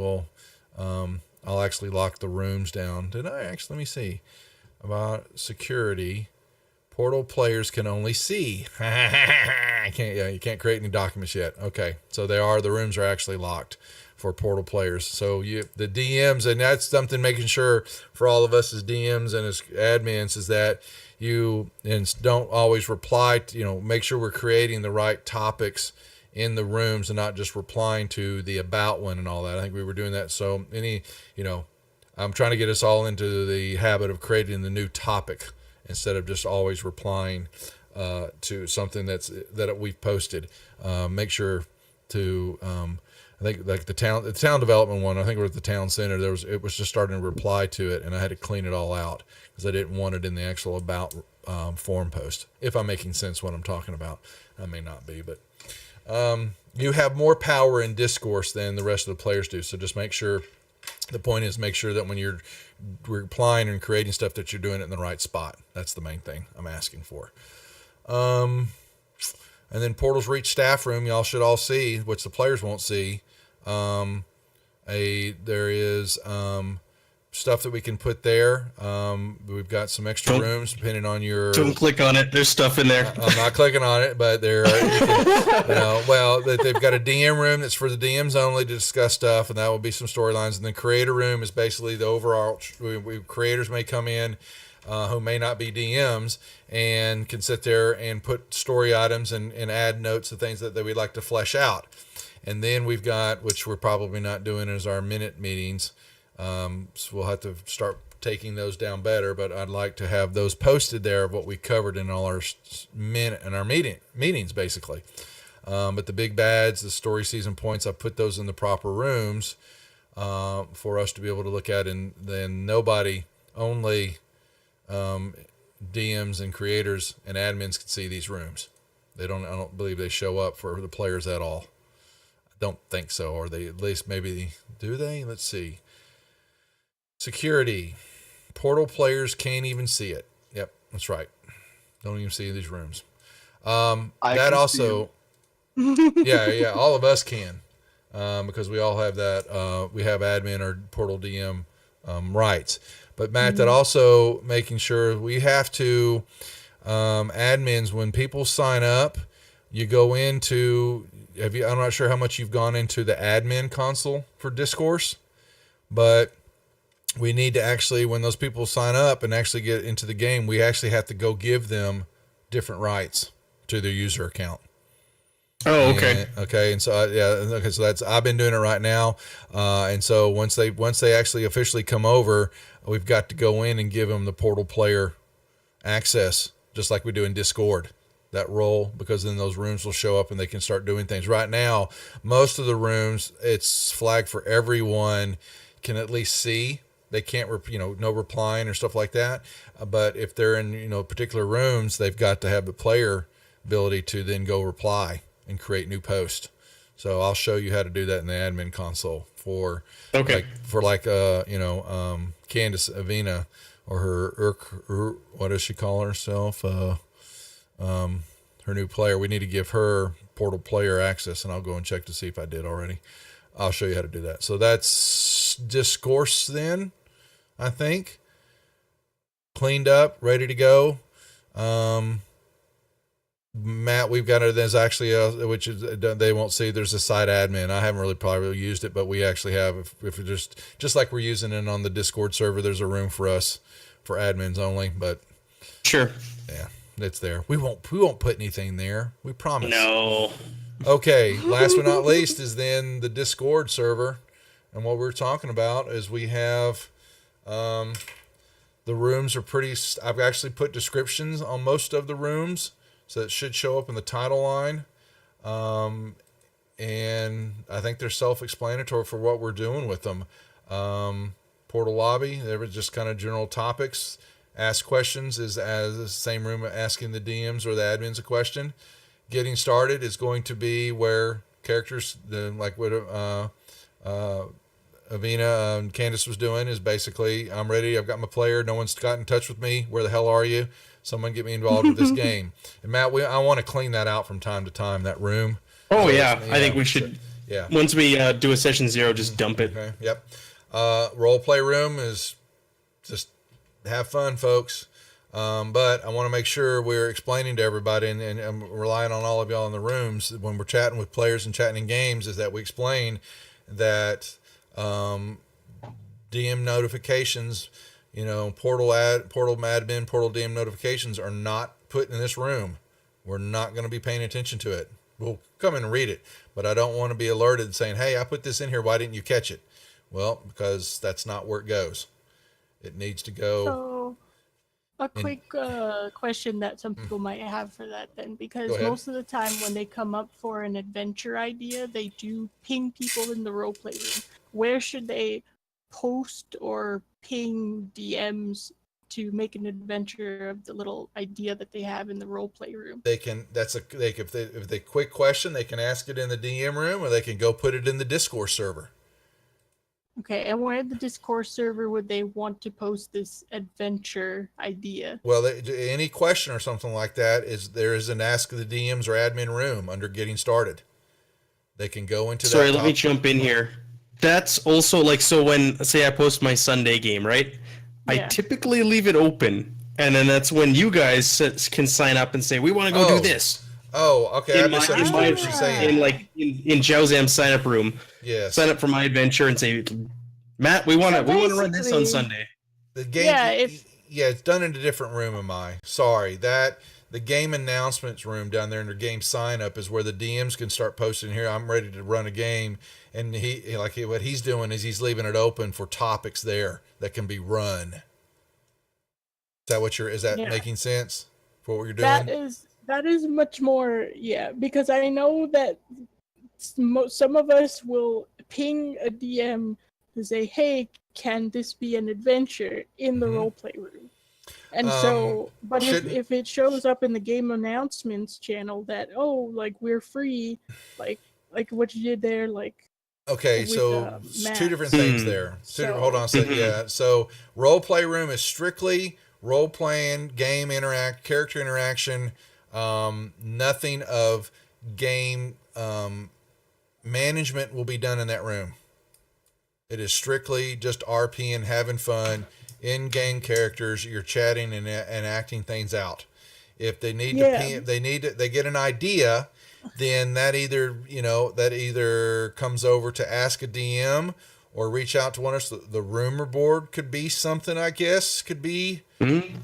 I'll actually lock the rooms down. Did I actually? Let me see. About security, portal players can only see. I can't. Yeah, you can't create any documents yet. Okay, so the rooms are actually locked for portal players. So the DMs, and that's something making sure for all of us as DMs and as admins is that you don't always reply. Make sure we're creating the right topics in the rooms and not just replying to the about one and all that. I think we were doing that. So I'm trying to get us all into the habit of creating the new topic instead of just always replying to something that we've posted. Make sure to, I think like the town development one, I think it was the town center. It was just starting to reply to it, and I had to clean it all out because I didn't want it in the actual about forum post. If I'm making sense what I'm talking about, I may not be, but you have more power in Discourse than the rest of the players do. So just make sure that when you're replying and creating stuff that you're doing it in the right spot. That's the main thing I'm asking for. And then Portals Reach staff room, y'all should all see, which the players won't see. There is stuff that we can put there. We've got some extra rooms depending on your. Don't click on it. There's stuff in there. I'm not clicking on it, but they've got a DM room that's for the DMs only to discuss stuff, and that will be some storylines. And the creator room is basically the overall. Creators may come in who may not be DMs and can sit there and put story items and add notes and things that we'd like to flesh out. And then we've got, which we're probably not doing, is our minute meetings. So we'll have to start taking those down better, but I'd like to have those posted there of what we covered in all our meetings basically. But the big bads, the story season points, I put those in the proper rooms for us to be able to look at, and then only DMs and creators and admins can see these rooms. I don't believe they show up for the players at all. I don't think so, or they at least maybe do they? Let's see. Security. Portal players can't even see it. Yep, that's right. Don't even see these rooms. That also, yeah, all of us can, because we all have that. We have admin or portal DM rights. But Matt, that also making sure we have to admins when people sign up, you go into. I'm not sure how much you've gone into the admin console for Discourse, but we need to actually, when those people sign up and actually get into the game, we actually have to go give them different rights to their user account. Oh, okay. And so, so I've been doing it right now. And so once they actually officially come over, we've got to go in and give them the portal player access, just like we do in Discord, that role, because then those rooms will show up and they can start doing things. Right now, most of the rooms, it's flagged for everyone can at least see. They can't, no replying or stuff like that. But if they're in, particular rooms, they've got to have the player ability to then go reply and create new posts. So I'll show you how to do that in the admin console for Candace Avina, or her what does she call herself? Her new player. We need to give her portal player access, and I'll go and check to see if I did already. I'll show you how to do that. So that's Discourse then, I think. Cleaned up, ready to go. Matt, we've got there's actually which is they won't see. There's a site admin. I haven't probably used it, but we actually have. If we just like we're using it on the Discord server, there's a room for us for admins only. But sure, yeah, it's there. We won't put anything there. We promise. No. Okay. Last but not least is then the Discord server, and what we're talking about is we have. The rooms are pretty. I've actually put descriptions on most of the rooms, so it should show up in the title line. and I think they're self-explanatory for what we're doing with them. Portal lobby, there were just kind of general topics. Ask questions is as the same room asking the DMs or the admins a question. Getting started is going to be where characters, like what Avina and Candace was doing, is basically, I'm ready, I've got my player, no one's got in touch with me, where the hell are you? Someone get me involved with this game. And Matt, I want to clean that out from time to time, that room. Oh, So, yeah. I think we should, yeah. once we do a session 0, just dump it. Okay. Yep. Role play room is just have fun, folks. But I want to make sure we're explaining to everybody, and I'm relying on all of y'all in the rooms when we're chatting with players and chatting in games, is that we explain that DM notifications, portal admin, portal DM notifications are not put in this room. We're not going to be paying attention to it. We'll come in and read it, but I don't want to be alerted saying, hey, I put this in here, why didn't you catch it? Well, because that's not where it goes. It needs to go. So, a quick question that some people might have for that then, because Go ahead. most of the time when they come up for an adventure idea, they do ping people in the roleplay room. Where should they post or ping DMs to make an adventure of the little idea that they have in the roleplay room? They can. If they quick question, they can ask it in the DM room, or they can go put it in the Discord server. Okay, and where in the Discord server would they want to post this adventure idea? Well, any question or something like that there is an Ask the DMs or admin room under Getting Started. They can go into Sorry, that. let me jump in here. That's also like, so when, say I post my Sunday game, right? I Yeah. typically leave it open, and then that's when you guys can sign up and say, we want to go do this. Oh, okay. I In my- misunderstood in what you're saying. In Zhaozam's sign up room, Yes. sign up for my adventure and say, Matt, we want to run this on basically- Sunday. The game. Yeah, it's done in a different room. Sorry, the game announcements room down there under game sign up is where the DMs can start posting here. I'm ready to run a game, and what he's doing is he's leaving it open for topics there that can be run. Is that Yeah. making sense for what you're doing? That is much more, yeah, because I know that some of us will ping a DM to say, hey, can this be an adventure in the roleplay room? And so, but if it shows up in the game announcements channel that, oh, like, we're free, like what you did there, like, Okay, with, so it's Matt. two different things there. Hold on a second. Yeah, so role play room is strictly role playing, game character interaction. Nothing of game management will be done in that room. It is strictly just RP and having fun, in-game characters. You're chatting and acting things out. If they need they get an idea, then that either comes over to ask a DM or reach out to one of us. The rumor board could be something, I guess. Could be. Mm-hmm.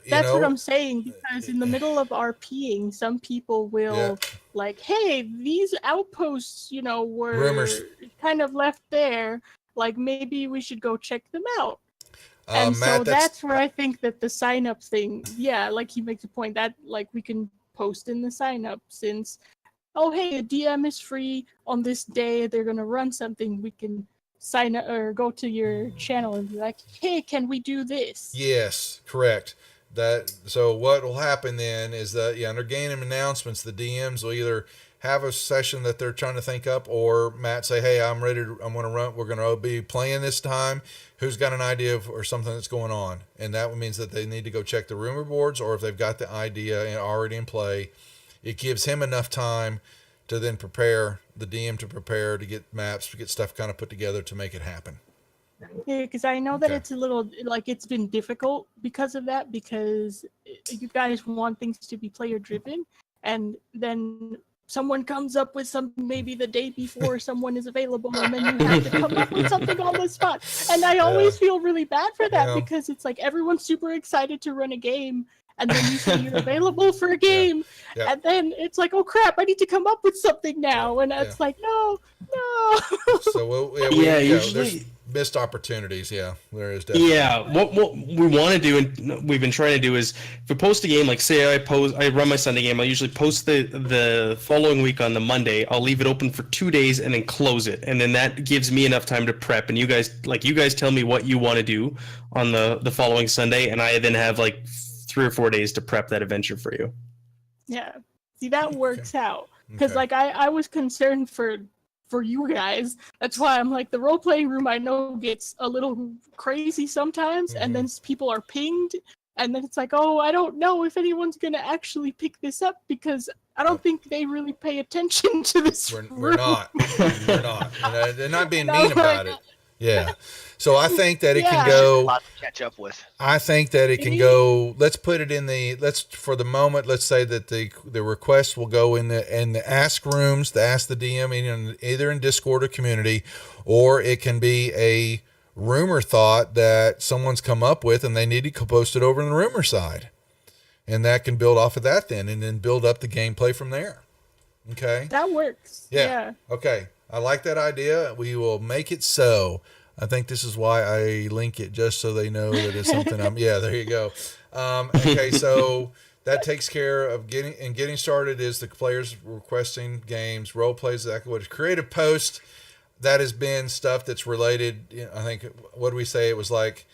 That's what I'm saying, because in the middle of RPing, some people will like, hey, these outposts, were Rumors. kind of left there. Like, maybe we should go check them out. Matt, And so that's where I think that the sign up thing, like he makes a point that like we can post in the sign up, since, oh, hey, a DM is free on this day, they're going to run something, we can sign up or go to your channel and be like, hey, can we do this? Yes, correct. So what will happen then is that under game announcements, the DMs will either have a session that they're trying to think up, or Matt say, hey, I'm going to run, we're going to be playing this time, who's got an idea or something that's going on? And that means that they need to go check the rumor boards, or if they've got the idea already in play, it gives him enough time to then prepare, the DM to prepare, to get maps, to get stuff kind of put together to make it happen. Yeah, because I know that Okay. it's a little, like, it's been difficult because of that, because you guys want things to be player driven, and then someone comes up with something maybe the day before someone is available, and then you have to come up with something on the spot. And I always feel really bad for that, Yeah. because it's like everyone's super excited to run a game, and then you say you're available for a game, Yeah. and then it's like, oh crap, I need to come up with something now, and it's like, no. So there's usually. missed opportunities. Yeah, there is definitely. Yeah, what we want to do and we've been trying to do is if we post a game, like say I run my Sunday game, I usually post the following week on the Monday. I'll leave it open for 2 days and then close it, and then that gives me enough time to prep. And you guys tell me what you want to do on the following Sunday, and I then have like 3 or 4 days to prep that adventure for you. Yeah, see, that works out because Okay. like I was concerned for you guys. That's why I'm like, the role-playing room I know gets a little crazy sometimes, and then people are pinged, and then it's like, oh, I don't know if anyone's gonna actually pick this up because I don't think they really pay attention to this We're room. not. We're not. And they're not being No, mean about like- it. Yeah. So I think that it can Yeah. A go. lot to catch up with. I think that it can go. Let's put it in the. For the moment. Let's say that the request will go in the ask rooms, the ask the DM, either in Discord or community, or it can be a rumor thought that someone's come up with, and they need to post it over in the rumor side, and that can build off of that then, and then build up the gameplay from there. Okay. That works. Yeah. Okay. I like that idea. We will make it so. I think this is why I link it, just so they know that it's something yeah, there you go. Okay, so that takes care of getting started is the players requesting games, role plays, exactly what is creative post. That has been stuff that's related. I think, what do we say? It was like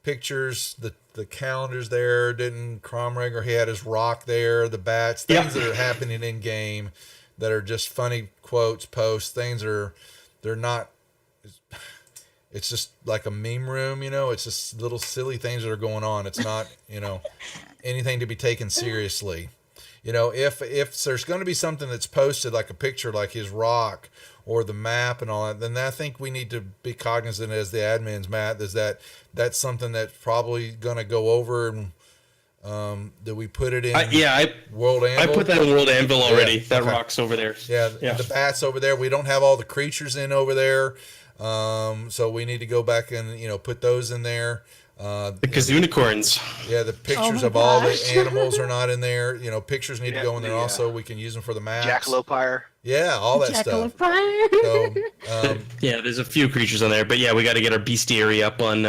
pictures, the calendars there, didn't Cromregger, he had his rock there, the bats, things that are happening in game that are just funny quotes, posts, they're not, it's just like a meme room, it's just little silly things that are going on. It's not, anything to be taken seriously. If there's going to be something that's posted, like a picture, like his rock or the map and all that, then I think we need to be cognizant as the admins, Matt, is that's something that's probably going to go over and that we put it in World Anvil. I put that in World Anvil already. Yeah, that okay. rock's over there. Yeah, the bats over there. We don't have all the creatures in over there. So we need to go back and, put those in there. The Kazunicorns. Yeah, the pictures Oh of my all the gosh. animals are not in there. Pictures need to Yeah, go in there the, also. We can use them for the maps. Jackalope. Yeah, all that Jackal stuff. of Fire. So, Yeah, there's a few creatures on there, but yeah, we got to get our bestiary up on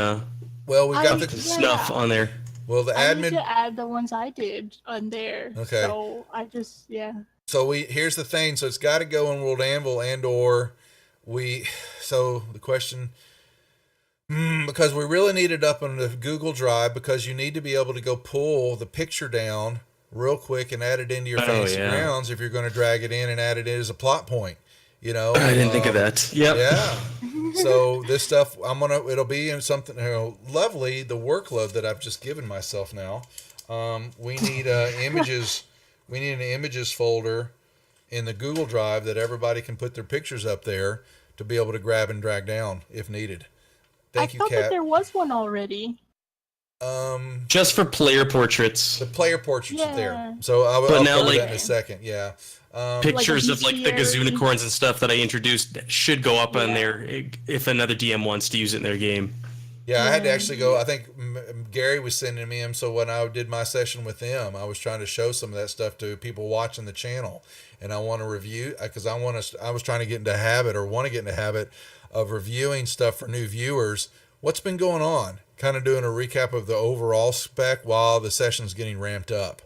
well, we've got Yeah. snuff on there. the I need admin. to add the ones I did on there. Okay. So I just, So here's the thing. So it's got to go in World Anvil so the question, because we really need it up on the Google Drive, because you need to be able to go pull the picture down real quick and add it into your Fantasy Grounds if you're going to drag it in and add it in as a plot point. I didn't think of that. Yep. Yeah. So this stuff, it'll be in something lovely. The workload that I've just given myself now. We need images. We need an images folder in the Google Drive that everybody can put their pictures up there to be able to grab and drag down if needed. Thank you, I thought that Kat. there was one already. Just for player portraits. The player portraits are there. Yeah. So I'll now, cover like- that in a second. Yeah. Pictures of like the bestiary. Kazunicorns and stuff that I introduced should go up on there if another DM wants to use it in their game. Yeah, I had to actually go. I think Gary was sending me them. So when I did my session with them, I was trying to show some of that stuff to people watching the channel, and I want to review because I was trying to get into habit of reviewing stuff for new viewers. What's been going on? Kind of doing a recap of the overall spec while the session's getting ramped up.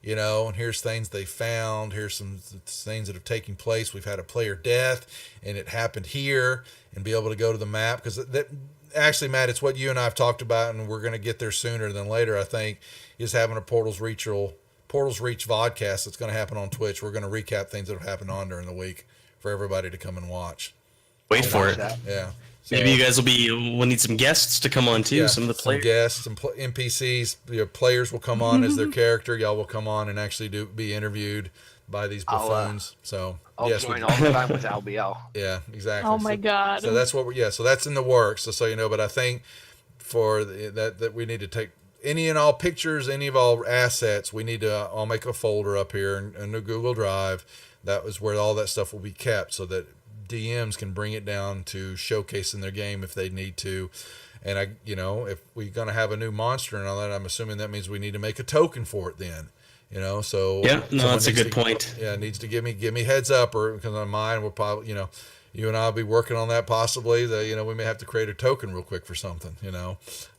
And here's things they found. Here's some things that have taken place. We've had a player death, and it happened here, and be able to go to the map because that. Actually, Matt, it's what you and I have talked about, and we're going to get there sooner than later, I think, is having a Portals Reach vodcast that's going to happen on Twitch. We're going to recap things that have happened on during the week for everybody to come and watch. Wait for it. Yeah. So, Maybe you guys will need some guests to come on too. Some of the players. Guests, some NPCs, players will come on as their character. Y'all will come on and actually be interviewed by these buffoons. I'll join all the time with LBL. Yeah, exactly. Oh my God. So that's what so that's in the works. So you know, but I think for that we need to take any and all pictures, any of our assets. We need to. I'll make a folder up here in the Google Drive. That was where all that stuff will be kept, so that DMs can bring it down to showcase in their game if they need to. And if we're going to have a new monster and all that, I'm assuming that means we need to make a token for it then. So Yeah, no, someone that's a needs good point. Yeah, needs to give me heads up, or because on mine we'll probably, you and I'll be working on that possibly. We may have to create a token real quick for something.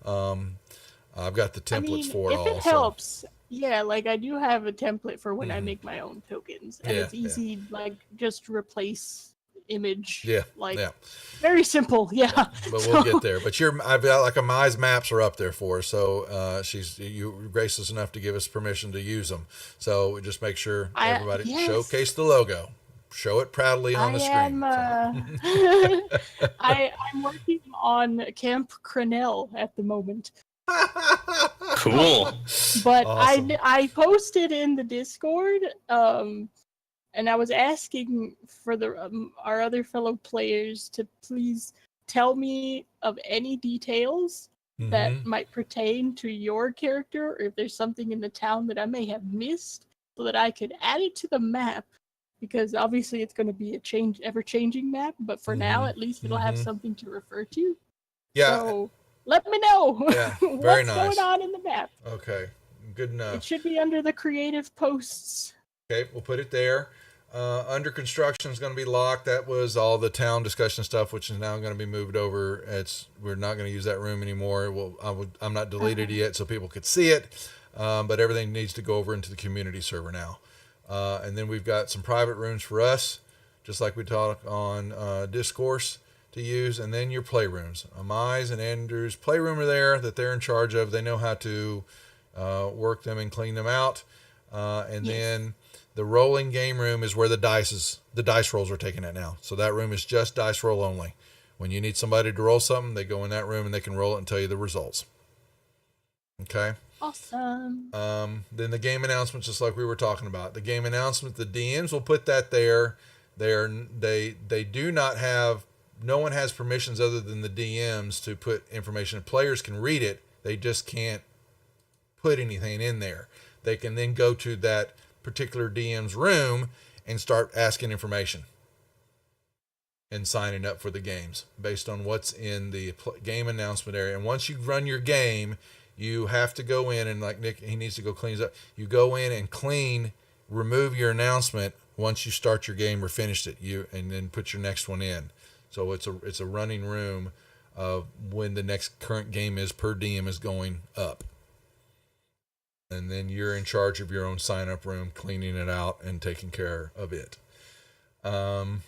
I've got the templates for it if all. it helps, yeah, like I do have a template for when I make my own tokens, and Yeah, it's easy, like just replace image. Yeah, like yeah. very simple. Yeah, But we'll get there. But I've got like Mai's maps are up there for us, so you gracious enough to give us permission to use them. So just make sure everybody showcase the logo, show it proudly on the screen. I'm working on Camp Crenell at the moment. Cool. But Awesome. I posted in the Discord, and I was asking for our other fellow players to please tell me of any details that might pertain to your character, or if there's something in the town that I may have missed, so that I could add it to the map. Because obviously it's going to be a ever-changing map, but for now at least it'll have something to refer to. Yeah. So let me know very what's nice. going on in the map. Okay, good enough. It should be under the creative posts. Okay, we'll put it there. Under construction is going to be locked. That was all the town discussion stuff, which is now going to be moved over. We're not going to use that room anymore. I'm not deleted yet, so people could see it. But everything needs to go over into the community server now. And then we've got some private rooms for us, just like we talked on Discourse, to use. And then your playrooms. Amai's and Andrew's playroom are there that they're in charge of. They know how to work them and clean them out. Then the rolling game room is where the dice rolls are taken at now. So that room is just dice roll only. When you need somebody to roll something, they go in that room and they can roll it and tell you the results. Okay. Awesome. Then the game announcements, just like we were talking about. The game announcement, the DMs will put that there. They do not have, no one has permissions other than the DMs to put information. Players can read it. They just can't put anything in there. They can then go to that particular DM's room and start asking information and signing up for the games based on what's in the game announcement area. And once you run your game, you have to go in and, like Nick, he needs to go clean up. You go in and remove your announcement once you start your game or finished it. And then put your next one in. So it's a running room of when the next current game is per DM is going up. And then you're in charge of your own sign-up room, cleaning it out and taking care of it. In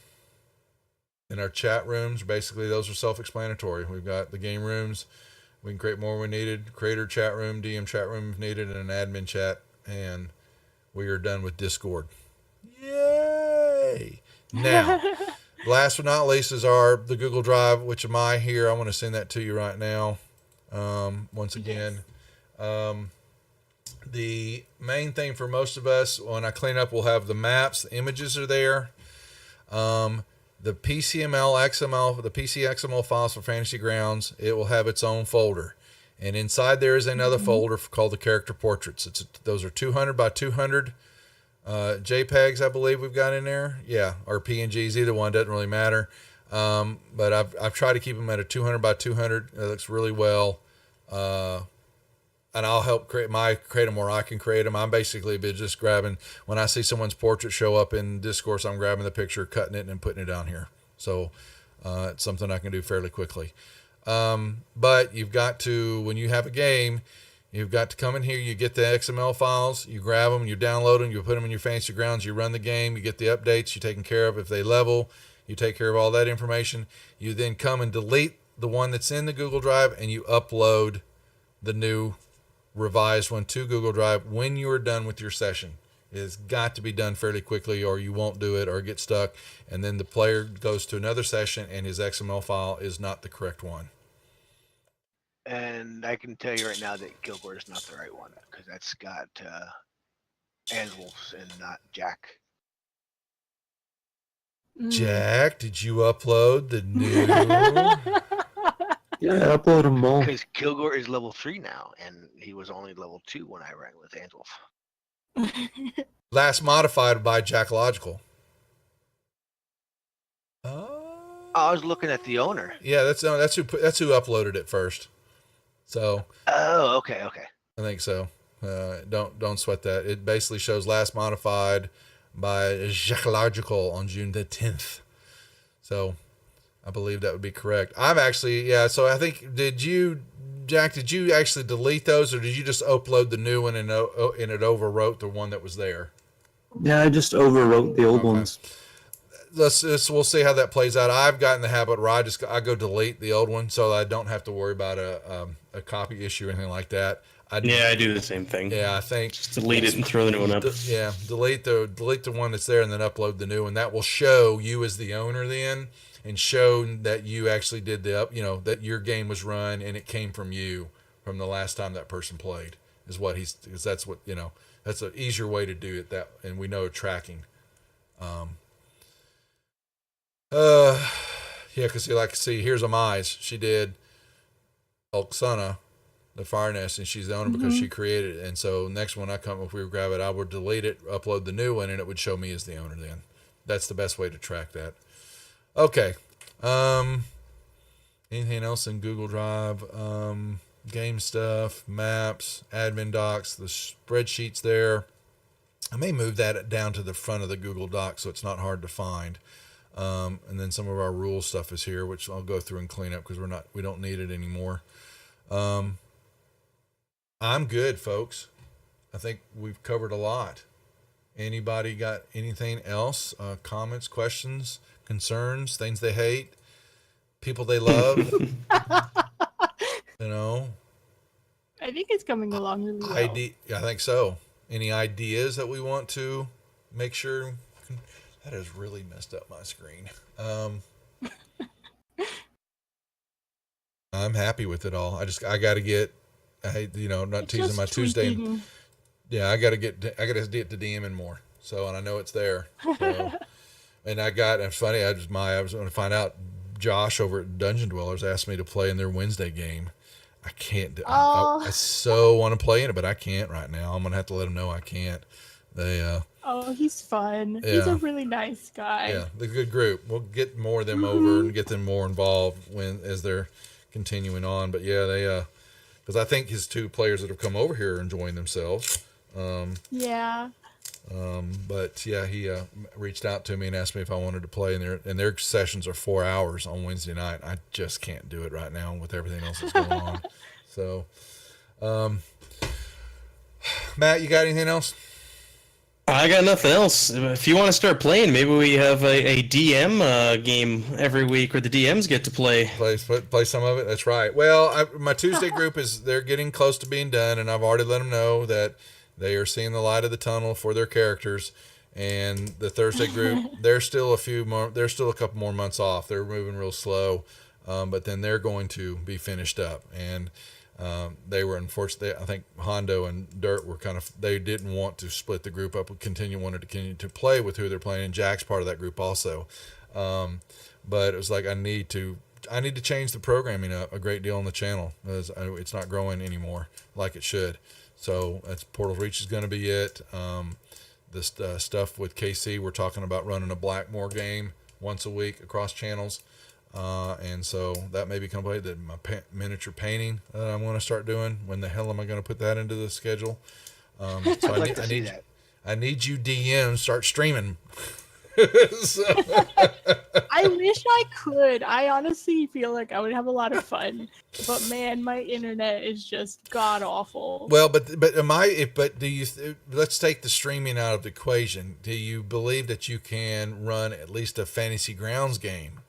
our chat rooms, basically those are self-explanatory. We've got the game rooms. We can create more when needed. Creator chat room, DM chat room if needed, and an admin chat. And we are done with Discord. Yay! Now, last but not least is the Google Drive, which am I here? I want to send that to you right now. Once again. The main thing for most of us, when I clean up, we'll have the maps, the images are there. The PCML, the PC XML files for Fantasy Grounds, it will have its own folder. And inside there is another folder called the Character Portraits. Those are 200 by 200 JPEGs, I believe we've got in there. Yeah, or PNGs, either one, doesn't really matter. But I've tried to keep them at a 200 by 200. It looks really well. And I'll help create them where I can create them. I'm basically just grabbing, when I see someone's portrait show up in Discourse, I'm grabbing the picture, cutting it, and putting it down here. So it's something I can do fairly quickly. But you've got to, when you have a game, you've got to come in here, you get the XML files, you grab them, you download them, you put them in your Fantasy Grounds, you run the game, you get the updates, you're taking care of. If they level, you take care of all that information. You then come and delete the one that's in the Google Drive, and you upload the new revised one to Google Drive when you are done with your session. It has got to be done fairly quickly or you won't do it or get stuck, and then the player goes to another session and his XML file is not the correct one. And I can tell you right now that Kilgore is not the right one, because that's got Anwolf's and not Jack. Jack, did you upload the new? Yeah, I upload them all. Because Kilgore is level 3 now, and he was only level 2 when I ran with Anwolf. Last modified by Jack Logical. Oh. I was looking at the owner. Yeah, that's who uploaded it first. So. Oh, okay. I think so. Don't sweat that. It basically shows last modified by Jacological on June the 10th. So I believe that would be correct. I'm actually, yeah. So I think, Jack, did you actually delete those, or did you just upload the new one and it overwrote the one that was there? Yeah, I just overwrote the old Okay. ones. We'll see how that plays out. I've gotten the habit where I go delete the old one so I don't have to worry about a copy issue or anything like that. I do the same thing. Yeah, I think just delete it and throw the new one up. Delete the one that's there and then upload the new one. That will show you as the owner then, and show that you actually did that your game was run and it came from you from the last time that person played. Because that's what that's an easier way to do it. And we know tracking. Yeah, because here's Amai's. She did Oksana, the Fire Nest, and she's the owner because she created it. And so next one if we grab it, I would delete it, upload the new one, and it would show me as the owner then. That's the best way to track that. Okay. Anything else in Google Drive? Game stuff, maps, admin docs, the spreadsheets there. I may move that down to the front of the Google Doc so it's not hard to find. And then some of our rule stuff is here, which I'll go through and clean up because we don't need it anymore. I'm good, folks. I think we've covered a lot. Anybody got anything else? Comments, questions, concerns, things they hate, people they love? I think it's coming along really well. I think so. Any ideas that we want to make sure? That has really messed up my screen. I'm happy with it all. I got to get, not It's teasing my just Tuesday. tweaking. Yeah, I got to get to DMing more. So, and I know it's there. So, and it's funny. I was going to find out. Josh over at Dungeon Dwellers asked me to play in their Wednesday game. I can't. I so want to play in it, but I can't right now. I'm going to have to let them know I can't. He's fun. He's a really nice guy. Yeah, the good group. We'll get more of them over and get them more involved as they're continuing on. But yeah, they because I think his two players that have come over here are enjoying themselves. Yeah. But yeah, he reached out to me and asked me if I wanted to play, and their sessions are 4 hours on Wednesday night. I just can't do it right now with everything else that's going on. So, Matt, you got anything else? I got nothing else. If you want to start playing, maybe we have a DM game every week where the DMs get to play. Play some of it. That's right. Well, my Tuesday group they're getting close to being done, and I've already let them know that they are seeing the light of the tunnel for their characters. And the Thursday group, they're still a couple more months off. They're moving real slow, but then they're going to be finished up. And they were unfortunately, I think Hondo and Dirt were they didn't want to split the group up. Wanted to continue to play with who they're playing, and Jack's part of that group also. But it was like I need to change the programming up a great deal on the channel because it's not growing anymore like it should. So that's Portal Reach is going to be it. This stuff with KC, we're talking about running a Blackmore game once a week across channels. And so that may become my miniature painting that I'm going to start doing. When the hell am I going to put that into the schedule? So I need you DM start streaming. I wish I could. I honestly feel like I would have a lot of fun, but man, my internet is just god awful. Well, but do you? Let's take the streaming out of the equation. Do you believe that you can run at least a Fantasy Grounds game?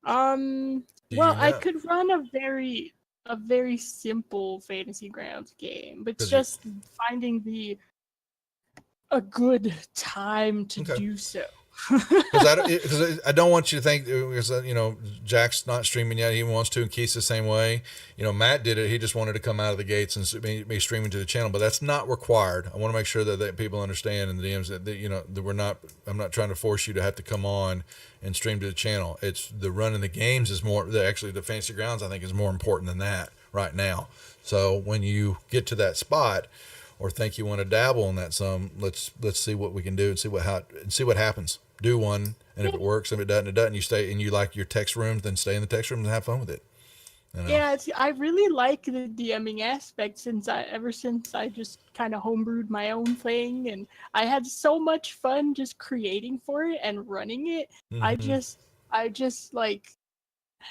I could run a very simple Fantasy Grounds game, but it's just finding a good time to do so. Because I don't want you to think because Jack's not streaming yet. He wants to, and Keith's the same way. Matt did it. He just wanted to come out of the gates and be streaming to the channel, but that's not required. I want to make sure that people understand in the DMs that we're not. I'm not trying to force you to have to come on and stream to the channel. It's the running the games is more. Actually, the Fantasy Grounds I think is more important than that right now. So when you get to that spot, or think you want to dabble in that some, let's see what we can do and see what happens. do one, and if it works, if it doesn't, you stay and you like your text rooms, then stay in the text rooms and have fun with it. You know? Yeah, I really like the DMing aspect ever since I just kind of homebrewed my own thing, and I had so much fun just creating for it and running it. I just like,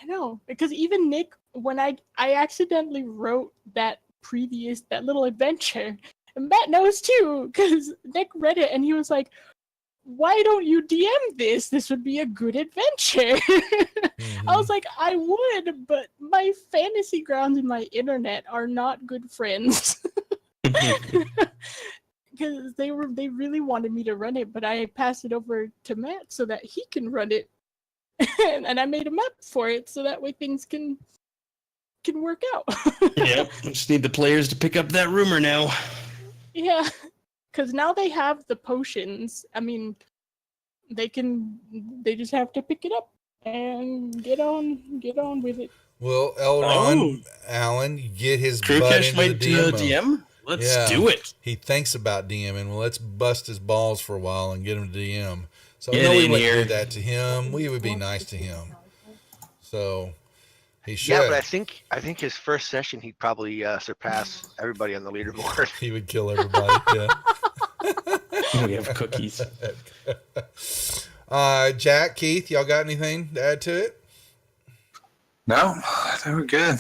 I know, because even Nick, when I accidentally wrote that little adventure, and Matt knows too, because Nick read it and he was like, why don't you DM this? This would be a good adventure. I was like, I would, but my fantasy grounds and my internet are not good friends. Because they really wanted me to run it, but I passed it over to Matt so that he can run it. And I made a map for it so that way things can work out. Yep. I just need the players to pick up that rumor now. Yeah. Because now they have the potions. I mean, they just have to pick it up and get on with it. Well, Elron Allen get his butt Crewcash into might the do a DM. DM? Let's do it. He thinks about DMing. Well, let's bust his balls for a while and get him to DM. So Get no, we in wouldn't here. do that to him. We would be nice to him. So he should. Yeah, but I think his first session he'd probably surpass everybody on the leaderboard. He would kill everybody. Yeah. We have cookies. Jack, Keith, y'all got anything to add to it? No, I think we're good.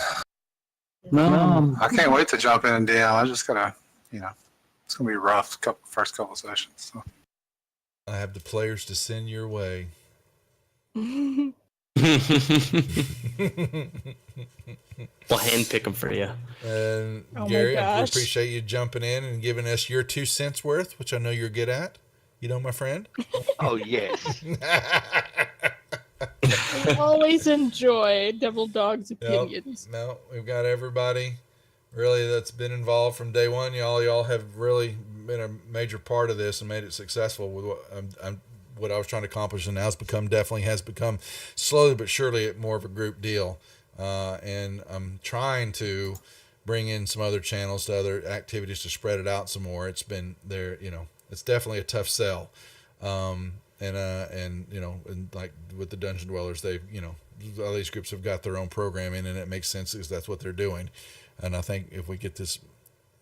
No, I can't wait to jump in and DM. I just gotta, it's gonna be rough. First couple sessions. So. I have the players to send your way. We'll handpick them for you. And Oh my Gary, I gosh. appreciate you jumping in and giving us your 2 cents worth, which I know you're good at. You know, my friend. Oh yes. I always enjoy Devil Dog's opinions. No, we've got everybody really that's been involved from day one. Y'all have really been a major part of this and made it successful with what I was trying to accomplish, and now has become slowly but surely more of a group deal. And I'm trying to bring in some other channels to other activities to spread it out some more. It's been there, it's definitely a tough sell. And like with the Dungeon Dwellers, they, all these groups have got their own programming, and it makes sense because that's what they're doing. And I think if we get this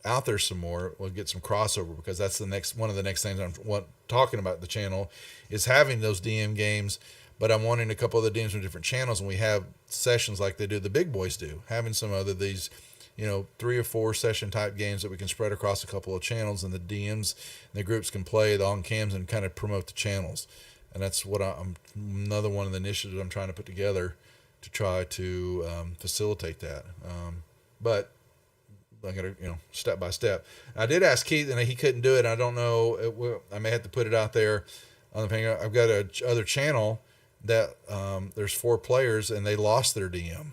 out there some more, we'll get some crossover, because that's one of the next things I'm talking about the channel is having those DM games. But I'm wanting a couple of the DMs from different channels, and we have sessions like they do, the big boys do, having some other these 3 or 4 session type games that we can spread across a couple of channels, and the DMs and the groups can play the on cams and kind of promote the channels. And that's what I'm another one of the initiatives I'm trying to put together to try to facilitate that. But I got to, step by step. I did ask Keith, and he couldn't do it. I don't know. I may have to put it out there on the thing. I've got a other channel that there's 4 players, and they lost their DM,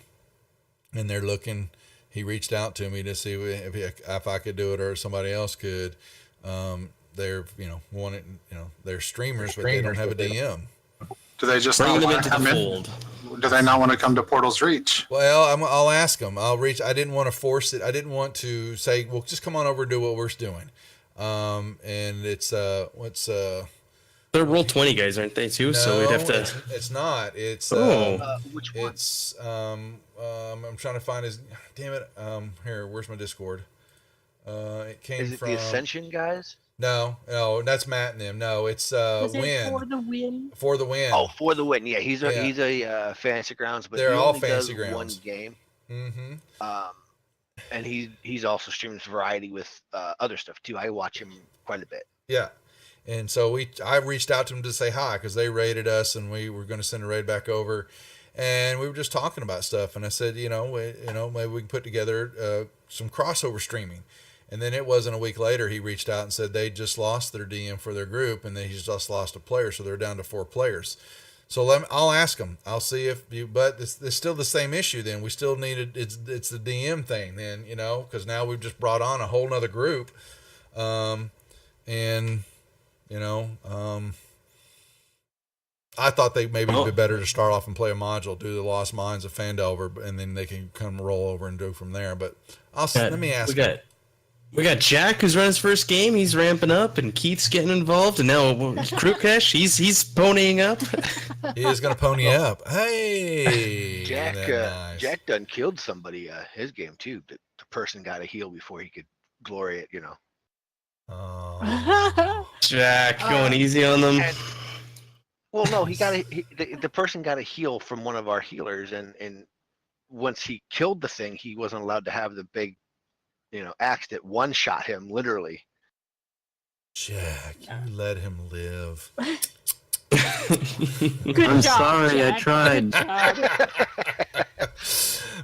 and they're looking. He reached out to me to see if I could do it or somebody else could. They're they're streamers, but they don't have a DM. Do they just Bring not them want into to the come in? fold. Do they not want to come to Portal's Reach? Well, I'll ask them. I'll reach. I didn't want to force it. I didn't want to say, well, just come on over and do what we're doing. And it's They're Roll20 guys, aren't they, too? no, So we'd have to. It's not. It's Which one? it's I'm trying to find his. Damn it. Here, where's my Discord? It came Is it from the Ascension guys? No, that's Matt and them. No, it's Was it Win for the win? for the win. Oh, for the win. Yeah, he's Yeah. a Fantasy Grounds, but They're he all only Fantasy does Grounds. one game. Mm-hmm. And he's also streams variety with other stuff too. I watch him quite a bit. Yeah. And so I reached out to them to say hi because they raided us, and we were going to send a raid back over, and we were just talking about stuff. And I said, maybe we can put together some crossover streaming. And then it wasn't a week later, he reached out and said they just lost their DM for their group, and he's just lost a player, so they're down to 4 players. So I'll ask them. I'll see if but it's still the same issue. Then we still need it's the DM thing. Then because now we've just brought on a whole nother group, and. I thought they maybe it'd be better to start off and play a module, do the Lost Mines of Fandelver, and then they can come roll over and do from there. But let me ask. We got Jack, who's running his first game. He's ramping up, and Keith's getting involved, and now Krukesh, he's ponying up. He is going to pony up. Hey, Jack isn't that nice? Jack done killed somebody his game too. The person got a heal before he could glory it, Oh. Jack going easy on them. And, well, no, the person got a heal from one of our healers, and once he killed the thing, he wasn't allowed to have the big, axe that one shot him literally. Jack, you let him live. Good I'm job, sorry, Jack. I tried. Good job.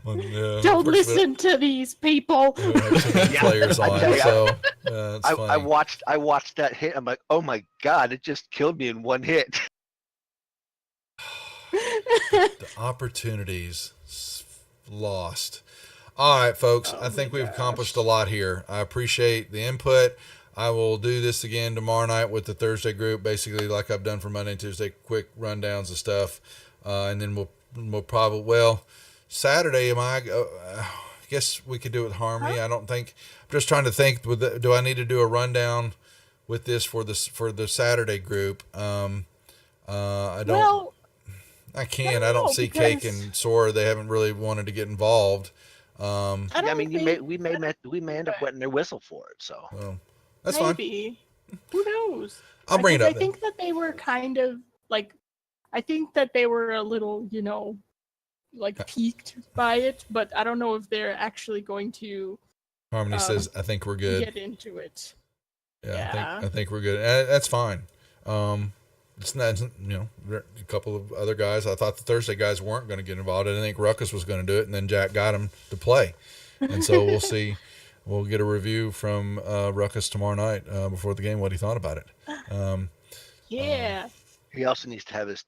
Well, no, Don't of course, listen to these people. we don't have too many players on, tell ya. so it's I funny. watched that hit. I'm like, oh my god, it just killed me in one hit. The opportunities lost. All right, folks. I think we've accomplished a lot here. I appreciate the input. I will do this again tomorrow night with the Thursday group, basically like I've done for Monday and Tuesday, quick rundowns of stuff, and then we'll probably Saturday. I guess we could do it with Harmony. I don't think. I'm just trying to think. Do I need to do a rundown with this for the Saturday group? I don't. Well, I can. I I don't don't know, see Cake because- and Sora. They haven't really wanted to get involved. I I don't mean, think, we may end up wetting their whistle for it. So Well, that's fine. maybe. Who knows? I'll bring it up. I think that they were kind of like, I think that they were a little, like piqued by it, but I don't know if they're actually going to Harmony says, "I think we're good." get into it. Yeah, I think we're good. That's fine. It's not, a couple of other guys. I thought the Thursday guys weren't going to get involved. I didn't think Ruckus was going to do it, and then Jack got him to play. And so we'll see. We'll get a review from Ruckus tomorrow night before the game, what he thought about it. Yeah. he also needs to have his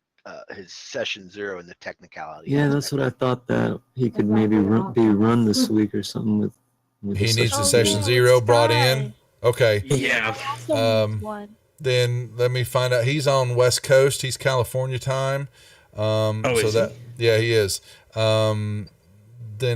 session 0 in the technicality. Yeah, that's what I thought, that he could maybe be run this week or something with He the needs the Oh, session yeah, 0 it's brought Sky. in. Okay. Yeah. One. Then let me find out. He's on West Coast. He's California time. Is he? Yeah, he is. Then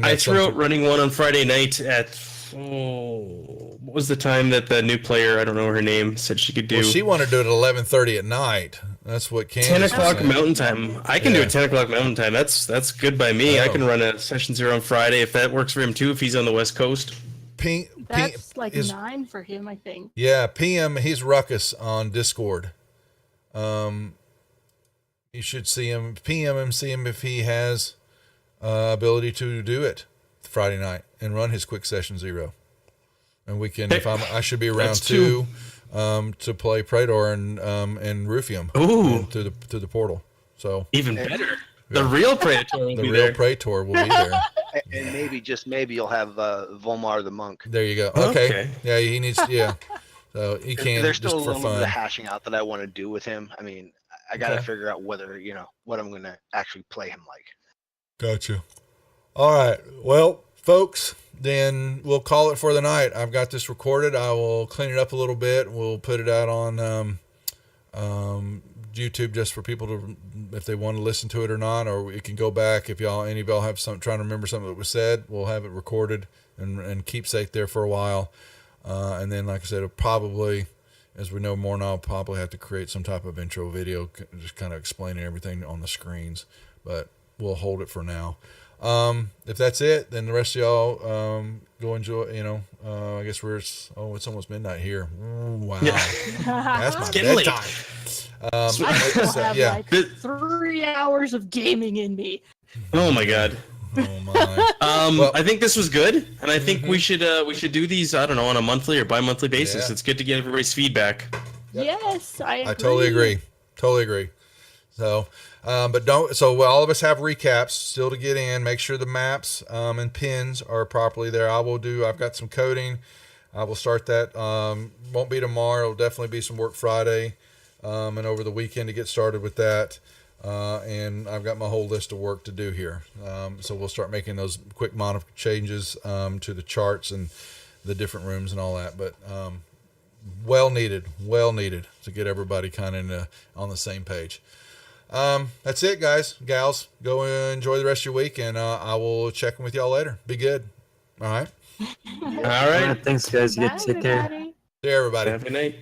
I that's threw out something- running one on Friday night at what was the time that the new player, I don't know her name, said she could do? Well, she wanted to do it at 11:30 at night. That's what Candace 10 was o'clock saying. Mountain Time. I can do Yeah. it 10 o'clock Mountain Time. That's good by me. I Oh. can run a session 0 on Friday if that works for him too, if he's on the West Coast. That's like is- 9 for him, I think. Yeah, PM. He's Ruckus on Discord. You should see him, PM him, see him if he has ability to do it Friday night and run his quick session 0. And we can, I should be around That's 2 to play Praetor and Rufium Ooh. through the portal. So Even better. The real Predator will the be real there. Praetor will be there. And maybe, just maybe, you'll have Volmar the monk. There you go. Okay. Okay. Yeah, he needs. Yeah. So he can There's still just a for little bit fun. of hashing out that I want to do with him. I mean, I got to Okay. figure out whether, what I'm going to actually play him like. Gotcha. All right. Well, folks, then we'll call it for the night. I've got this recorded. I will clean it up a little bit. We'll put it out on YouTube just for people to, if they want to listen to it or not, or you can go back if any of y'all have some trying to remember something that was said. We'll have it recorded and keepsake there for a while. And then, like I said, it'll probably, as we know more now, I'll probably have to create some type of intro video, just kind of explaining everything on the screens. But we'll hold it for now. If that's it, then the rest of y'all go enjoy. I guess it's almost midnight here. Ooh, wow, that's my getting late. bedtime. I still have yeah. like 3 hours of gaming in me. Oh my god. Oh my. Well- I think this was good, and I think we should do these, I don't know, on a monthly or bi-monthly basis. Yeah. It's good to get everybody's feedback. Yes, I agree. I totally agree. So, so all of us have recaps still to get in. Make sure the maps and pins are properly there. I've got some coding. I will start that. Won't be tomorrow. It'll definitely be some work Friday and over the weekend to get started with that. And I've got my whole list of work to do here. So we'll start making those quick changes to the charts and the different rooms and all that. But well needed to get everybody kind of on the same page. That's it, guys, gals. Go enjoy the rest of your week, and I will check in with y'all later. Be good. All right. All right. Thanks, guys. You Bye, get take care. everybody. See you, everybody. Have a good night.